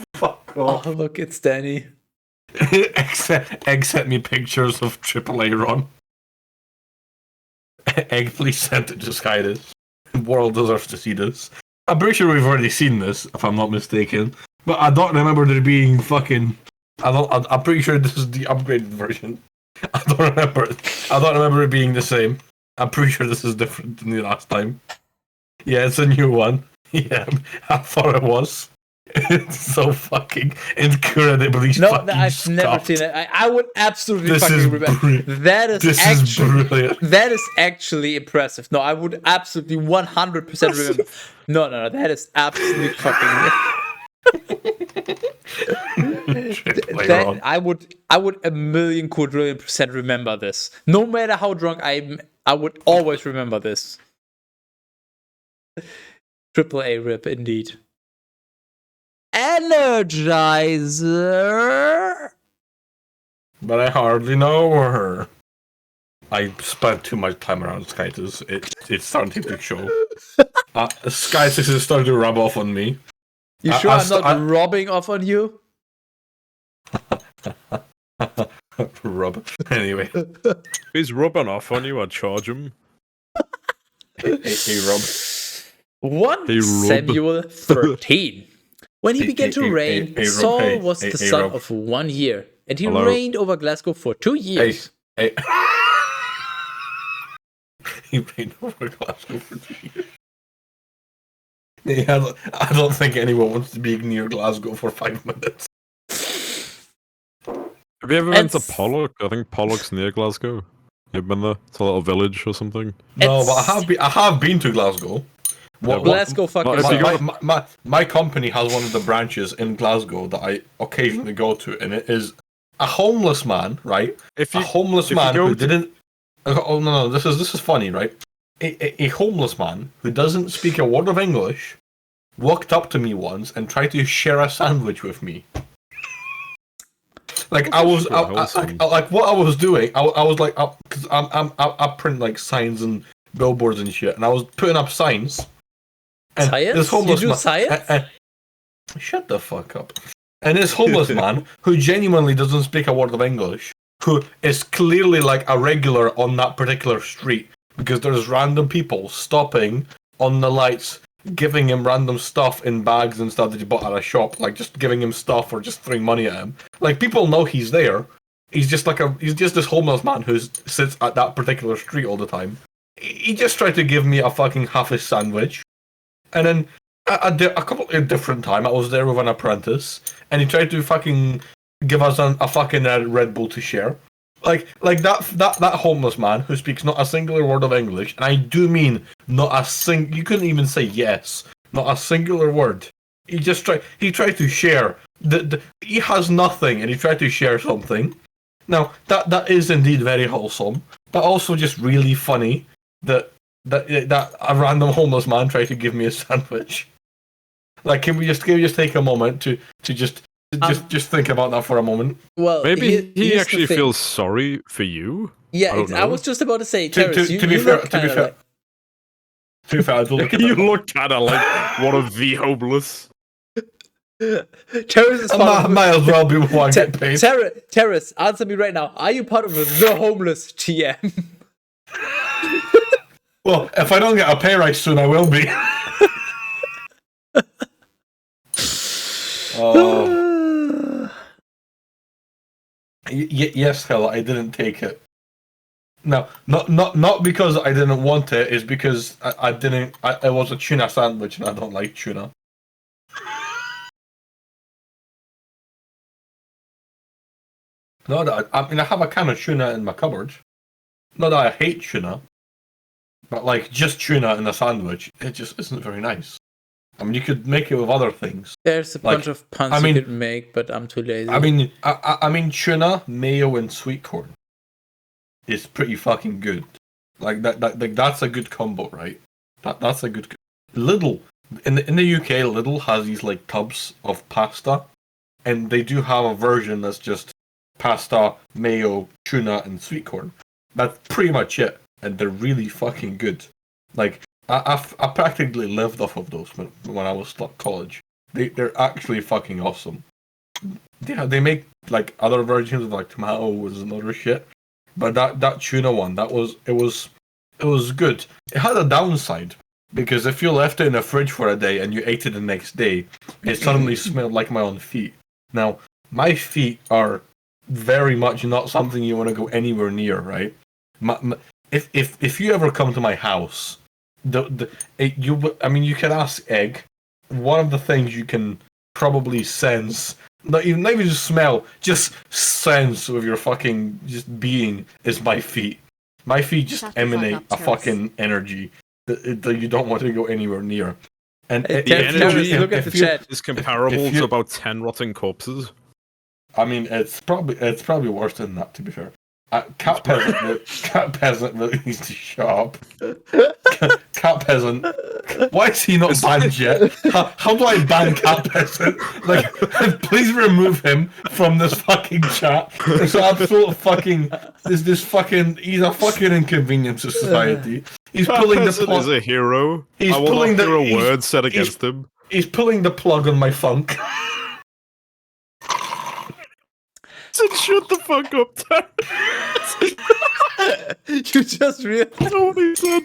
off. Oh look, it's Danny. Egg sent me pictures of AAA Ron. Egg, please send it to Skydus. The world deserves to see this. I'm pretty sure we've already seen this, if I'm not mistaken. But I don't remember there being fucking. I'm pretty sure this is the upgraded version. I don't remember it being the same. I'm pretty sure this is different than the last time. Yeah, it's a new one. Yeah, I thought it was. It's so fucking incredibly fucking I've scuffed. never seen it. I would absolutely This fucking is remember. That This is brilliant. That is actually impressive. No, I would absolutely 100% remember. No, that is absolutely fucking. That, I would 1,000,000 quadrillion % remember this. No matter how drunk I would always remember this. AAA rip indeed. Energizer. But I hardly know her. I spent too much time around Skytus. It's starting to show. Skytus is starting to rub off on me. You sure I'm not rubbing off on you? Rub. Anyway. If he's rubbing off on you, I'd charge him. Hey, Rob. 1 Samuel 13. When he began to reign, Saul was the son of 1 year, and he reigned over Glasgow for 2 years. Hey. He reigned over Glasgow for 2 years. Yeah, I don't think anyone wants to be near Glasgow for 5 minutes. Have you ever been to Pollock? I think Pollock's near Glasgow. You've been there? It's a little village or something. No, but I have been to Glasgow. Glasgow fucking. My company has one of the branches in Glasgow that I occasionally go to, and it is a homeless man, right? A homeless man who didn't. Oh no! This is funny, right? A homeless man who doesn't speak a word of English walked up to me once and tried to share a sandwich with me. Like I was, like what I was doing. I was like, because I print like signs and billboards and shit, and I was putting up signs. And science? This homeless you do science? Shut the fuck up. And this homeless man, who genuinely doesn't speak a word of English, who is clearly like a regular on that particular street, because there's random people stopping on the lights, giving him random stuff in bags and stuff that he bought at a shop, like just giving him stuff or just throwing money at him. Like people know he's there. He's just this homeless man who sits at that particular street all the time. He just tried to give me a fucking half-ish sandwich. And then a couple of different time, I was there with an apprentice, and he tried to fucking give us a fucking Red Bull to share. Like that homeless man who speaks not a singular word of English, and I do mean not a you couldn't even say yes, not a singular word. He tried to share. He has nothing, and he tried to share something. Now that is indeed very wholesome, but also just really funny that a random homeless man tried to give me a sandwich. Like, can we just take a moment to just think about that for a moment? Well, maybe he actually feels sorry for you. Yeah, I was just about to say, Teras, to be fair, I do look at you look kind of like one of the homeless. Teras is might as well be one get paid. Teras, answer me right now. Are you part of the homeless TM? Well, if I don't get a pay rise soon, I will be. Yes, hell, I didn't take it. No, not because I didn't want it. It's because I didn't. It was a tuna sandwich, and I don't like tuna. No, I mean I have a can of tuna in my cupboard. Not that I hate tuna, but like just tuna in a sandwich, it just isn't very nice. I mean, you could make it with other things. There's a bunch of puns you could make, but I'm too lazy. I mean, tuna, mayo, and sweet corn is pretty fucking good. Like that's a good combo, right? That's a good. Lidl in the UK, Lidl has these like tubs of pasta, and they do have a version that's just pasta, mayo, tuna, and sweet corn. That's pretty much it, and they're really fucking good. Like I practically lived off of those when I was at college. They're actually fucking awesome. Yeah, they make like other versions of like tomatoes and other shit, but that tuna one, it was good. It had a downside because if you left it in the fridge for a day and you ate it the next day, it suddenly smelled like my own feet. Now my feet are very much not something you want to go anywhere near, right? If you ever come to my house, you can ask Egg. One of the things you can probably sense, not even just smell, just sense with your fucking just being is my feet. My feet just emanate a fucking energy that you don't want to go anywhere near. And the energy look at the chat is comparable to about 10 rotting corpses. I mean, it's probably worse than that, to be fair. Cat peasant really needs to shut up. Cat peasant. Why is he not banned yet? How do I ban cat peasant? Like, please remove him from this fucking chat. It's an absolute fucking. This fucking. He's a fucking inconvenience to society. He's cat pulling peasant the plug. Is a hero. He's I will pulling not hear a word said against him. He's pulling the plug on my funk. Shut the fuck up, Terrence. You just realized what he said.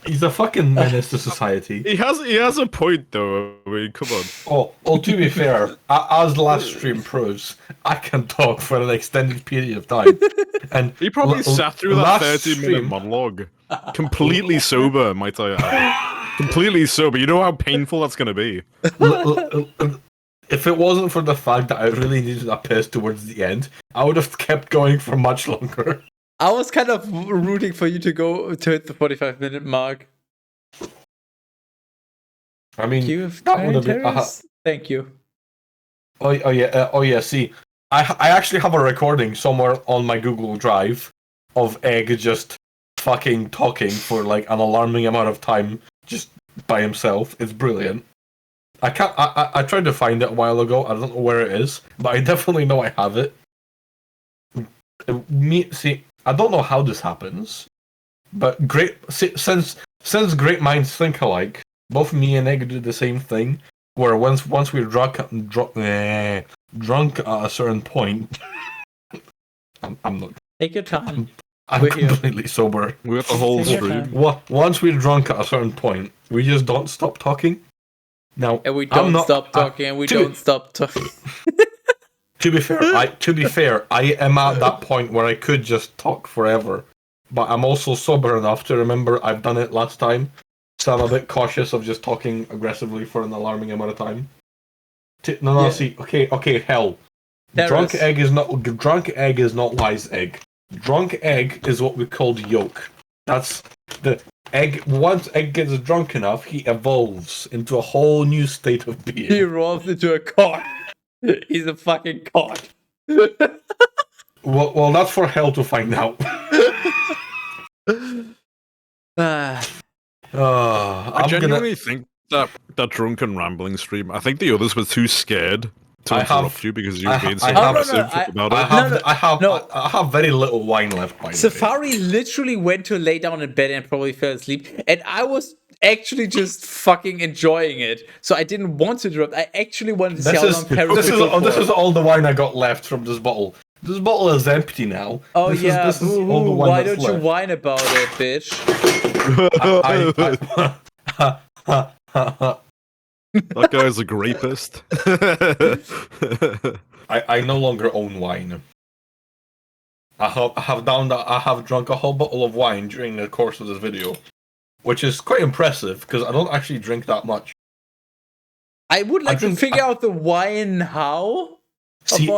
He's a fucking menace to society. He has a point though. I mean, come on. Oh, to be fair, as the last stream proves, I can talk for an extended period of time. And he probably sat through that 30-minute monologue, completely sober, might I add. Completely sober. You know how painful that's going to be. If it wasn't for the fact that I really needed a piss towards the end, I would have kept going for much longer. I was kind of rooting for you to go to hit the 45-minute mark. I mean, that would have been. Thank you. Oh yeah. See, I actually have a recording somewhere on my Google Drive of Egg just fucking talking for like an alarming amount of time just by himself. It's brilliant. I tried to find it a while ago. I don't know where it is, but I definitely know I have it. I don't know how this happens, but since great minds think alike, both me and Egg did the same thing. Where once we're drunk at a certain point, I'm not. Take your time. I'm completely sober. We got the whole stream. Once we're drunk at a certain point, we just don't stop talking. Now, and we don't stop talking, and we don't stop talking. To be fair, I am at that point where I could just talk forever, but I'm also sober enough to remember I've done it last time, so I'm a bit cautious of just talking aggressively for an alarming amount of time. See, okay, hell. Drunk egg is not wise egg. Drunk egg is what we called yolk. That's once Egg gets drunk enough, he evolves into a whole new state of He being. evolves into a cock. He's a fucking cock. Well, that's for hell to find out. Ah. I genuinely think that drunken rambling stream. I think the others were too scared to interrupt you because you were being so aggressive about it. I have very little wine left. By the way. Safari literally went to lay down in bed and probably fell asleep, and I was actually just fucking enjoying it. So I didn't want to interrupt. I actually wanted to see how long Paris this is all the wine I got left from this bottle. This bottle is empty now. Oh this yeah, is all the wine why that's don't you left. whine about it, bitch? That guy's a rapist. I no longer own wine. I have drunk a whole bottle of wine during the course of this video, which is quite impressive because I don't actually drink that much. I would like to figure out the why and how. See,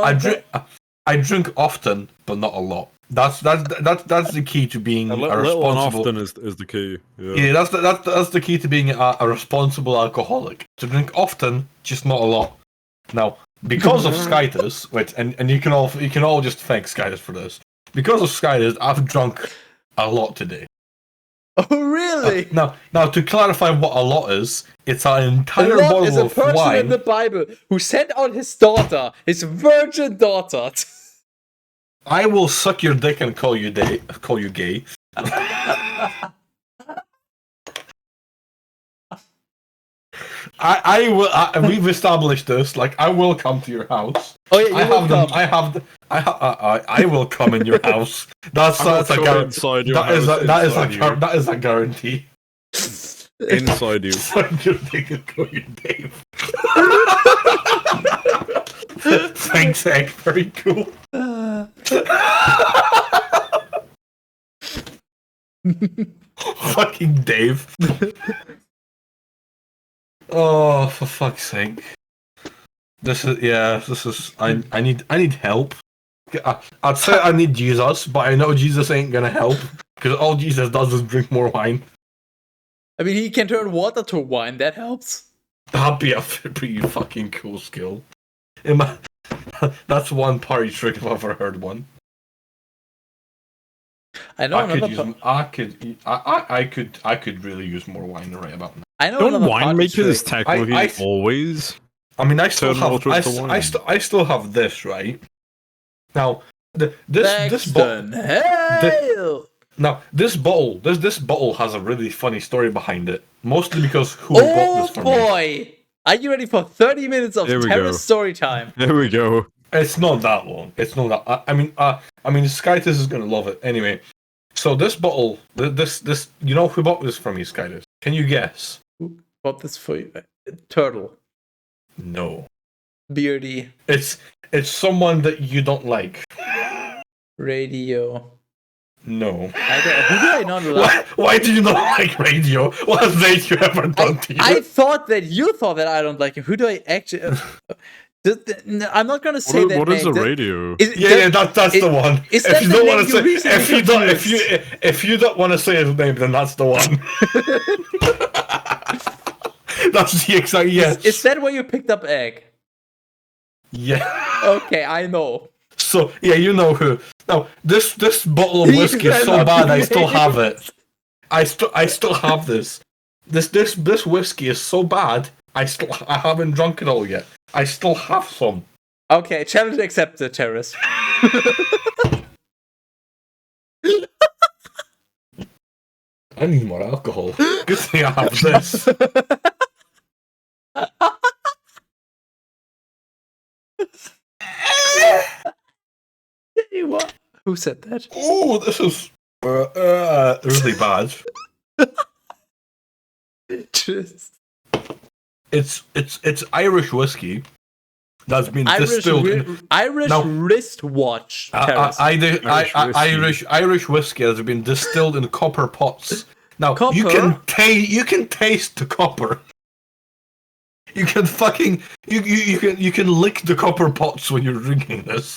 I drink often, but not a lot. That's the key to being a little and often is the key. Yeah, that's the key to being a responsible alcoholic. To drink often, just not a lot. Now, because of Skytus, wait, and you can all just thank Skytus for this. Because of Skytus, I've drunk a lot today. Oh really? Now to clarify what a lot is, it's an entire Lot bottle is a of person wine. in the Bible who sent out his daughter, his virgin daughter. I will suck your dick and call you gay. I will. We've established this. Like, I will come to your house. Oh yeah, I will come in your house. That's a guarantee. That is a guarantee. Inside you. Suck your dick and call you Dave. Thanks, Egg. Very cool. Fucking Dave. Oh, for fuck's sake. I need help. I'd say I need Jesus, but I know Jesus ain't gonna help, because all Jesus does is drink more wine. I mean, he can turn water to wine, that helps. That'd be a pretty fucking cool skill. That's one party trick if I've ever heard one. I know I could really use more wine right about now. I know Don't winemakers technically always? I mean, I still have this, right? Now, this bottle. Now, this bottle has a really funny story behind it. Mostly because who bought this for me. Oh boy! Are you ready for 30 minutes of terrorist story time? There we go. It's not that long. It's not that. I mean, Skytus is gonna love it anyway. So this bottle, this, you know who bought this for me, Skytus? Can you guess? Who bought this for you? Turtle. No. Beardy. It's someone that you don't like. Radio. No. Who do I not like? Why do you not like Radio? What has Radio ever done to you? I thought that you thought that I don't like him. Who do I actually... I'm not gonna say that. What is a radio? That's the one. If you don't want to say, if you don't want to say his name, then that's the one. That's the exact yes. Is that where you picked up Egg? Yeah. Okay, I know. So yeah, you know who. Now this bottle of whiskey is so bad I still have it. I still have this. This whiskey is so bad I haven't drunk it all yet. I still have some. Okay, challenge accepted, terrorist. I need more alcohol. Good thing I have this. What? Who said that? Oh, this is really bad. Just... It's Irish whiskey that's been distilled. Irish wristwatch. Irish whiskey has been distilled in copper pots. Now copper? you can taste the copper. You can fucking you can lick the copper pots when you're drinking this.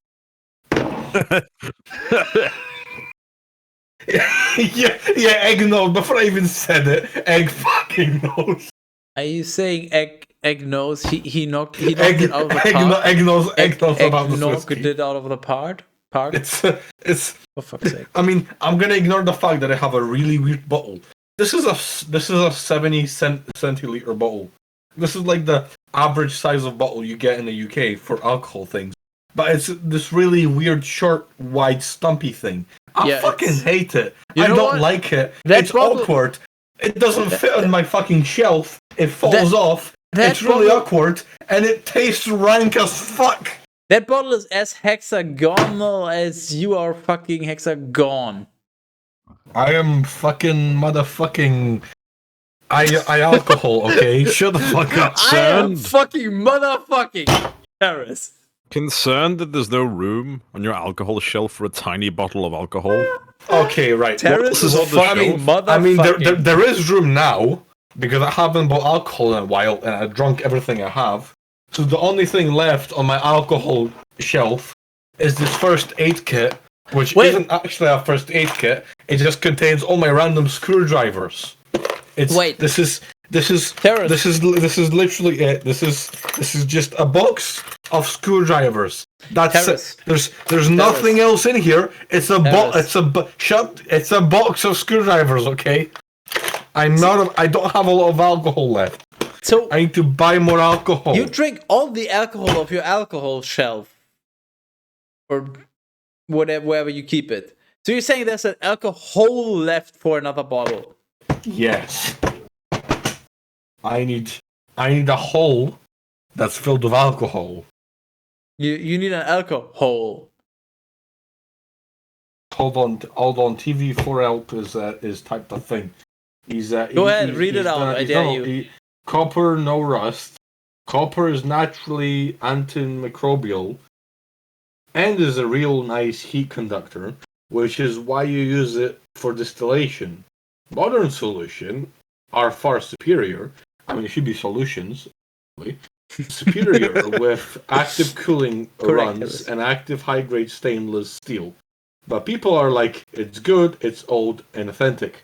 yeah, Egg knows. Before I even said it, Egg fucking knows. Are you saying Egg knows? He knocked it out of the park. Egg knows about the knocked whiskey. it out of the park. It's For fuck's sake. I mean, I'm gonna ignore the fact that I have a really weird bottle. This is a 70 centiliter bottle. This is like the average size of bottle you get in the UK for alcohol things. But it's this really weird, short, wide, stumpy thing. I fucking hate it. I don't like it. It's awkward. It doesn't fit on my fucking shelf. It falls off. It's really awkward, and it tastes rank as fuck. That bottle is as hexagonal as you are fucking hexagon. I am fucking motherfucking. I alcohol, okay? Shut the fuck up. I am fucking motherfucking Paris. Concerned that there's no room on your alcohol shelf for a tiny bottle of alcohol? Okay, right. Terrace is on the shelf. I mean, there is room now because I haven't bought alcohol in a while and I drunk everything I have. So the only thing left on my alcohol shelf is this first aid kit, which isn't actually a first aid kit. It just contains all my random screwdrivers. This is literally it. This is just a box of screwdrivers. That's it. There's nothing else in here. It's a it's a box of screwdrivers. Okay. I don't have a lot of alcohol left. So I need to buy more alcohol. You drink all the alcohol of your alcohol shelf, or wherever you keep it. So you're saying there's an alcohol left for another bottle? Yes. I need a hole that's filled with alcohol. You need an alcohol. Hold on. TV4L is type of thing. Go ahead, read it out. I dare you. Copper, no rust. Copper is naturally antimicrobial and is a real nice heat conductor, which is why you use it for distillation. Modern solutions are far superior. I mean, it should be solutions. Superior with active cooling runs and active high-grade stainless steel. But people are like, it's good, it's old, and authentic.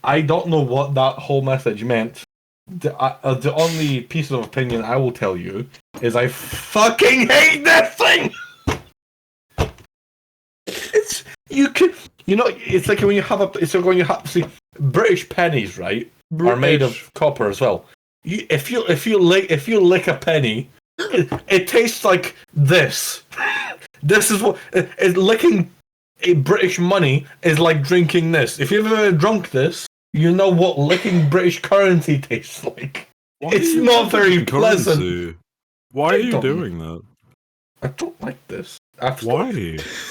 I don't know what that whole message meant. The only piece of opinion I will tell you is I fucking hate that thing! It's like when you have see, British pennies, right? Are made of copper as well. If you lick a penny, it tastes like this. This is what licking a British money is like drinking this. If you've ever drunk this, you know what licking British currency tastes like. It's not very pleasant. Why are you doing that? I don't like this. Why?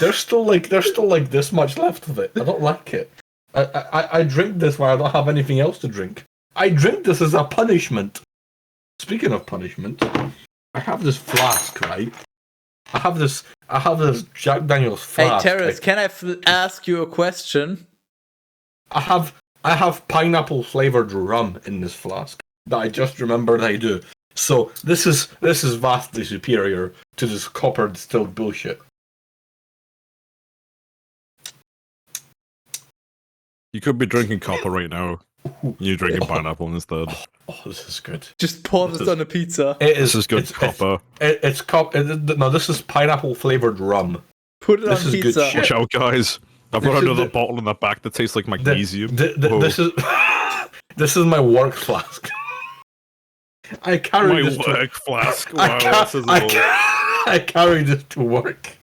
There's still like this much left of it. I don't like it. I drink this when I don't have anything else to drink. I drink this as a punishment. Speaking of punishment, I have this flask, right? I have this Jack Daniel's flask. Hey, Teras, can I ask you a question? I have pineapple flavored rum in this flask that I just remembered I do. So this is vastly superior to this copper distilled bullshit. You could be drinking copper right now. You're drinking pineapple instead. Oh, this is good. Just pour this on a pizza. This is good copper. No, this is pineapple flavored rum. Put it on pizza. Good shit. Watch out, guys. I've got another bottle in the back that tastes like magnesium. This is my work flask. I carry this work flask. Wow, I carry this to work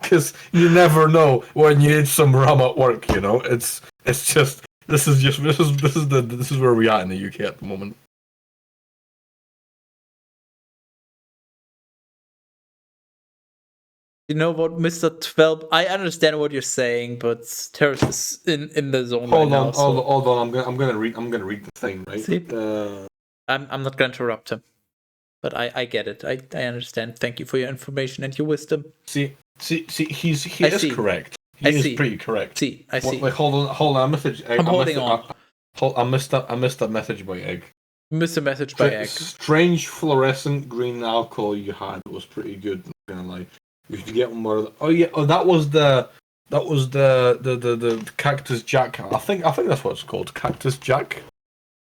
because you never know when you need some rum at work. You know, it's just this is where we are in the UK at the moment. You know what, Mr. 12? I understand what you're saying, but Teras is in the zone Hold right now. Hold on. I'm gonna read the thing, right? See? I'm not going to interrupt him, but I get it. I understand. Thank you for your information and your wisdom. See, he is correct. He is pretty correct. I see. Wait, hold on. I'm holding on. I missed that message by Egg. Missed a message by Egg. Strange fluorescent green alcohol you had was pretty good. I'm not gonna lie. You should get more. Oh yeah. Oh, that was the That was the Cactus Jack. I think that's what it's called, Cactus Jack.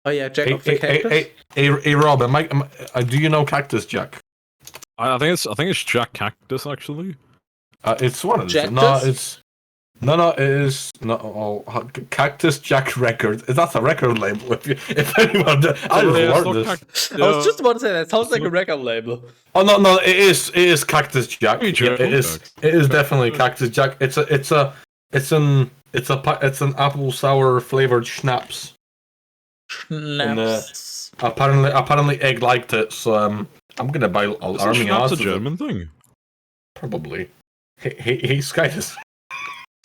Oh yeah, Jack of the Cactus. Hey, Rob, do you know Cactus Jack? I think it's Jack Cactus actually. It's one of the Jactus? It is Cactus Jack record. That's a record label. If anyone, I just learned this. I was just about to say that sounds like a record label. Oh no, it is Cactus Jack. Yeah, it is definitely Cactus Jack. It's an apple sour flavored schnapps. Schnapps. Apparently Egg liked it, so I'm gonna buy army Schnapps a German thing? Probably. Hey, Skytus.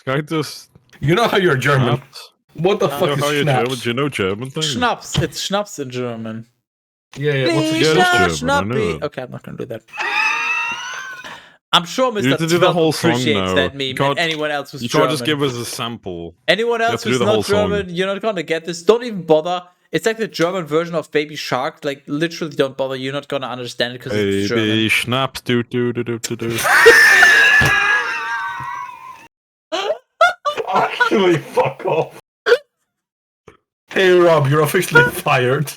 Skytus. You know how you're German. Schnapps. What the fuck is Schnapps? German? Do you know German things? Schnapps. It's Schnaps in German. Yeah. What's Please, Schnapps? Schnappy. Okay, I'm not gonna do that. I'm sure You Mr. have to do the whole song appreciates now. that meme, and anyone else who's You German. can't just give us a sample. Anyone else to do who's the not whole song. German, you're not gonna get this. Don't even bother. It's like the German version of Baby Shark. Like, literally don't bother. You're not gonna understand it because it's German. Baby Schnaps, do. Actually, fuck off. Hey, Rob, you're officially fired.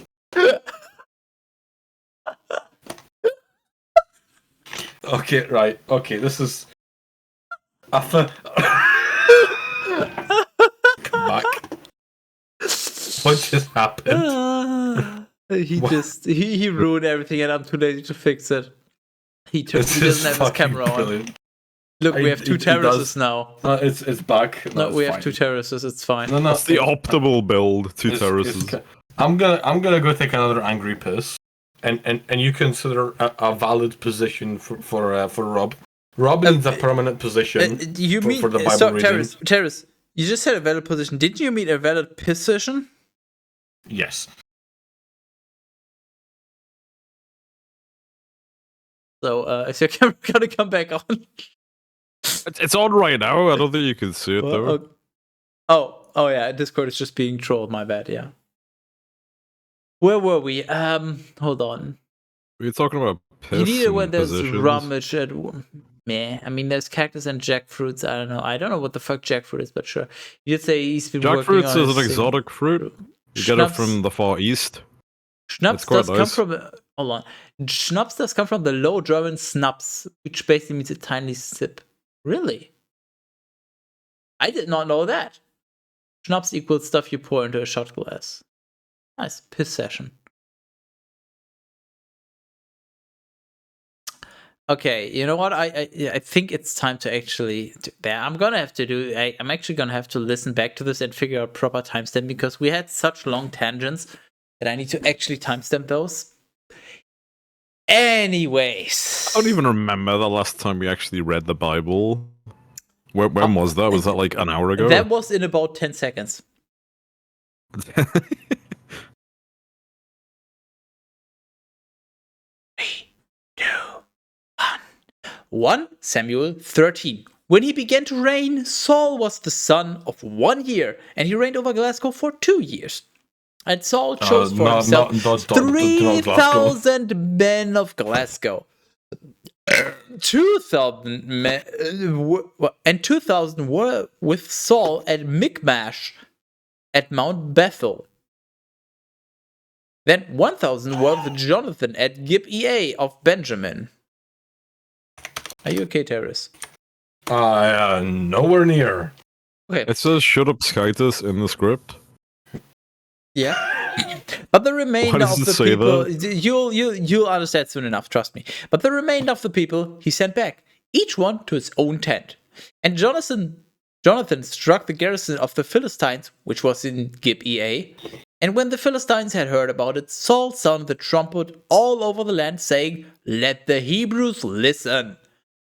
Okay, right. Okay, this is. Come back. What just happened? He ruined everything, and I'm too lazy to fix it. He doesn't have his camera on. Look, we have two terraces now. It's back. No, we have two terraces. It's fine. No, That's the optimal build. Two it's- terraces. I'm gonna go take another angry piss, and you consider a valid position for Rob. Rob needs a permanent position. You mean for the Bible reading. Terrace? You just said a valid position. Didn't you mean a valid position? Yes. So, is your camera gonna come back on? It's on right now. I don't think you can see it though. Oh yeah. Discord is just being trolled. My bad. Yeah. Where were we? Hold on. We're talking about piss You need it and when there's positions. rummage at. Meh. I mean, there's cactus and jackfruits. I don't know. I don't know what the fuck jackfruit is, but sure. You'd say he's been working Jackfruit on is an exotic fruit. You get it from the Far East. Schnapps quite does come nice. from. Hold on. Schnapps does come from the Low German Snaps, which basically means a tiny sip. Really? I did not know that. Schnapps equals stuff you pour into a shot glass. Nice. Piss session. Okay, you know what? I think it's time to actually. I'm actually gonna have to listen back to this and figure out proper timestamp because we had such long tangents that I need to actually timestamp those. Anyways, I don't even remember the last time we actually read the Bible. When was that? Was that like an hour ago? That was in about 10 seconds. 1 Samuel 13. When he began to reign, Saul was the son of 1 year, and he reigned over Glasgow for 2 years. And Saul chose for himself 3,000 men of Glasgow. 2,000 men, and 2,000 were with Saul at Michmash at Mount Bethel. Then 1,000 were with Jonathan at Gibeah of Benjamin. Are you okay, Terrace? Nowhere near. Okay. It says "shut up, Skytus" in the script. Yeah. But the remainder does of it the say people, that? you'll understand soon enough, trust me. But the remainder of the people he sent back, each one to his own tent. And Jonathan struck the garrison of the Philistines, which was in Gibeah. And when the Philistines had heard about it, Saul sounded the trumpet all over the land, saying, "Let the Hebrews listen."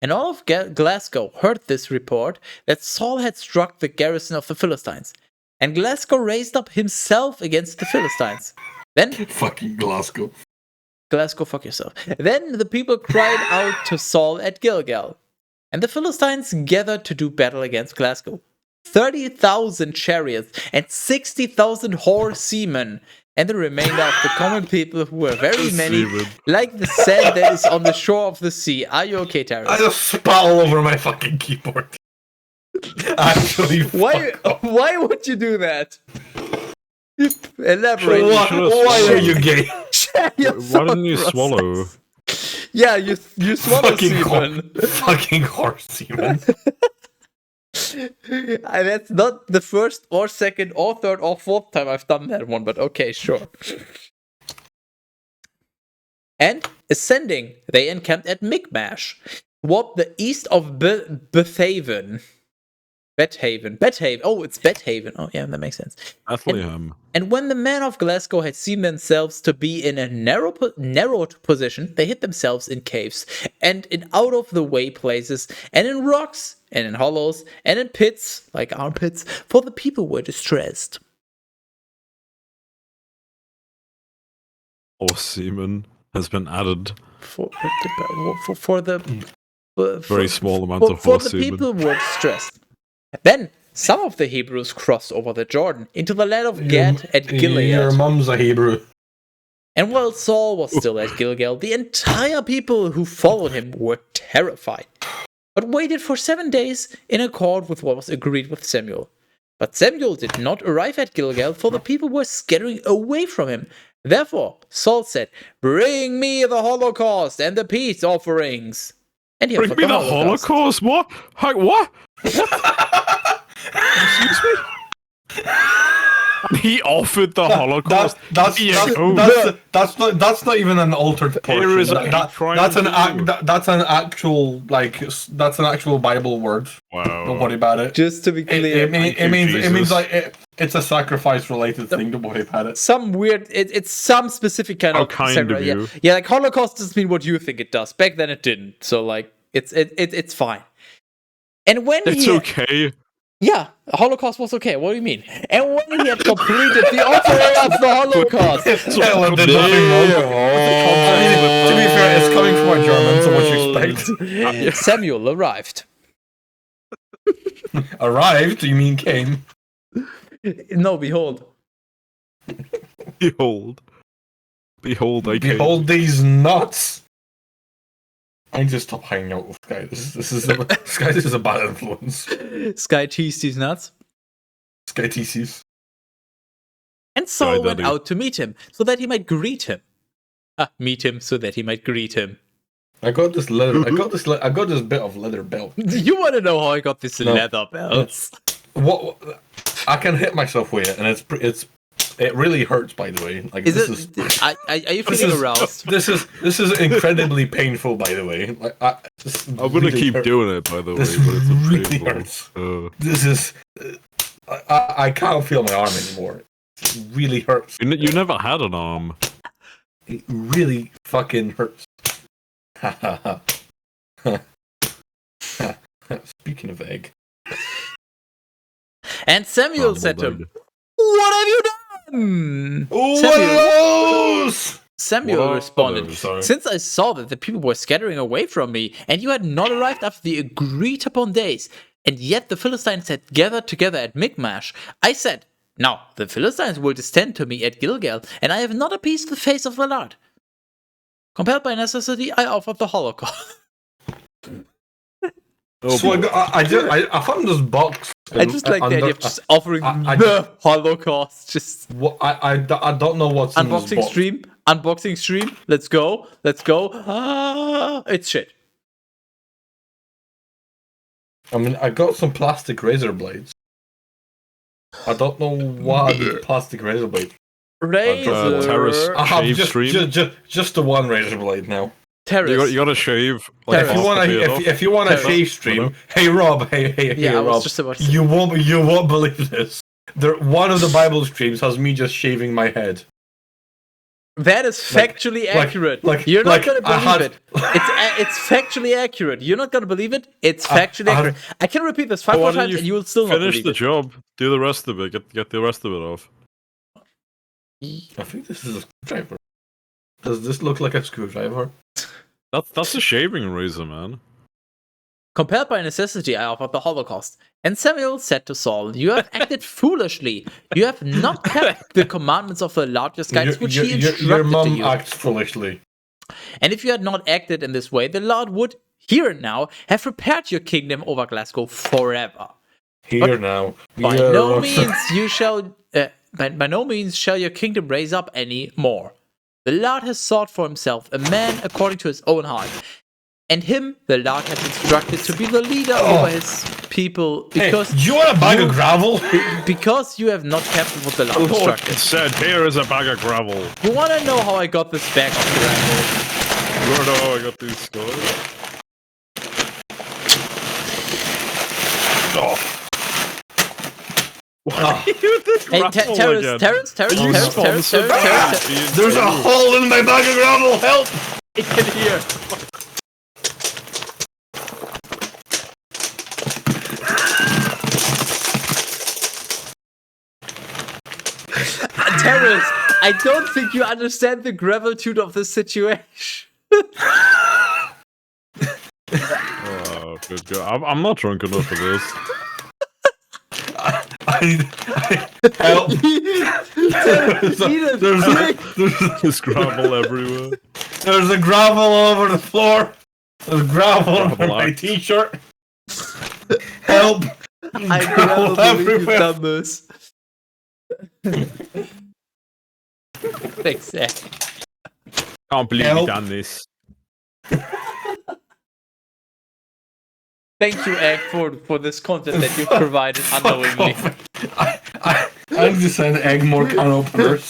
And all of Glasgow heard this report that Saul had struck the garrison of the Philistines. And Glasgow raised up himself against the Philistines. Then Fucking Glasgow. Glasgow, fuck yourself. Then the people cried out to Saul at Gilgal. And the Philistines gathered to do battle against Glasgow. 30,000 chariots and 60,000 horsemen. And the remainder of the common people, who were very many, like the sand that is on the shore of the sea. Are you okay, Terry? I just spat all over my fucking keyboard. Actually, Why? fuck off. Why would you do that? Elaborate. Why are you gay? Why didn't you swallow? Yeah, you swallow semen. Fucking horse semen. And that's not the first or second or third or fourth time I've done that one, but okay, sure. And ascending, they encamped at Mi'kmash, toward the east of Bethaven. Bethaven. Oh, it's Bethaven. Oh, yeah, that makes sense. Bethlehem. And when the men of Glasgow had seen themselves to be in a narrowed position, they hid themselves in caves, and in out-of-the-way places, and in rocks, and in hollows, and in pits, like armpits, for the people were distressed. Or semen has been added. For the Very small amount of for horse the semen. people were distressed. Then some of the Hebrews crossed over the Jordan into the land of Gad at Gilead. Your mum's a Hebrew. And while Saul was still at Gilgal, the entire people who followed him were terrified, but waited for 7 days in accord with what was agreed with Samuel. But Samuel did not arrive at Gilgal, for the people were scattering away from him. Therefore, Saul said, "Bring me the Holocaust and the peace offerings." And he Bring offered me the Holocaust? What? What? Excuse me? He offered the Holocaust. That's not even an altered portion. Here is a That's an actual Bible word. Wow. Don't worry about it. Just to be clear, It means Jesus. like it's a sacrifice related thing. Don't worry about it. some weird, it's some specific kind How of kind of sacrifice. you. Yeah, like Holocaust doesn't mean what you think it does. Back then it didn't. So like it's fine. And when It's he okay. Yeah, Holocaust was okay. What do you mean? And when he had completed the offering of the Holocaust, Well, there's nothing wrong. To be fair, it's coming from a German, so what you expect? Samuel arrived. Arrived? You mean came? No, behold. Behold. Behold, I came. Behold these nuts. I need to stop hanging out with Sky. This is a bad influence. Sky teased his nuts. Sky TCs. And Saul went Daddy. out to meet him, so that he might greet him. Meet him, so that he might greet him. I got this leather. I got this bit of leather belt. You want to know how I got this leather belts? What? I can hit myself with it, and it really hurts. By the way, like Are you this feeling is- aroused? This is incredibly painful. By the way, like I'm gonna keep doing it, by the way. This but it's really painful. hurts. This is. I can't feel my arm anymore. It really hurts. You never had an arm. It really fucking hurts. Speaking of egg. And Samuel said to him, "What have you done?" Samuel What are responded, those? Sorry. "Since I saw that the people were scattering away from me, and you had not arrived after the agreed upon days, and yet the Philistines had gathered together at Mi'kmash, I said, now the Philistines will descend to me at Gilgal, and I have not appeased the face of the Lord. Compelled by necessity, I offered the Holocaust." So I found this box. I just like the idea of just offering the Holocaust. Just I don't know what's in this unboxing box. stream. Unboxing stream. Let's go. It's shit. I mean, I got some plastic razor blades. I don't know what are these plastic razor blades. Razor. Teras I have shave stream. just the one razor blade now. Teras. You gotta shave. If you half the beard off. If you want a Terrace. shave stream, hey Rob, hey Yeah, I was Rob, just about to say. you won't believe this. One of the Bible streams has me just shaving my head. That is factually accurate. You're not gonna believe it. It's factually accurate. You're not gonna believe it. It's factually accurate. I can repeat this 5 Why more don't times, and you will still not finish believe the it. job. Do the rest of it. Get the rest of it off. I think this is a screwdriver. Does this look like a screwdriver? That's a shaving razor, man. Compelled by necessity, I offered the Holocaust. And Samuel said to Saul, "You have acted foolishly. You have not kept the commandments of the Lord your God, which he instructed your to mom you. acts foolishly. And if you had not acted in this way, the Lord would, here and now, have prepared your kingdom over Glasgow forever. Here now. By Yeah, no Rob. means you shall. By no means shall your kingdom raise up any more. The Lord has sought for himself a man according to his own heart, and him the Lord has instructed to be the leader over his people. Because Hey, you want a bag of gravel? because you have not kept what the Lord The Lord instructed. said, "Here is a bag of gravel." You want to know how I got this bag of gravel? You wanna know how I got these scores? Oh. Hey, Terrence. There's a hole in my bag of gravel. Help! In here. Terrence, I don't think you understand the gravitude of this situation. Oh, good God. I'm not drunk enough for this. Help! There's gravel everywhere. There's a gravel all over the floor. There's gravel over Gravel my act. t-shirt. Help! I never believe you've everywhere. done this. Thanks, Zach. Can't believe Help. you done this. Thank you, Egg, for this content that you've provided unknowingly. I need to send Egg more can openers.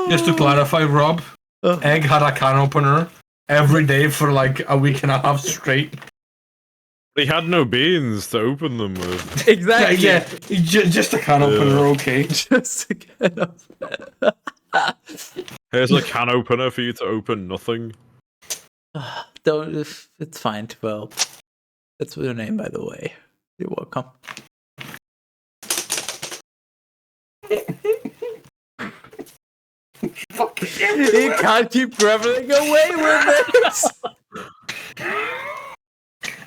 Just to clarify, Rob, Egg had a can opener every day for like a week and a half straight. He had no beans to open them with. Exactly. Yeah, just a can opener, okay. Just to get up. Here's a can opener for you to open nothing. Don't. It's fine. Well, that's your name, by the way. You're welcome. You can't keep graveling away with this.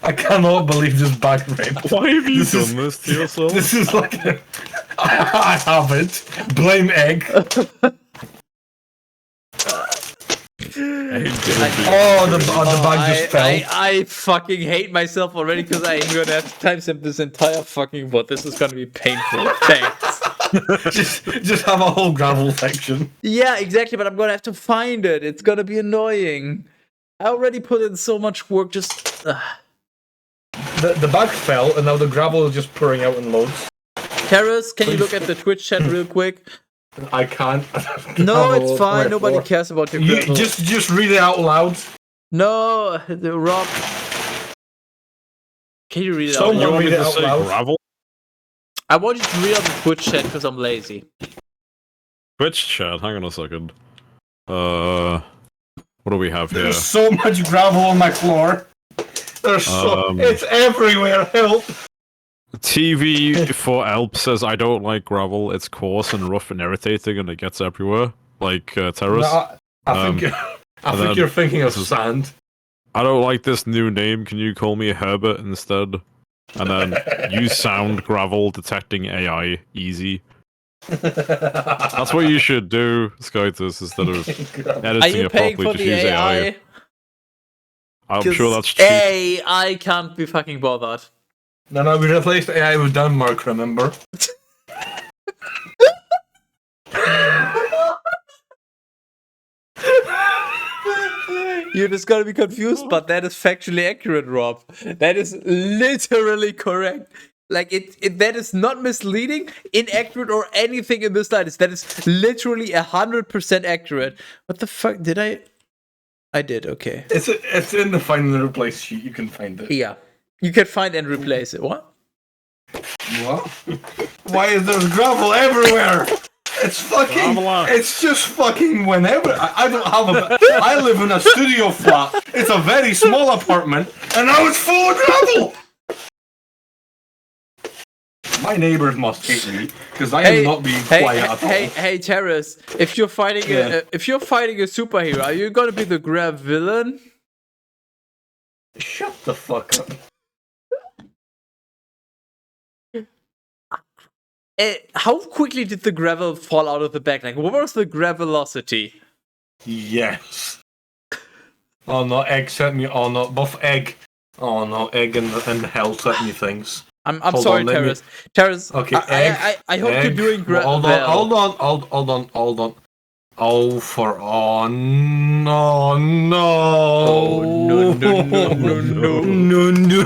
I cannot believe this back rape. Why have you This is- done this to yourself? This is like I haven't. Blame Egg. The bag just fell. I fucking hate myself already because I'm gonna have to timestamp this entire fucking bot. This is gonna be painful. Thanks. just have a whole gravel section. Yeah, exactly, but I'm gonna have to find it. It's gonna be annoying. I already put in so much work just... The bag fell, and now the gravel is just pouring out in loads. Terrace, can you look at the Twitch chat real quick? I can't. No, Gravel it's all fine. over Nobody the floor. cares about your You gravel. just read it out loud. No, Rob. Can you read it out Someone You loud? want me read it to out say loud. gravel? I want you to read out the Twitch chat because I'm lazy. Twitch chat, hang on a second. What do we have here? There's so much gravel on my floor. There's it's everywhere. Help! TV for Elp says, I don't like gravel. It's coarse and rough and irritating and it gets everywhere. Like Terrace. No, I think then you're thinking of this is- sand. I don't like this new name. Can you call me Herbert instead? And then use sound gravel detecting AI easy. That's what you should do, Skytus, instead of editing Are you it paying properly. for Just the use AI? AI. I'm 'Cause sure that's cheap. I can't be fucking bothered. No, we replaced AI with Denmark, remember? You're just gonna be confused, but that is factually accurate, Rob. That is literally correct. Like that is not misleading, inaccurate, or anything in this line. That is literally 100% accurate. What the fuck did I? I did. Okay. It's in the find and replace sheet. You can find it. Yeah, you can find and replace it. What? What? Why is there gravel everywhere? It's fucking. Gravel. It's just fucking whenever. I don't have a. I live in a studio flat. It's a very small apartment, and now it's full of gravel. My neighbors must hate me because I am not being quiet at all. Hey, Terrace! If you're fighting a superhero, are you gonna be the grab villain? Shut the fuck up. How quickly did the gravel fall out of the bag? Like, what was the gravelocity? Yes. Oh no, Egg sent me. Oh no, buff Egg. Oh no, egg and hell sent me things. I'm Hold sorry, on, let me- Teras. Teras, Okay, egg. I hope you're egg. doing Hold well. on, hold on. Oh, for on. Oh no. Oh, no, no, no, no, no.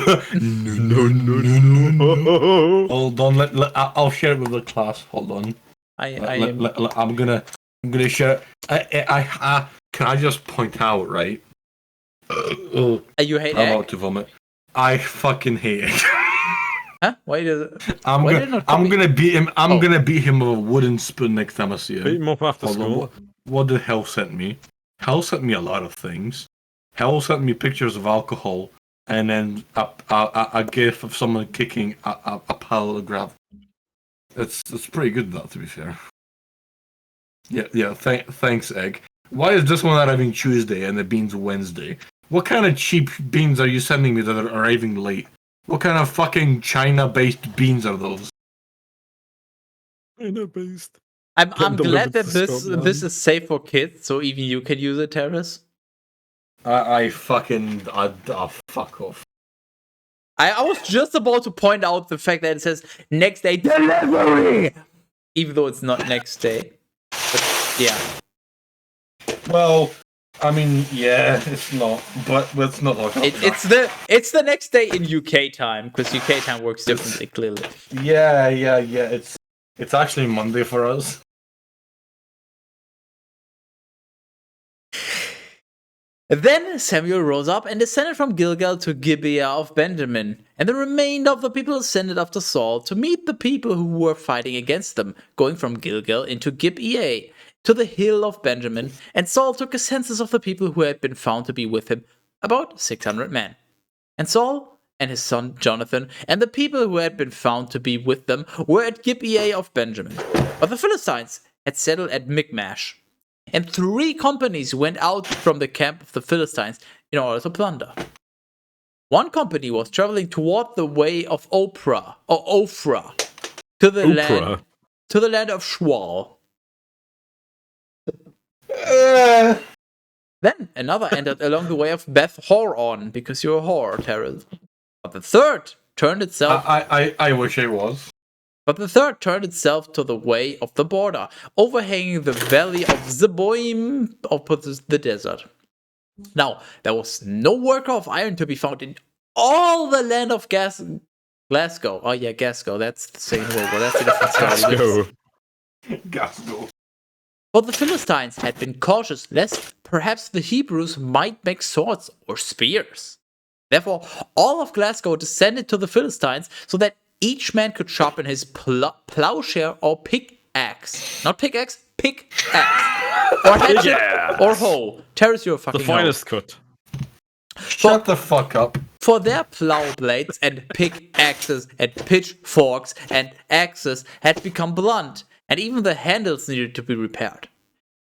No. Hold on, I'll share it with the class. Hold on. I'm gonna share it. Can I just point out, right? You hate I'm egg? about to vomit. I fucking hate it. Huh? Why does it? I'm gonna beat him. I'm Oh. gonna beat him with a wooden spoon next time I see Beat him. him up after Hold on, school. what did Hell sent me? Hell sent me a lot of things. Hell sent me pictures of alcohol, and then a gif of someone kicking a pile of gravel. It's pretty good, though, to be fair. Yeah. Thanks, Egg. Why is this one arriving Tuesday and the beans Wednesday? What kind of cheap beans are you sending me that are arriving late? What kind of fucking China-based beans are those? China-based. I'm Getting glad delivered that to Scotland. this is safe for kids, so even you can use it, Teras. I fucking fuck off. I was just about to point out the fact that it says next day delivery, even though it's not next day. But yeah. Well, I mean, yeah, it's not, but let's not talk about that. It's the next day in UK time, because UK time works differently, clearly. Yeah. It's actually Monday for us. Then Samuel rose up and descended from Gilgal to Gibeah of Benjamin, and the remainder of the people ascended after Saul to meet the people who were fighting against them, going from Gilgal into Gibeah to the hill of Benjamin, and Saul took a census of the people who had been found to be with him, about 600 men. And Saul and his son Jonathan and the people who had been found to be with them were at Gibeah of Benjamin. But the Philistines had settled at Michmash. And 3 companies went out from the camp of the Philistines in order to plunder. One company was traveling toward the way of Ophrah to the land of Shual. Then another entered along the way of Beth Horon, because you're a whore, Teras. But the third turned itself. I wish I was. But the third turned itself to the way of the border, overhanging the valley of Zeboim of the desert. Now, there was no worker of iron to be found in all the land of Glasgow. Oh yeah, Glasgow, that's the same word, but that's a different story. Glasgow. But the Philistines had been cautious lest perhaps the Hebrews might make swords or spears. Therefore, all of Glasgow descended to the Philistines so that each man could sharpen his plowshare or pickaxe. Not pickaxe, pickaxe. Or hatchet or hoe. Teras, you're a fucking The finest cut. Shut the fuck up. For their plow blades and pickaxes and pitchforks and axes had become blunt, and even the handles needed to be repaired.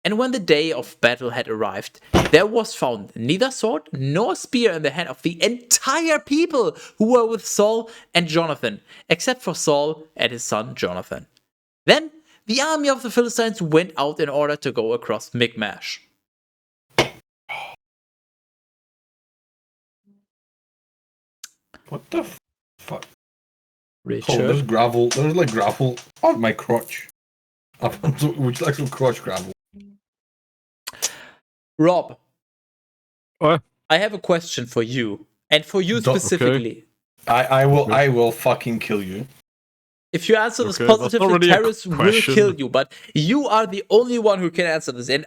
And when the day of battle had arrived, there was found neither sword nor spear in the hand of the entire people who were with Saul and Jonathan, except for Saul and his son Jonathan. Then the army of the Philistines went out in order to go across Michmash. What the fuck? Richard. Oh, there's gravel. There's like gravel on my crotch. Would you like some crotch gravel? Rob. What? I have a question for you, and for you specifically. Okay. I will fucking kill you. If you answer this Okay, that's positively, not really a Teras will question. kill you, but you are the only one who can answer this, and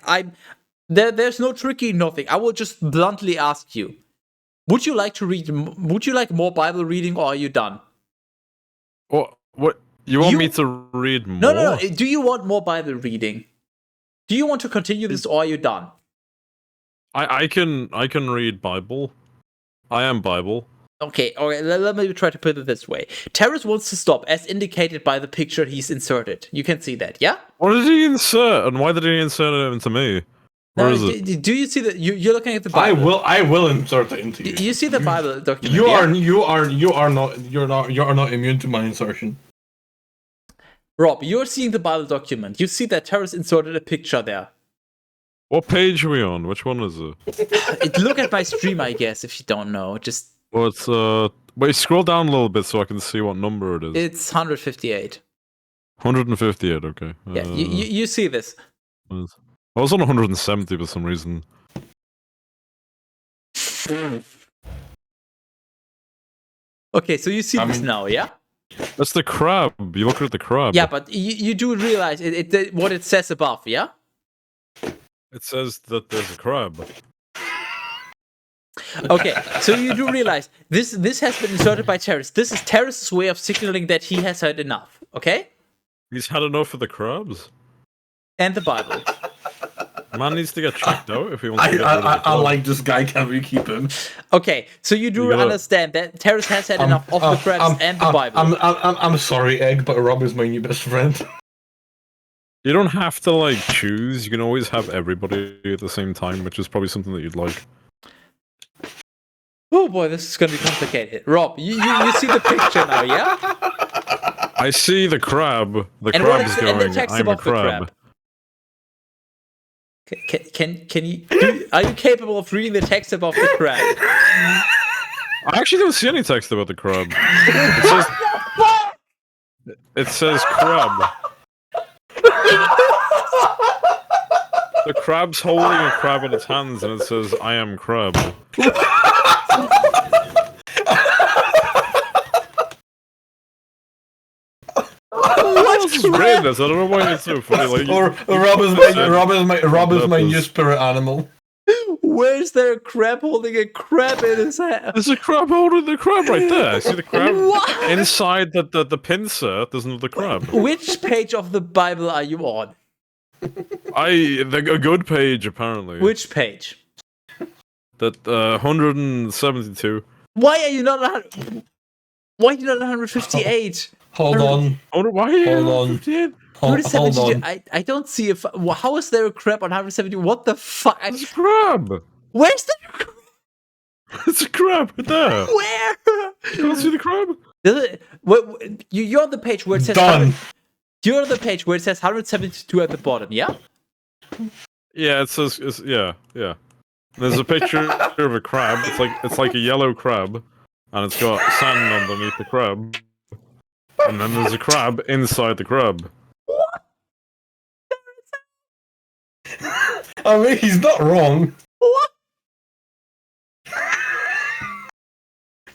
there's no tricky nothing. I will just bluntly ask you. Would you like to read? Would you like more Bible reading, or are you done? What? You want me to read more? No. Do you want more Bible reading? Do you want to continue this, or are you done? I can read Bible. I am Bible. Okay, let me try to put it this way. Teras wants to stop, as indicated by the picture he's inserted. You can see that, yeah? What did he insert, and why did he insert it into me? Where is it? Do you see that? You're looking at the Bible. I will insert it into you. You see the Bible document? You are not immune to my insertion. Rob, you're seeing the Bible document. You see that Teras inserted a picture there. What page are we on? Which one is it? Look at my stream, I guess, if you don't know. Just Well, it's wait, scroll down a little bit so I can see what number it is. It's 158. 158. Okay. Yeah, you see this. I was on 170 for some reason. Okay, so you see this now, yeah? That's the crab. You look at the crab. Yeah, but you do realize what it says above, yeah? It says that there's a crab. Okay, so you do realize this has been inserted by Teras. This is Teras' way of signaling that he has had enough, okay? He's had enough of the crabs. And the Bible. Man needs to get checked out if he wants to get rid of the I crab. like this guy. Can we keep him? Okay, so you do understand that Teras has had enough of the crabs and the Bible. I'm sorry, Egg, but Rob is my new best friend. You don't have to like choose. You can always have everybody at the same time, which is probably something that you'd like. Oh boy, this is gonna be complicated. Rob, you see the picture now, yeah? I see the crab. The And crab's and going. the text I'm a above the crab. Can you are you capable of reading the text above the crab? I actually don't see any text about the crab. It says crab. The crab's holding a crab in its hands, and it says, "I am crab." What's read this? I don't know why it's so funny. Like, Rob is my new spirit animal. Where's there a crab holding a crab in his hand? there's a crab holding the crab right there. I see the crab What? inside the pincer. There's another crab. Which page of the Bible are you on? A good page apparently. Which page? That 172. Why are you not 158? Hold on. Why are you Hold on. 158? Hold 172. on. I don't see how is there a crab on 170? What the fuck? There's a crab. Where's the crab? It's a crab right there. Where? You can't see the crab. You're on the page where it says Done. You're on the page where it says 172 at the bottom, yeah? Yeah, it says yeah. There's a picture of a crab. It's like a yellow crab, and it's got sand underneath the crab. And then there's a crab inside the crab. I mean, he's not wrong. What?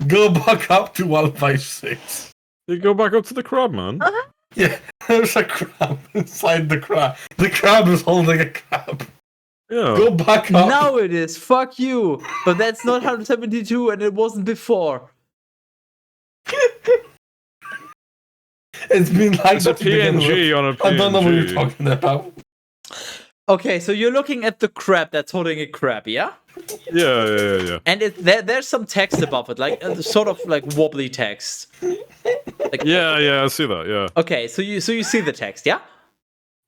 Go back up to 156. You go back up to the crab, man. Yeah, there's a crab inside the crab. The crab is holding a crab. Yeah. Go back up. Now it is. Fuck you. But that's not 172 and it wasn't before. It's been like It's a that to begin with. PNG on a PNG. I don't know what you're talking about. Okay, so you're looking at the crab that's holding a crab, yeah? Yeah. And there's some text above it, like sort of like wobbly text. Yeah, I see that, yeah. Okay, so you see the text, yeah?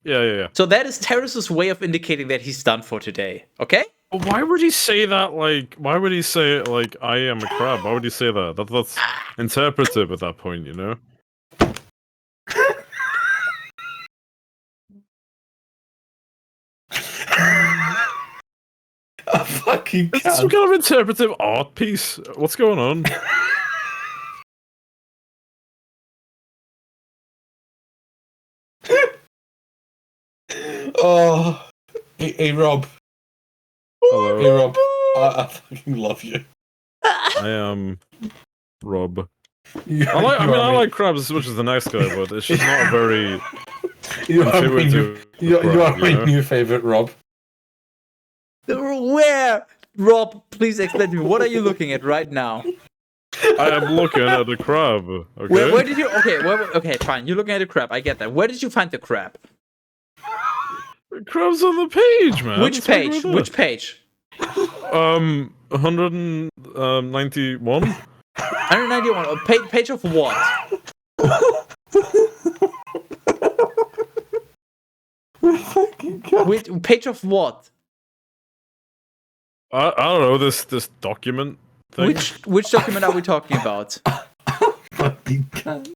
Yeah. So that is Teras' way of indicating that he's done for today, okay? Why would he say that, like, why would he say, like, I am a crab? Why would he say that? That's interpretive at that point, you know? I fucking It's some can't. kind of interpretive art piece. What's going on? Oh, hey Rob. Hello. Hey Rob. I fucking love you. I am Rob. You I like crabs as much as the next guy, but it's just not a very you are my new, intuitive you are crab, my you know? new favorite, Rob. Where? Rob, please explain to me. What are you looking at right now? I am looking at a crab. Okay. Where did you? Okay, fine. You're looking at a crab. I get that. Where did you find the crab? The crab's on the page, man. Which It's like page? right Which page? there. 191. 191. Page of what? Which page of what? I don't know this document thing. Which document are we talking about? Fucking can't.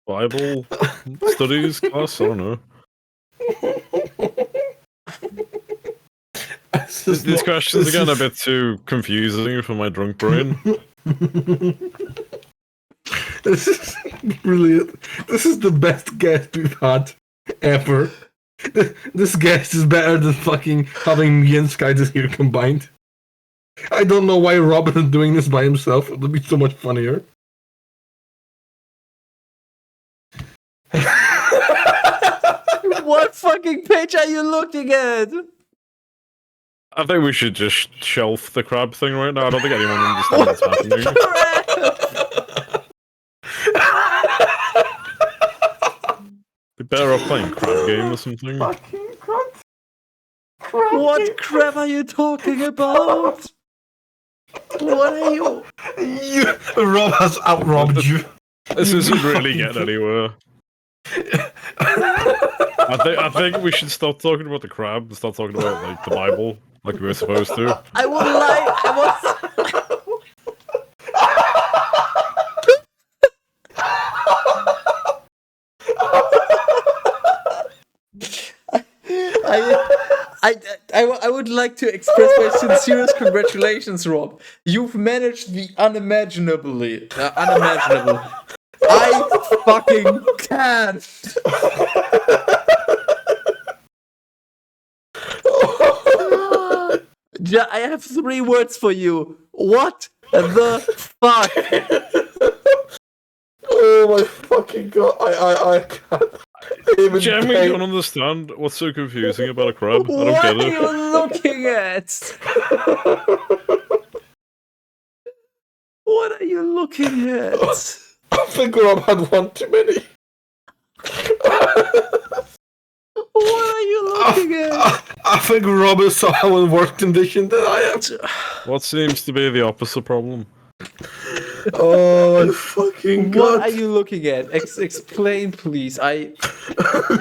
Bible studies class. I don't know. These questions are getting a bit too confusing for my drunk brain. This is brilliant. This is the best guest we've had ever. This guest is better than fucking having me and Skytus here combined. I don't know why Rob isn't doing this by himself. It would be so much funnier. What fucking page are you looking at? I think we should just shelf the crab thing right now. I don't think anyone understands what's happening. Be better off playing crab game or something. Fucking crap. What crap are you talking about? What are you? Rob has outrobbed you. This isn't really getting anywhere. I think we should stop talking about the crab and start talking about like the Bible, like we were supposed to. I would like. I would like to express my sincerest congratulations, Rob. You've managed the unimaginably. Unimaginable. I fucking can't. I have 3 words for you. What the fuck? Oh my fucking god! I can't. Jeremy, don't understand what's so confusing about a crab. I don't get it. What are you looking at? What are you looking at? I think Rob had one too many. What are you looking at? I think Rob is somehow in worse condition than I am. What seems to be the opposite problem? Oh my fucking god! What are you looking at? Explain, please. I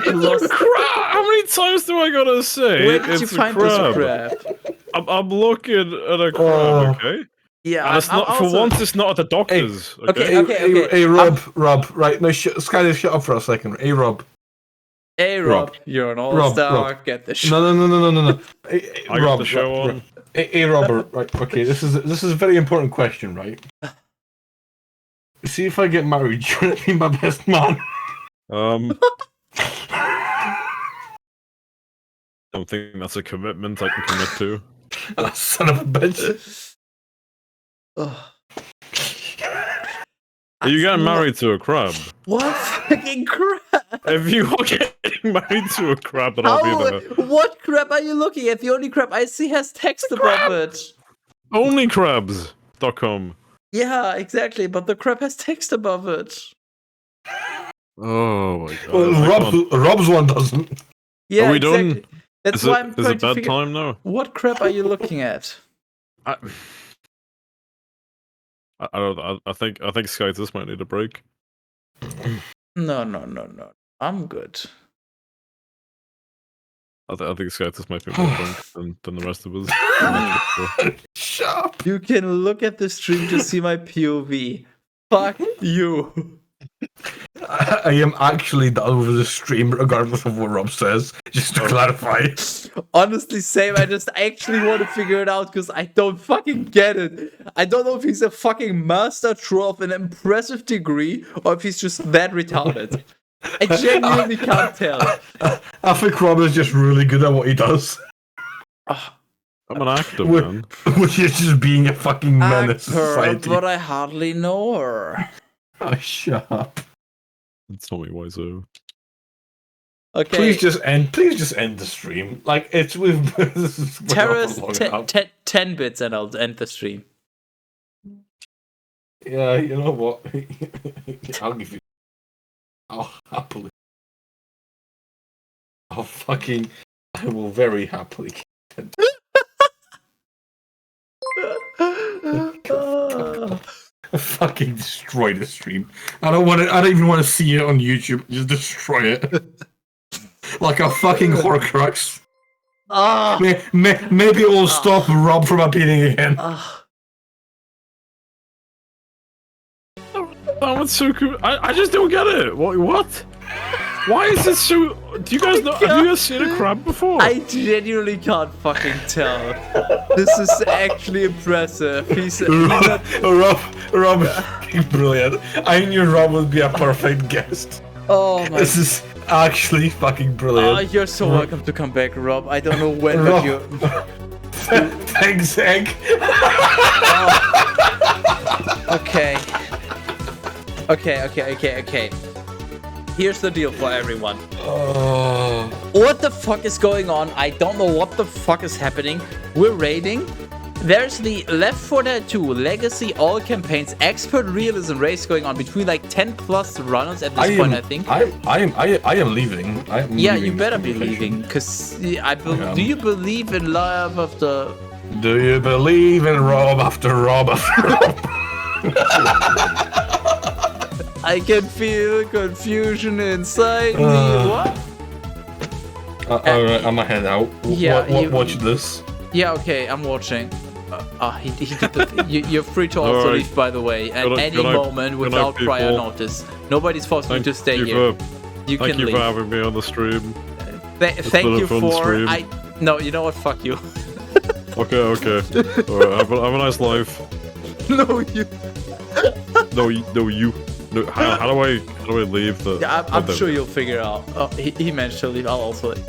lost. How many times do I gotta say? Where did you find this crab? I'm looking at a crab, okay? Yeah, And it's not also... for once. It's not at the doctor's. Okay. Hey, Rob, right? No, Skyler, shut up for a second. Hey, Rob. Hey, Rob, you're an all-star. Get the show. No. Hey, I got the show on. Hey, Robert. Right. Okay. This is a very important question, right? See, if I get married, you want to be my best man? I don't think that's a commitment I can commit to. Son of a bitch. Are you getting married to a crab? What fucking crab? If you are getting married to a crab, then I'll be there. What crab are you looking at? The only crab I see has text above it. Onlycrabs.com. Yeah, exactly, but the crab has text above it. Oh my god. Well, Rob's one doesn't. Yeah, are we exactly. done? That's why I'm is trying it to figure bedtime now? what crab are you looking at? I don't know. I think Skytus might need a break. No. I'm good. I think Skytus might be more drunk than the rest of us. Shut up. You can look at the stream to see my POV. Fuck you. I am actually done with the stream, regardless of what Rob says. Just to clarify. Honestly, same. I just actually want to figure it out because I don't fucking get it. I don't know if he's a fucking master troll of an impressive degree or if he's just that retarded. I genuinely can't tell. I think Rob is just really good at what he does. I'm an actor, man. Which is just being a fucking menace to society. But I hardly know her. Oh, shut up. Tell me why so. Okay. Please just end the stream. Like, it's with Teras 10 bits and I'll end the stream. Yeah, you know what? I'll give you. I'll happily. I will very happily. I fucking destroy the stream. I don't even want to see it on YouTube. Just destroy it. Like a fucking Horcrux. Maybe it will stop Rob from appearing again. That was so cool. I just don't get it. What? Why is it so? Do you guys know? Have you guys seen a crab before? I genuinely can't fucking tell. This is actually impressive. He's not... Rob is fucking brilliant. I knew Rob would be a perfect guest. Oh my. This is actually fucking brilliant. Oh, you're so welcome to come back, Rob. I don't know when, Rob. but you. Thanks, Egg. Okay. Okay. Here's the deal for everyone. What the fuck is going on? I don't know what the fuck is happening. We're raiding. There's the Left 4 Dead 2 Legacy All Campaigns Expert Realism race going on between like 10 plus runners at this point, I think. I am leaving. Yeah, you better be leaving, because do you believe in love of the... Do you believe in Rob after Rob after Rob? I can feel confusion inside me. What? Alright, I'ma head out. Yeah, watch this. Yeah, okay, I'm watching. He did the, you're free to also Alright. leave, by the way, at Good night- any good night- moment good night, without prior people. notice. Nobody's forced me to stay you here. for- You Thank can you leave. for having me on the stream. Thank been a you fun for... stream. No, you know what? Fuck you. Okay. Alright, have a nice life. No, you... No, you. No, how do I leave the? Yeah, I'm sure you'll figure it out. Oh, he managed to leave. I'll also leave.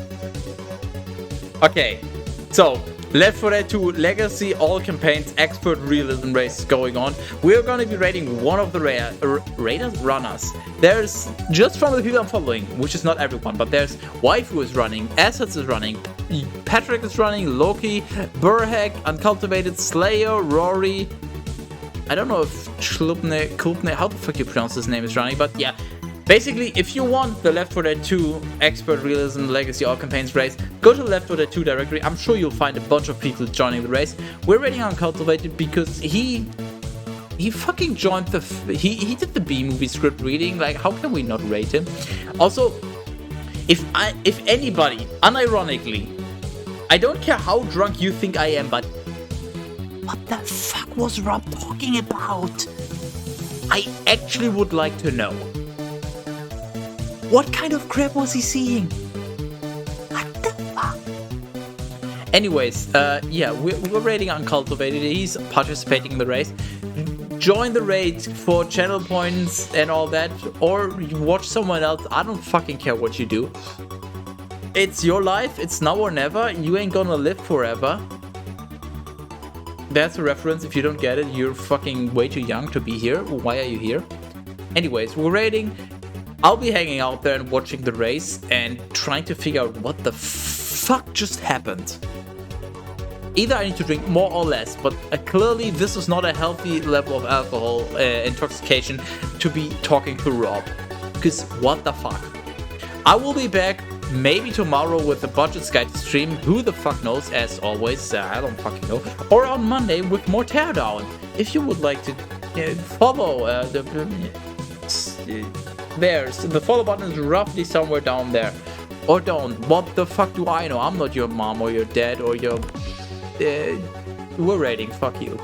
Okay, so Left 4 Dead 2 Legacy All Campaigns Expert Realism race is going on. We're going to be rating one of the raiders runners. There's, just from the people I'm following, which is not everyone, but there's Waifu is running, Assets is running, Patrick is running, Loki, Burhek, Uncultivated, Slayer, Rory. I don't know if Kulpne, how the fuck you pronounce his name, is running, but yeah. Basically, if you want the Left 4 Dead 2 Expert Realism Legacy All Campaigns race, go to the Left 4 Dead 2 directory. I'm sure you'll find a bunch of people joining the race. We're rating Uncultivated because he fucking joined the... He did the B-movie script reading. Like, how can we not rate him? Also, if anybody, unironically, I don't care how drunk you think I am, but what the fuck was Rob talking about? I actually would like to know. What kind of crap was he seeing? What the fuck? Anyways, yeah, we're rating Uncultivated. He's participating in the race. Join the raid for channel points and all that, or you watch someone else. I don't fucking care what you do. It's your life. It's now or never. You ain't gonna live forever. That's a reference. If you don't get it, you're fucking way too young to be here. Why are you here? Anyways, we're raiding. I'll be hanging out there and watching the race and trying to figure out what the fuck just happened. Either I need to drink more or less, but clearly this is not a healthy level of alcohol intoxication to be talking to Rob. Because what the fuck? I will be back maybe tomorrow with a budget guide stream. Who the fuck knows? As always, I don't fucking know. Or on Monday with more Teardown. If you would like to follow the follow button is roughly somewhere down there. Or don't. What the fuck do I know? I'm not your mom or your dad or your... we're rating. Fuck you.